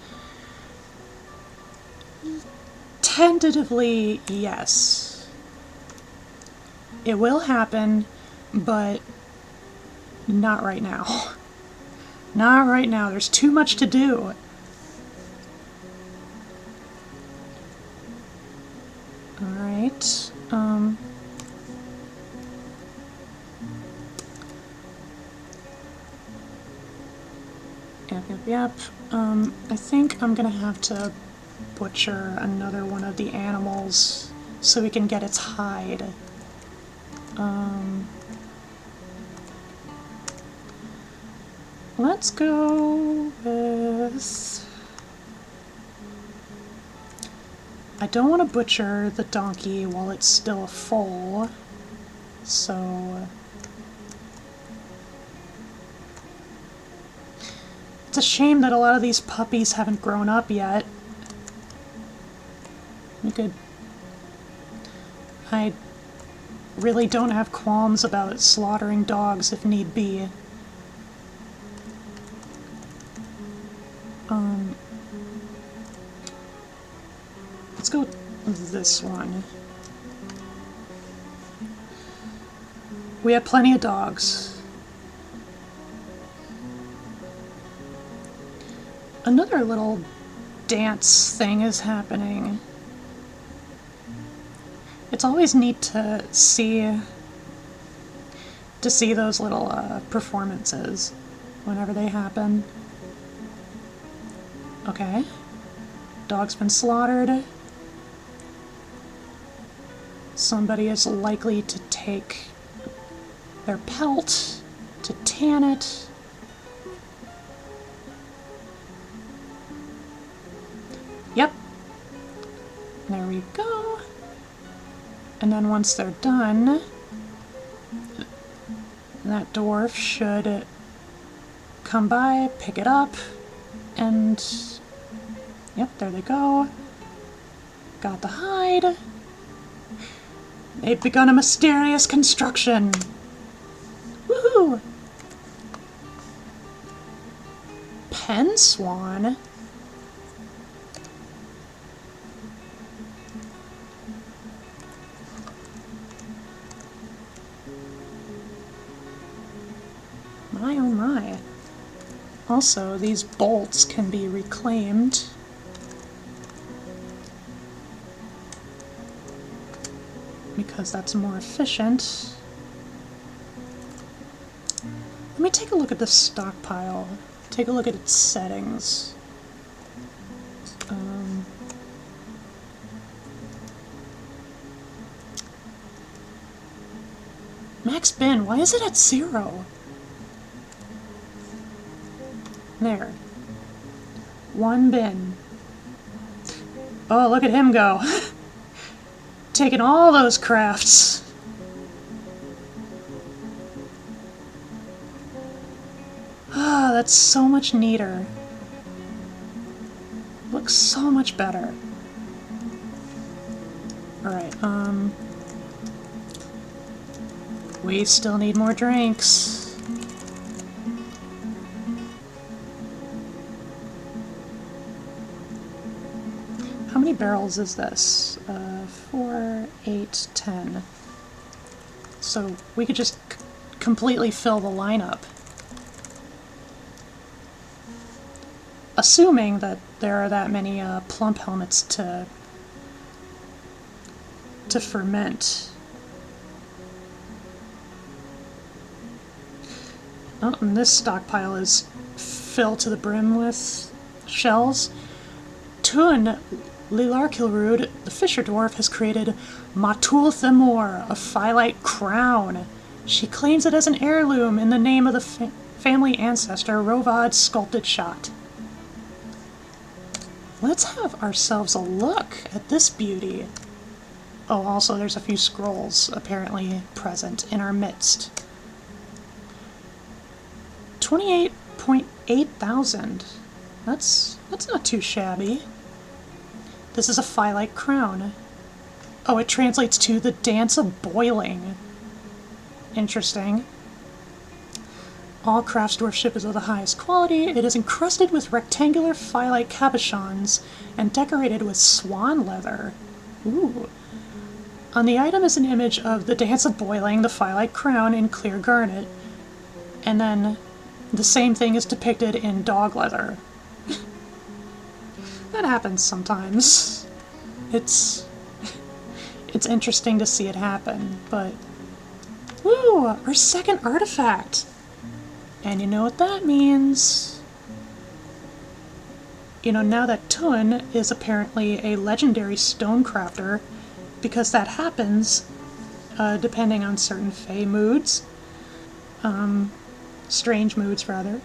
Tentatively, yes. It will happen, but not right now. Not right now. There's too much to do. Alright. Yep. I think I'm gonna have to butcher another one of the animals so we can get its hide. Let's go with... I don't want to butcher the donkey while it's still full, so... It's a shame that a lot of these puppies haven't grown up yet. We could... I really don't have qualms about slaughtering dogs if need be. Let's go with this one. We have plenty of dogs. Another little dance thing is happening. It's always neat to see those little performances whenever they happen. Okay. Dog's been slaughtered. Somebody is likely to take their pelt to tan it. Yep. There we go. And then once they're done, that dwarf should come by, pick it up, and yep, there they go. Got the hide. They've begun a mysterious construction. Woohoo! Pen swan? My oh my. Also, these bolts can be reclaimed. Because that's more efficient. Let me take a look at this stockpile. Take a look at its settings. Max bin, why is it at 0? There. 1 bin. Oh, look at him go. Taking all those crafts. Ah, that's so much neater. Looks so much better. Alright, we still need more drinks. How many barrels is this? 4, 8, 10. So we could just completely fill the lineup. Assuming that there are that many plump helmets to ferment. Oh, and this stockpile is filled to the brim with shells. Tun Lilarkilrud, the Fisher Dwarf, has created Matul Thamor, a phyllite crown. She claims it as an heirloom in the name of the family ancestor Rovod's sculpted shot. Let's have ourselves a look at this beauty. Oh, also there's a few scrolls apparently present in our midst. 28.8 thousand. That's not too shabby. This is a phyllite crown. Oh, it translates to the dance of boiling. Interesting. All craftsdwarfship is of the highest quality. It is encrusted with rectangular phyllite cabochons and decorated with swan leather. Ooh. On the item is an image of the dance of boiling, the phyllite crown in clear garnet, and then the same thing is depicted in dog leather. That happens sometimes. It's interesting to see it happen, but woo! Our second artifact! And you know what that means? You know, now that Tun is apparently a legendary stonecrafter, because that happens depending on certain fey moods, strange moods rather,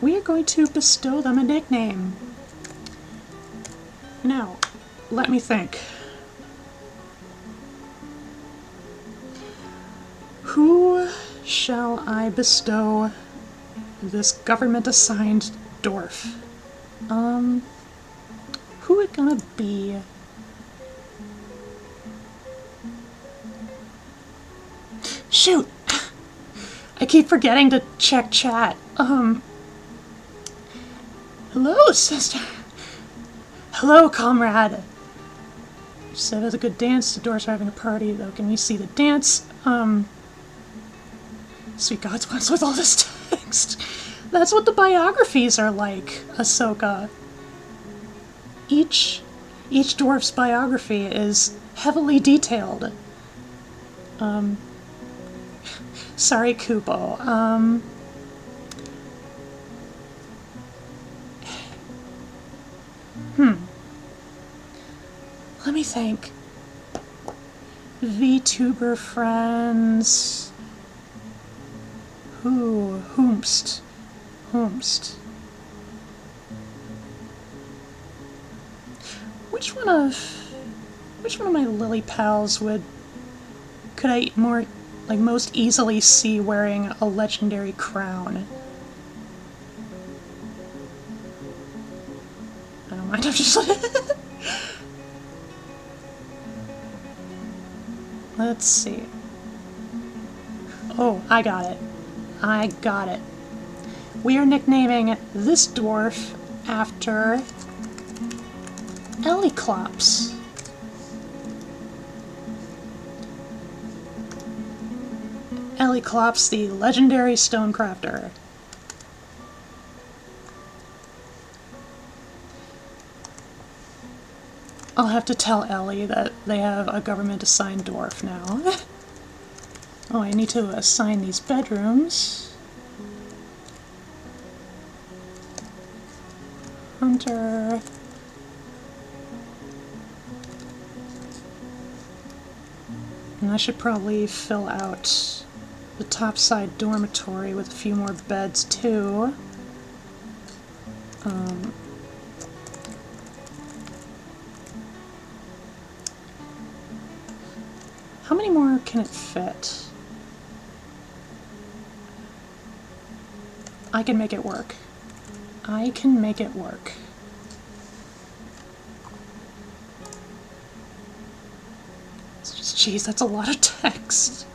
we are going to bestow them a nickname. Now, let me think. Who shall I bestow this government-assigned dwarf? Who it gonna be? Shoot! I keep forgetting to check chat. Hello, sister. Hello, comrade. She said it was a good dance. The dwarves are having a party, though. Can we see the dance? Sweet gods, what's with all this text? That's what the biographies are like, Ahsoka. Each dwarf's biography is heavily detailed. Sorry, Kupo. Let me think. VTuber friends. Whomst. Which one of my lily pals could I most easily see wearing a legendary crown? I don't mind, I'm just Let's see. Oh, I got it. We are nicknaming this dwarf after Elliclops. Elliclops, the legendary stonecrafter. I'll have to tell Ellie that they have a government-assigned dwarf now. Oh, I need to assign these bedrooms. Hunter. And I should probably fill out the topside dormitory with a few more beds too. How many more can it fit? I can make it work. I can make it work. Jeez, that's a lot of text.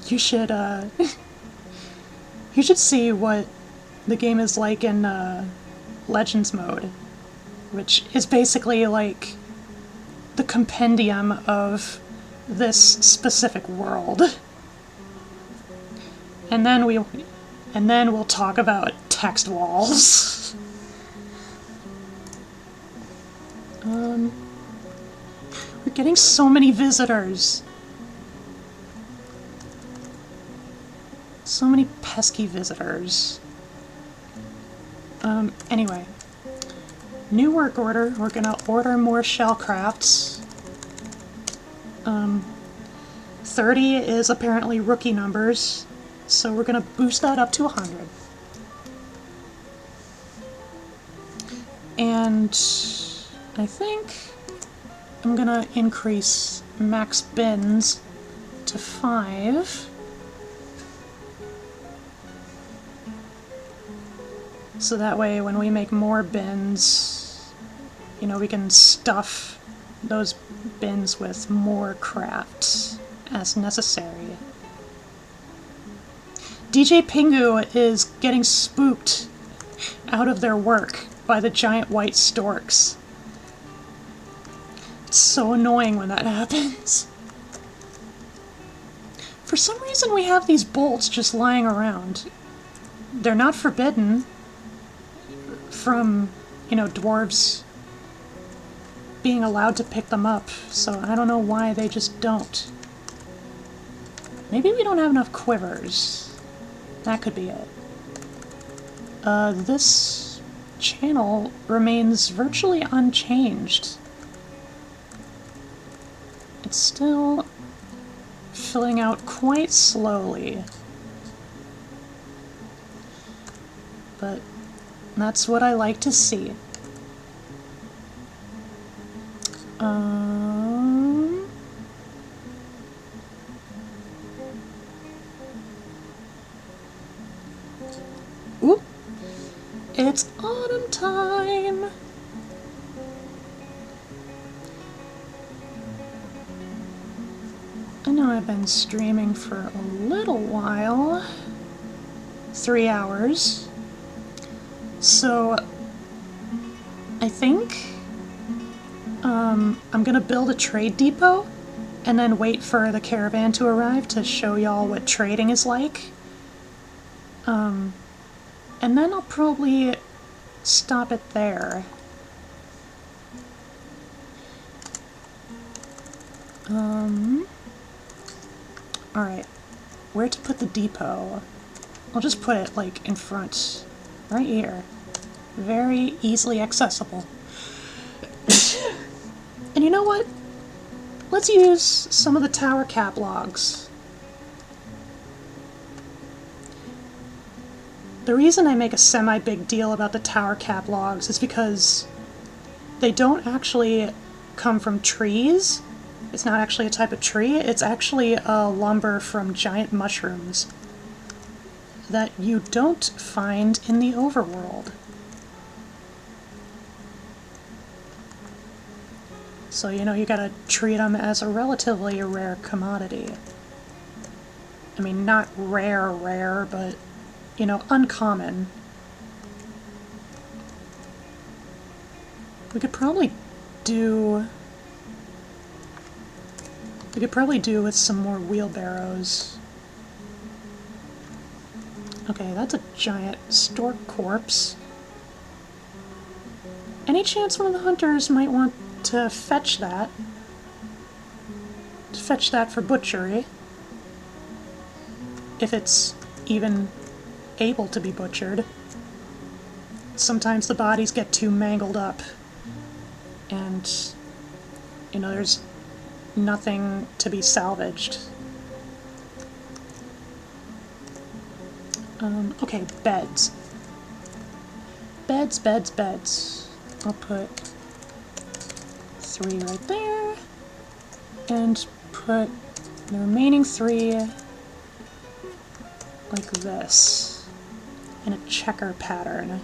You should, you should see what the game is like in, Legends mode, which is basically like the compendium of this specific world. And then we'll talk about text walls. We're getting so many visitors. So many pesky visitors. Anyway. New work order. We're gonna order more shellcrafts. 30 is apparently rookie numbers, so we're gonna boost that up to 100. And I think I'm gonna increase max bins to 5. So that way when we make more bins, you know, we can stuff those bins with more crafts as necessary. DJ Pingu is getting spooked out of their work by the giant white storks. It's so annoying when that happens. For some reason we have these bolts just lying around. They're not forbidden from, you know, dwarves being allowed to pick them up, so I don't know why they just don't. Maybe we don't have enough quivers. That could be it. This channel remains virtually unchanged. It's still filling out quite slowly. But that's what I like to see. Oop! It's autumn time! I know I've been streaming for a little while. 3 hours. So, I think I'm gonna build a trade depot and then wait for the caravan to arrive to show y'all what trading is like. And then I'll probably stop it there. Alright, where to put the depot? I'll just put it, like, in front. Right here. Very easily accessible. And you know what? Let's use some of the tower cap logs. The reason I make a semi-big deal about the tower cap logs is because they don't actually come from trees. It's not actually a type of tree. It's actually a lumber from giant mushrooms that you don't find in the overworld. So, you know, you gotta treat them as a relatively rare commodity. I mean, not rare, but, you know, uncommon. We could probably do with some more wheelbarrows. Okay, that's a giant stork corpse. Any chance one of the hunters might want to fetch that? To fetch that for butchery. If it's even able to be butchered. sometimes the bodies get too mangled up. And, you know, there's nothing to be salvaged. Okay, beds. Beds, beds, beds. I'll put 3 right there, and put the remaining 3 like this, in a checker pattern.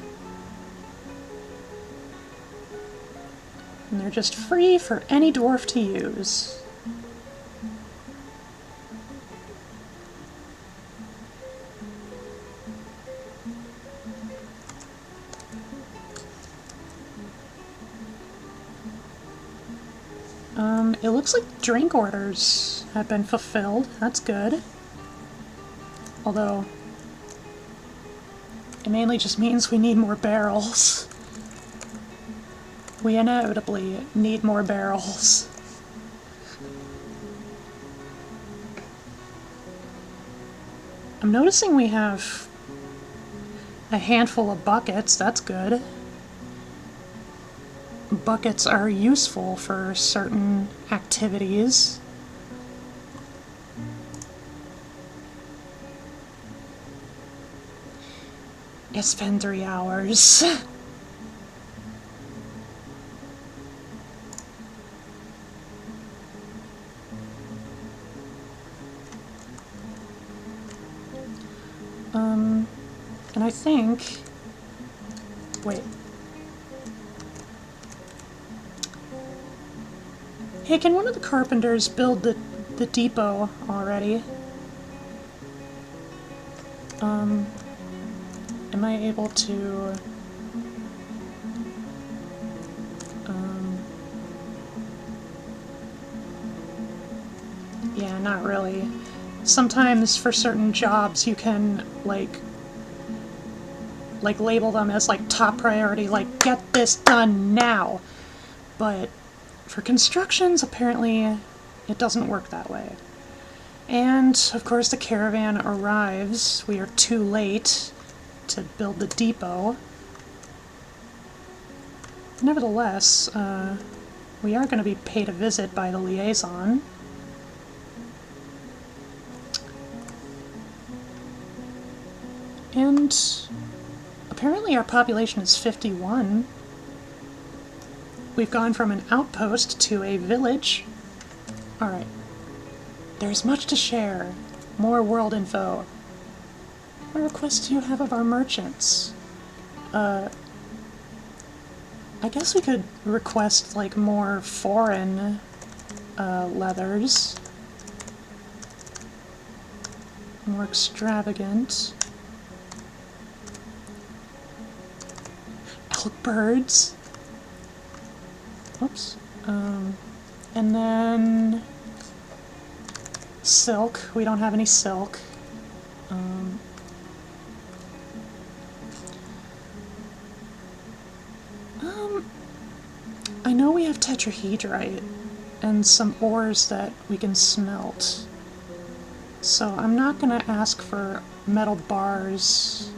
And they're just free for any dwarf to use. It looks like drink orders have been fulfilled. That's good. Although, it mainly just means we need more barrels. We inevitably need more barrels. I'm noticing we have a handful of buckets. That's good. Buckets are useful for certain activities. It's been 3 hours. And I think... Wait. Hey, can one of the carpenters build the depot already? Am I able to... yeah, not really. Sometimes for certain jobs you can, like label them as, like, top priority, like, get this done now. But for constructions, apparently, it doesn't work that way. And, of course, the caravan arrives. We are too late to build the depot. Nevertheless, we are going to be paid a visit by the liaison. And apparently our population is 51. We've gone from an outpost to a village. Alright. There's much to share. More world info. What requests do you have of our merchants? I guess we could request, like, more foreign leathers. More extravagant. Elk birds. Oops. And then silk. We don't have any silk. I know we have tetrahedrite and some ores that we can smelt. So I'm not gonna ask for metal bars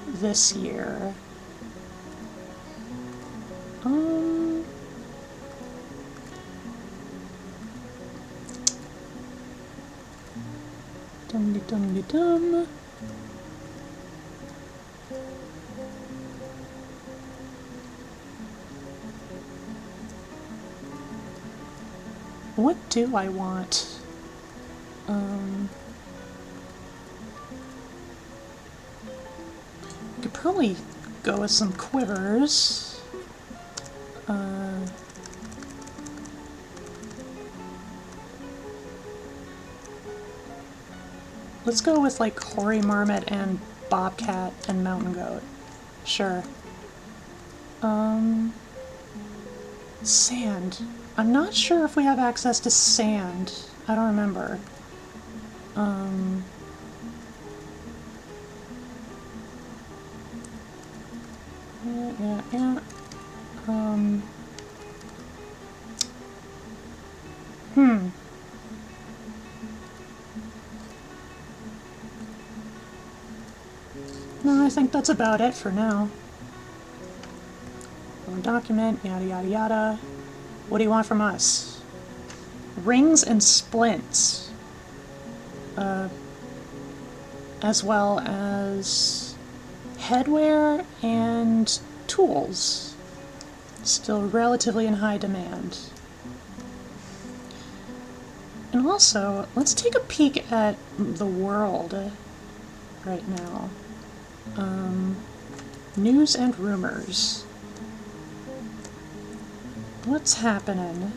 this year. Dum-de-dum-de-dum. What do I want? Could probably go with some quivers. Let's go with, like, hoary marmot and bobcat and mountain goat. Sure. Sand. I'm not sure if we have access to sand. I don't remember. Yeah. No, I think that's about it for now. One document, yada yada yada. What do you want from us? Rings and splints. As well as headwear and tools. Still relatively in high demand. And also, let's take a peek at the world right now. News and rumors. What's happening?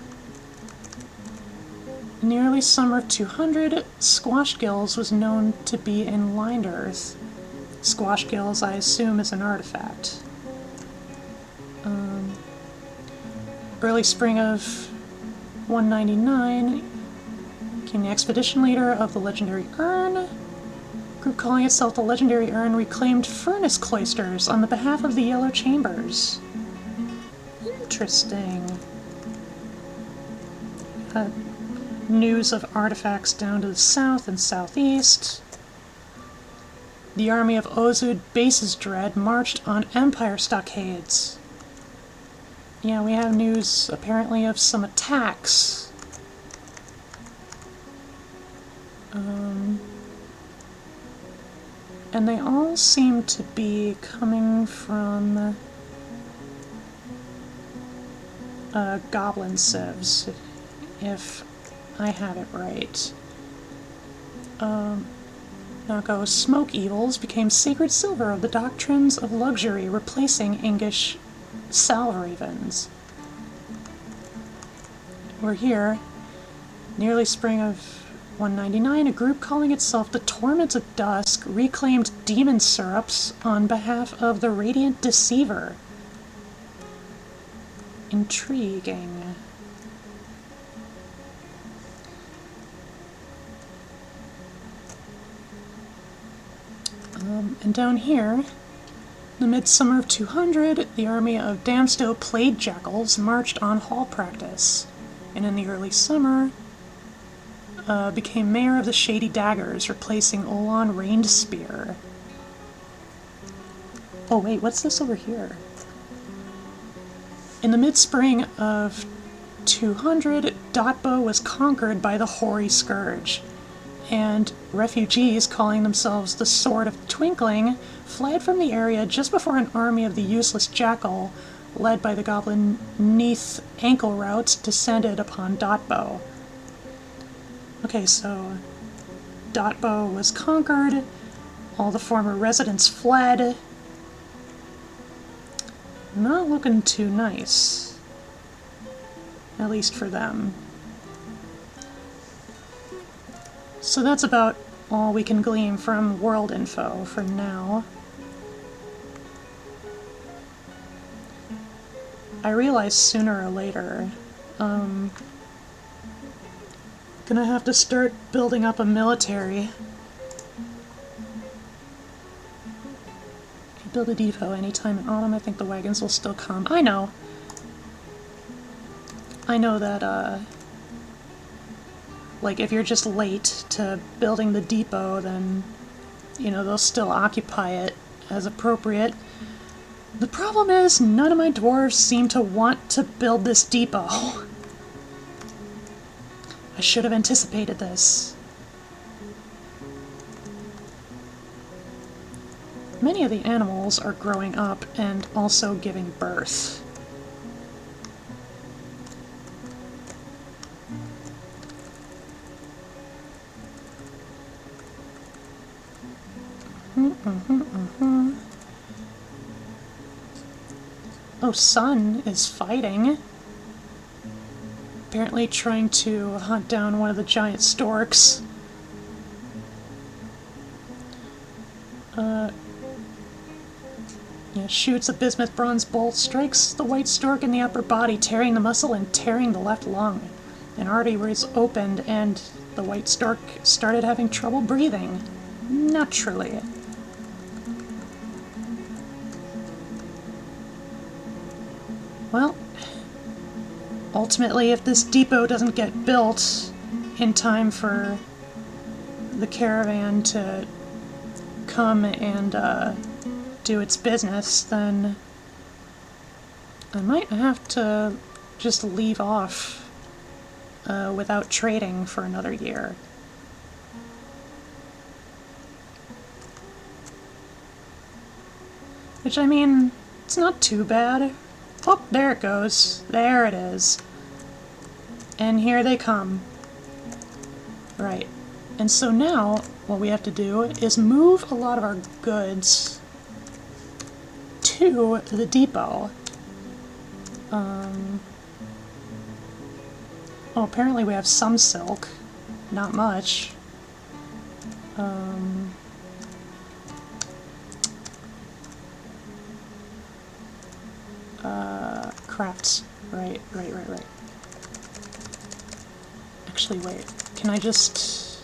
In the early summer of 200, squash gills was known to be in lined earth. Squash gills, I assume, is an artifact. Early spring of 199, became the expedition leader of the legendary Urn. Group calling itself the legendary Urn reclaimed furnace cloisters on the behalf of the Yellow Chambers. Interesting. News of artifacts down to the south and southeast. The army of Ozud Bases Dread marched on Empire stockades. Yeah, we have news apparently of some attacks. And they all seem to be coming from goblin civs, if I have it right. Nako smoke evils became sacred silver of the doctrines of luxury, replacing English salve-ravens. We're here, nearly spring of 199, a group calling itself the Torment of Dusk reclaimed demon syrups on behalf of the Radiant Deceiver. Intriguing. And down here, in the midsummer of 200, the army of Damstow Plague Jackals marched on hall practice, and in the early summer, became mayor of the Shady Daggers, replacing Olan Rained Spear. Oh wait, what's this over here? In the mid-spring of 200, Dotbo was conquered by the Hoary Scourge, and refugees calling themselves the Sword of Twinkling fled from the area just before an army of the Useless Jackal, led by the goblin Neath Ankle Routes, descended upon Dotbo. Okay, so Dotbo was conquered, all the former residents fled. Not looking too nice. At least for them. So that's about all we can glean from world info for now. I realize sooner or later, gonna have to start building up a military. Build a depot anytime in autumn. I think the wagons will still come. I know that, like, if you're just late to building the depot, then, you know, they'll still occupy it as appropriate. The problem is, none of my dwarves seem to want to build this depot. I should have anticipated this. Many of the animals are growing up and also giving birth. Oh, Sun is fighting. Apparently trying to hunt down one of the giant storks. Yeah, shoots a bismuth bronze bolt, strikes the white stork in the upper body, tearing the muscle and tearing the left lung. An artery was opened and the white stork started having trouble breathing. Naturally. Well, ultimately, if this depot doesn't get built in time for the caravan to come and do its business, then I might have to just leave off without trading for another year. Which, I mean, it's not too bad. Oh, there it goes. There it is. And here they come. Right. And so now, what we have to do is move a lot of our goods to the depot. Oh, apparently we have some silk. Not much. Crafts. Right. Actually, wait. Can I just...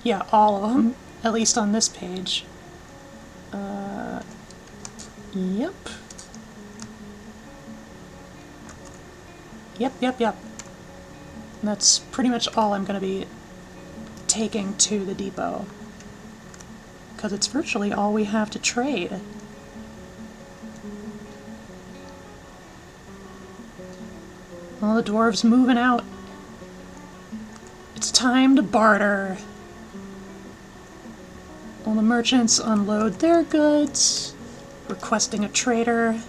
Yeah, all of them. At least on this page. Yep. Yep. That's pretty much all I'm going to be taking to the depot. Because it's virtually all we have to trade. All the dwarves moving out. It's time to barter. All the merchants unload their goods, requesting a trader.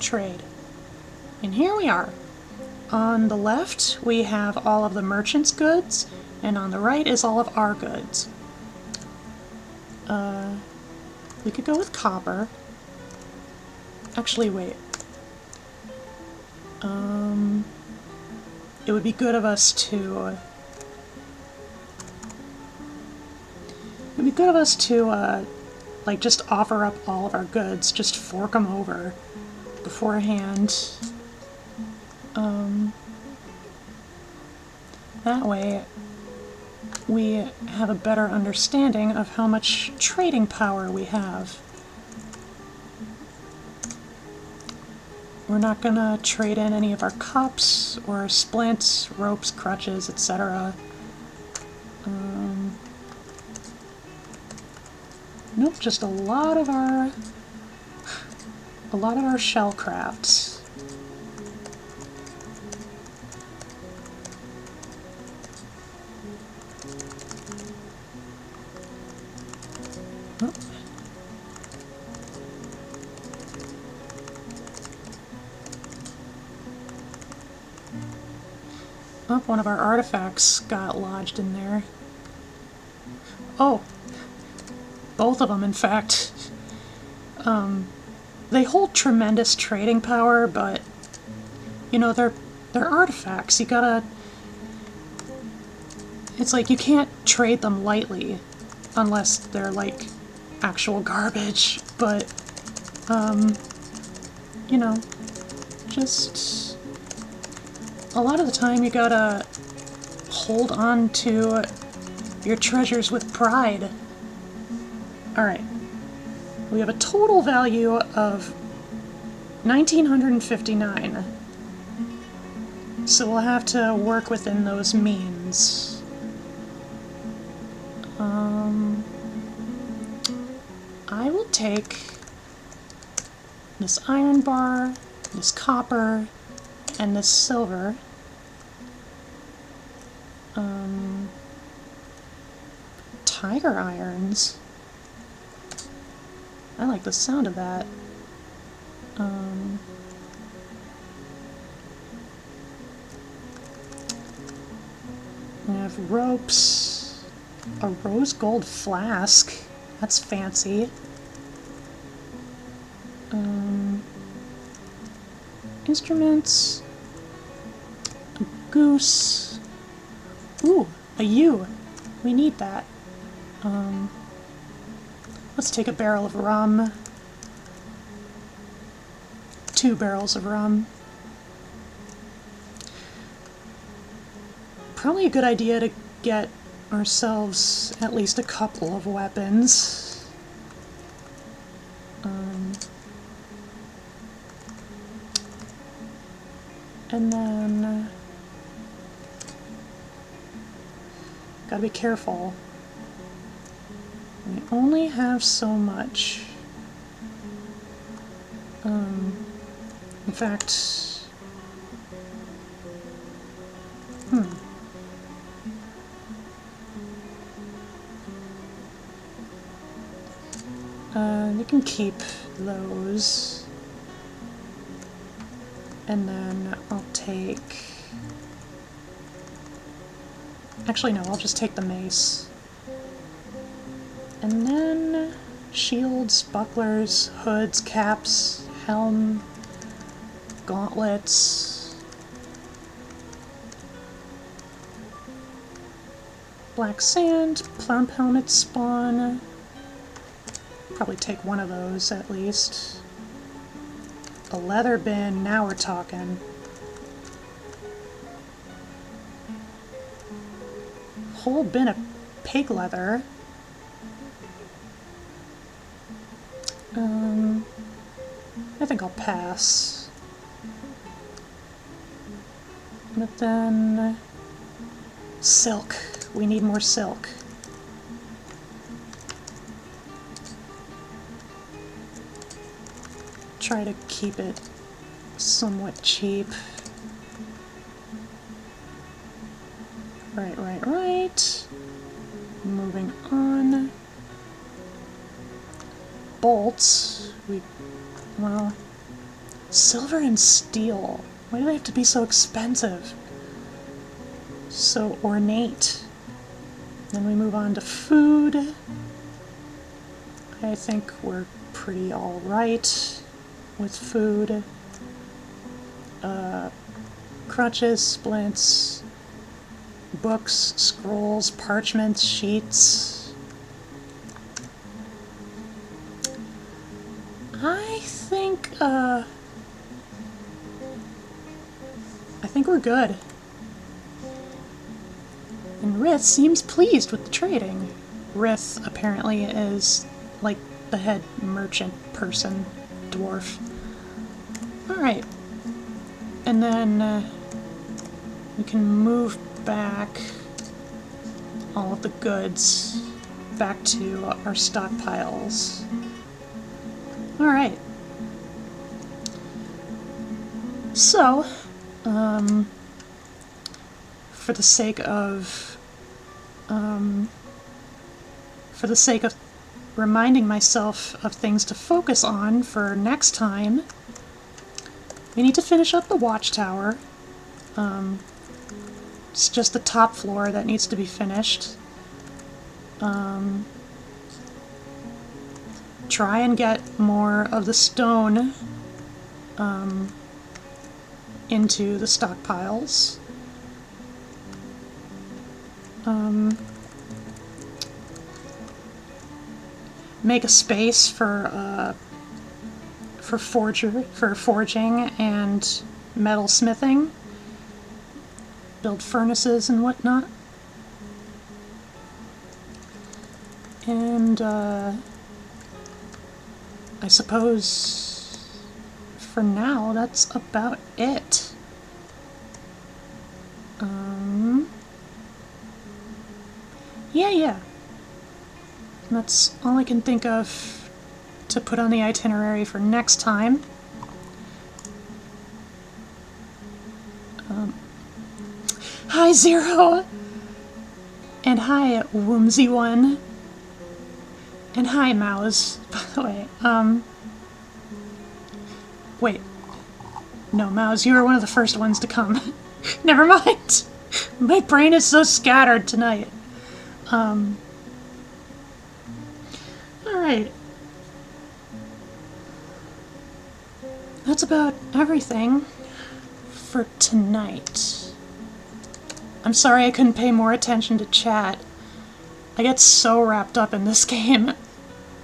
Trade. And here we are. On the left, we have all of the merchants' goods, and on the right is all of our goods. We could go with copper. Actually, wait. It would be good of us to... like, just offer up all of our goods. Just fork them over beforehand. That way, we have a better understanding of how much trading power we have. We're not gonna trade in any of our cups or splints, ropes, crutches, etc. Nope, just a lot of our shell crafts. Oh, one of our artifacts got lodged in there. Oh, both of them, in fact. They hold tremendous trading power, but, you know, they're artifacts. You gotta... It's like, you can't trade them lightly, unless they're, like, actual garbage, but, you know, just... A lot of the time you gotta hold on to your treasures with pride. Alright. We have a total value of 1,959. So we'll have to work within those means. I will take this iron bar, this copper, and this silver. Tiger irons. I like the sound of that. We have ropes. A rose gold flask. That's fancy. Instruments. A goose. Ooh, a ewe. We need that. Let's take a barrel of rum. 2 barrels of rum. Probably a good idea to get ourselves at least a couple of weapons. And then... gotta be careful. We only have so much. In fact, you can keep those. And then I'll take... Actually, no, I'll just take the mace. And then shields, bucklers, hoods, caps, helm, gauntlets, black sand, plump helmet spawn. Probably take one of those at least. A leather bin, now we're talking. Whole bin of pig leather. I think I'll pass. But then... silk. We need more silk. Try to keep it somewhat cheap. Right. Moving on. Bolts. Well, silver and steel. Why do they have to be so expensive? So ornate. Then we move on to food. I think we're pretty alright with food. Crutches, splints, books, scrolls, parchments, sheets. I think we're good. And Rith seems pleased with the trading. Rith apparently is like the head merchant person, dwarf. Alright. And then we can move back all of the goods back to our stockpiles. Alright. So, for the sake of reminding myself of things to focus on for next time, we need to finish up the Watchtower. It's just the top floor that needs to be finished. Try and get more of the stone into the stockpiles. Make a space for forging and metal smithing. Build furnaces and whatnot. And I suppose for now that's about it. Yeah. That's all I can think of to put on the itinerary for next time. Hi, Zero! And hi, Whimsy One. And hi, Mouse, by the way. Wait. No, Mouse, you were one of the first ones to come. Never mind! My brain is so scattered tonight. Alright. That's about everything for tonight. I'm sorry I couldn't pay more attention to chat. I get so wrapped up in this game.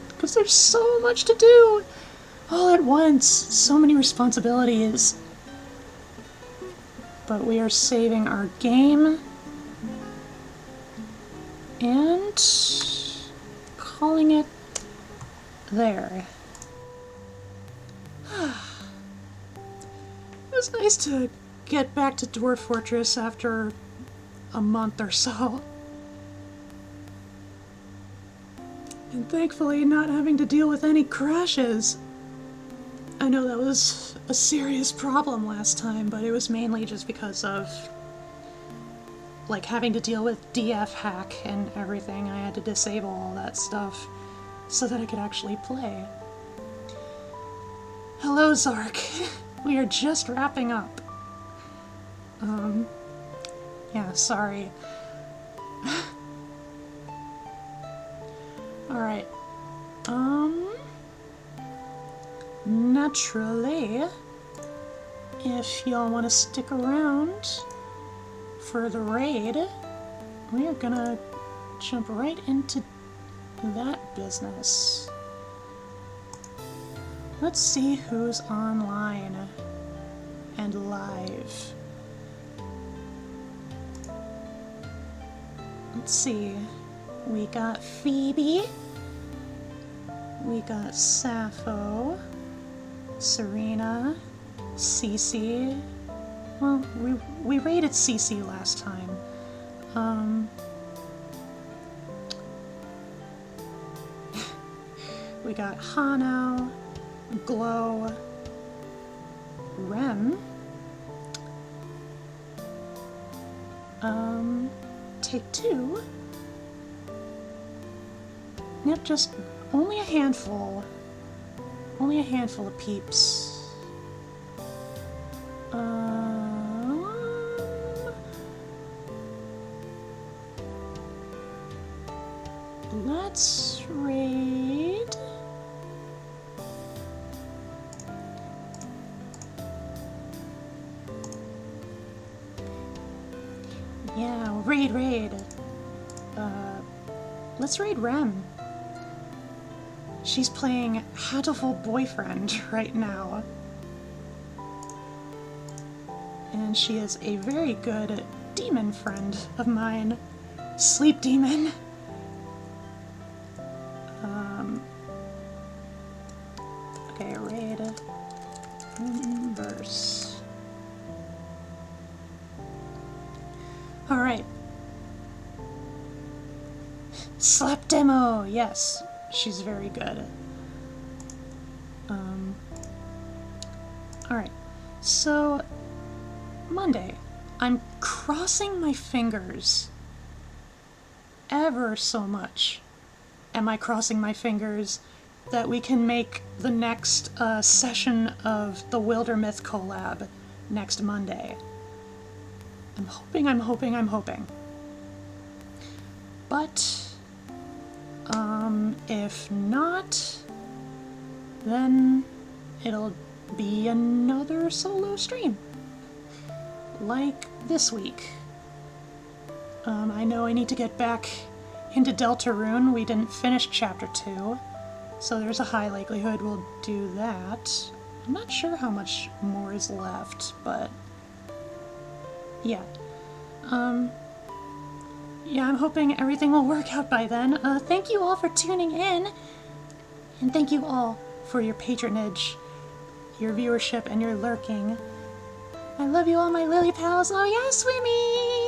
Because there's so much to do! All at once. So many responsibilities. But we are saving our game. And calling it there. It was nice to get back to Dwarf Fortress after a month or so. And thankfully not having to deal with any crashes. I know that was a serious problem last time, but it was mainly just because of like having to deal with DF hack and everything. I had to disable all that stuff so that I could actually play. Hello, Zark. We are just wrapping up. Yeah, sorry. Alright. Naturally, if y'all want to stick around for the raid, we are gonna jump right into that business. Let's see who's online and live. Let's see. We got Phoebe. We got Sappho. Serena. Cece. Well, we raided Cece last time. We got Hano. Glow. Rem. Take two. Yep, just only a handful. Only a handful of peeps. Let's raid. Yeah, raid. Let's raid Rem. She's playing Hatoful Boyfriend right now. And she is a very good demon friend of mine. Sleep demon. Okay, raid. Verse. Alright. Slap demo! Yes, she's very good. Alright, so Monday. I'm crossing my fingers ever so much. Am I crossing my fingers that we can make the next session of the Wildermyth collab next Monday? I'm hoping. But if not, then it'll be another solo stream. Like this week. I know I need to get back into Deltarune. We didn't finish Chapter 2, so there's a high likelihood we'll do that. I'm not sure how much more is left, but yeah. Yeah, I'm hoping everything will work out by then. Thank you all for tuning in, and thank you all for your patronage, your viewership, and your lurking. I love you all, my lily pals. Oh yeah, Swimmy!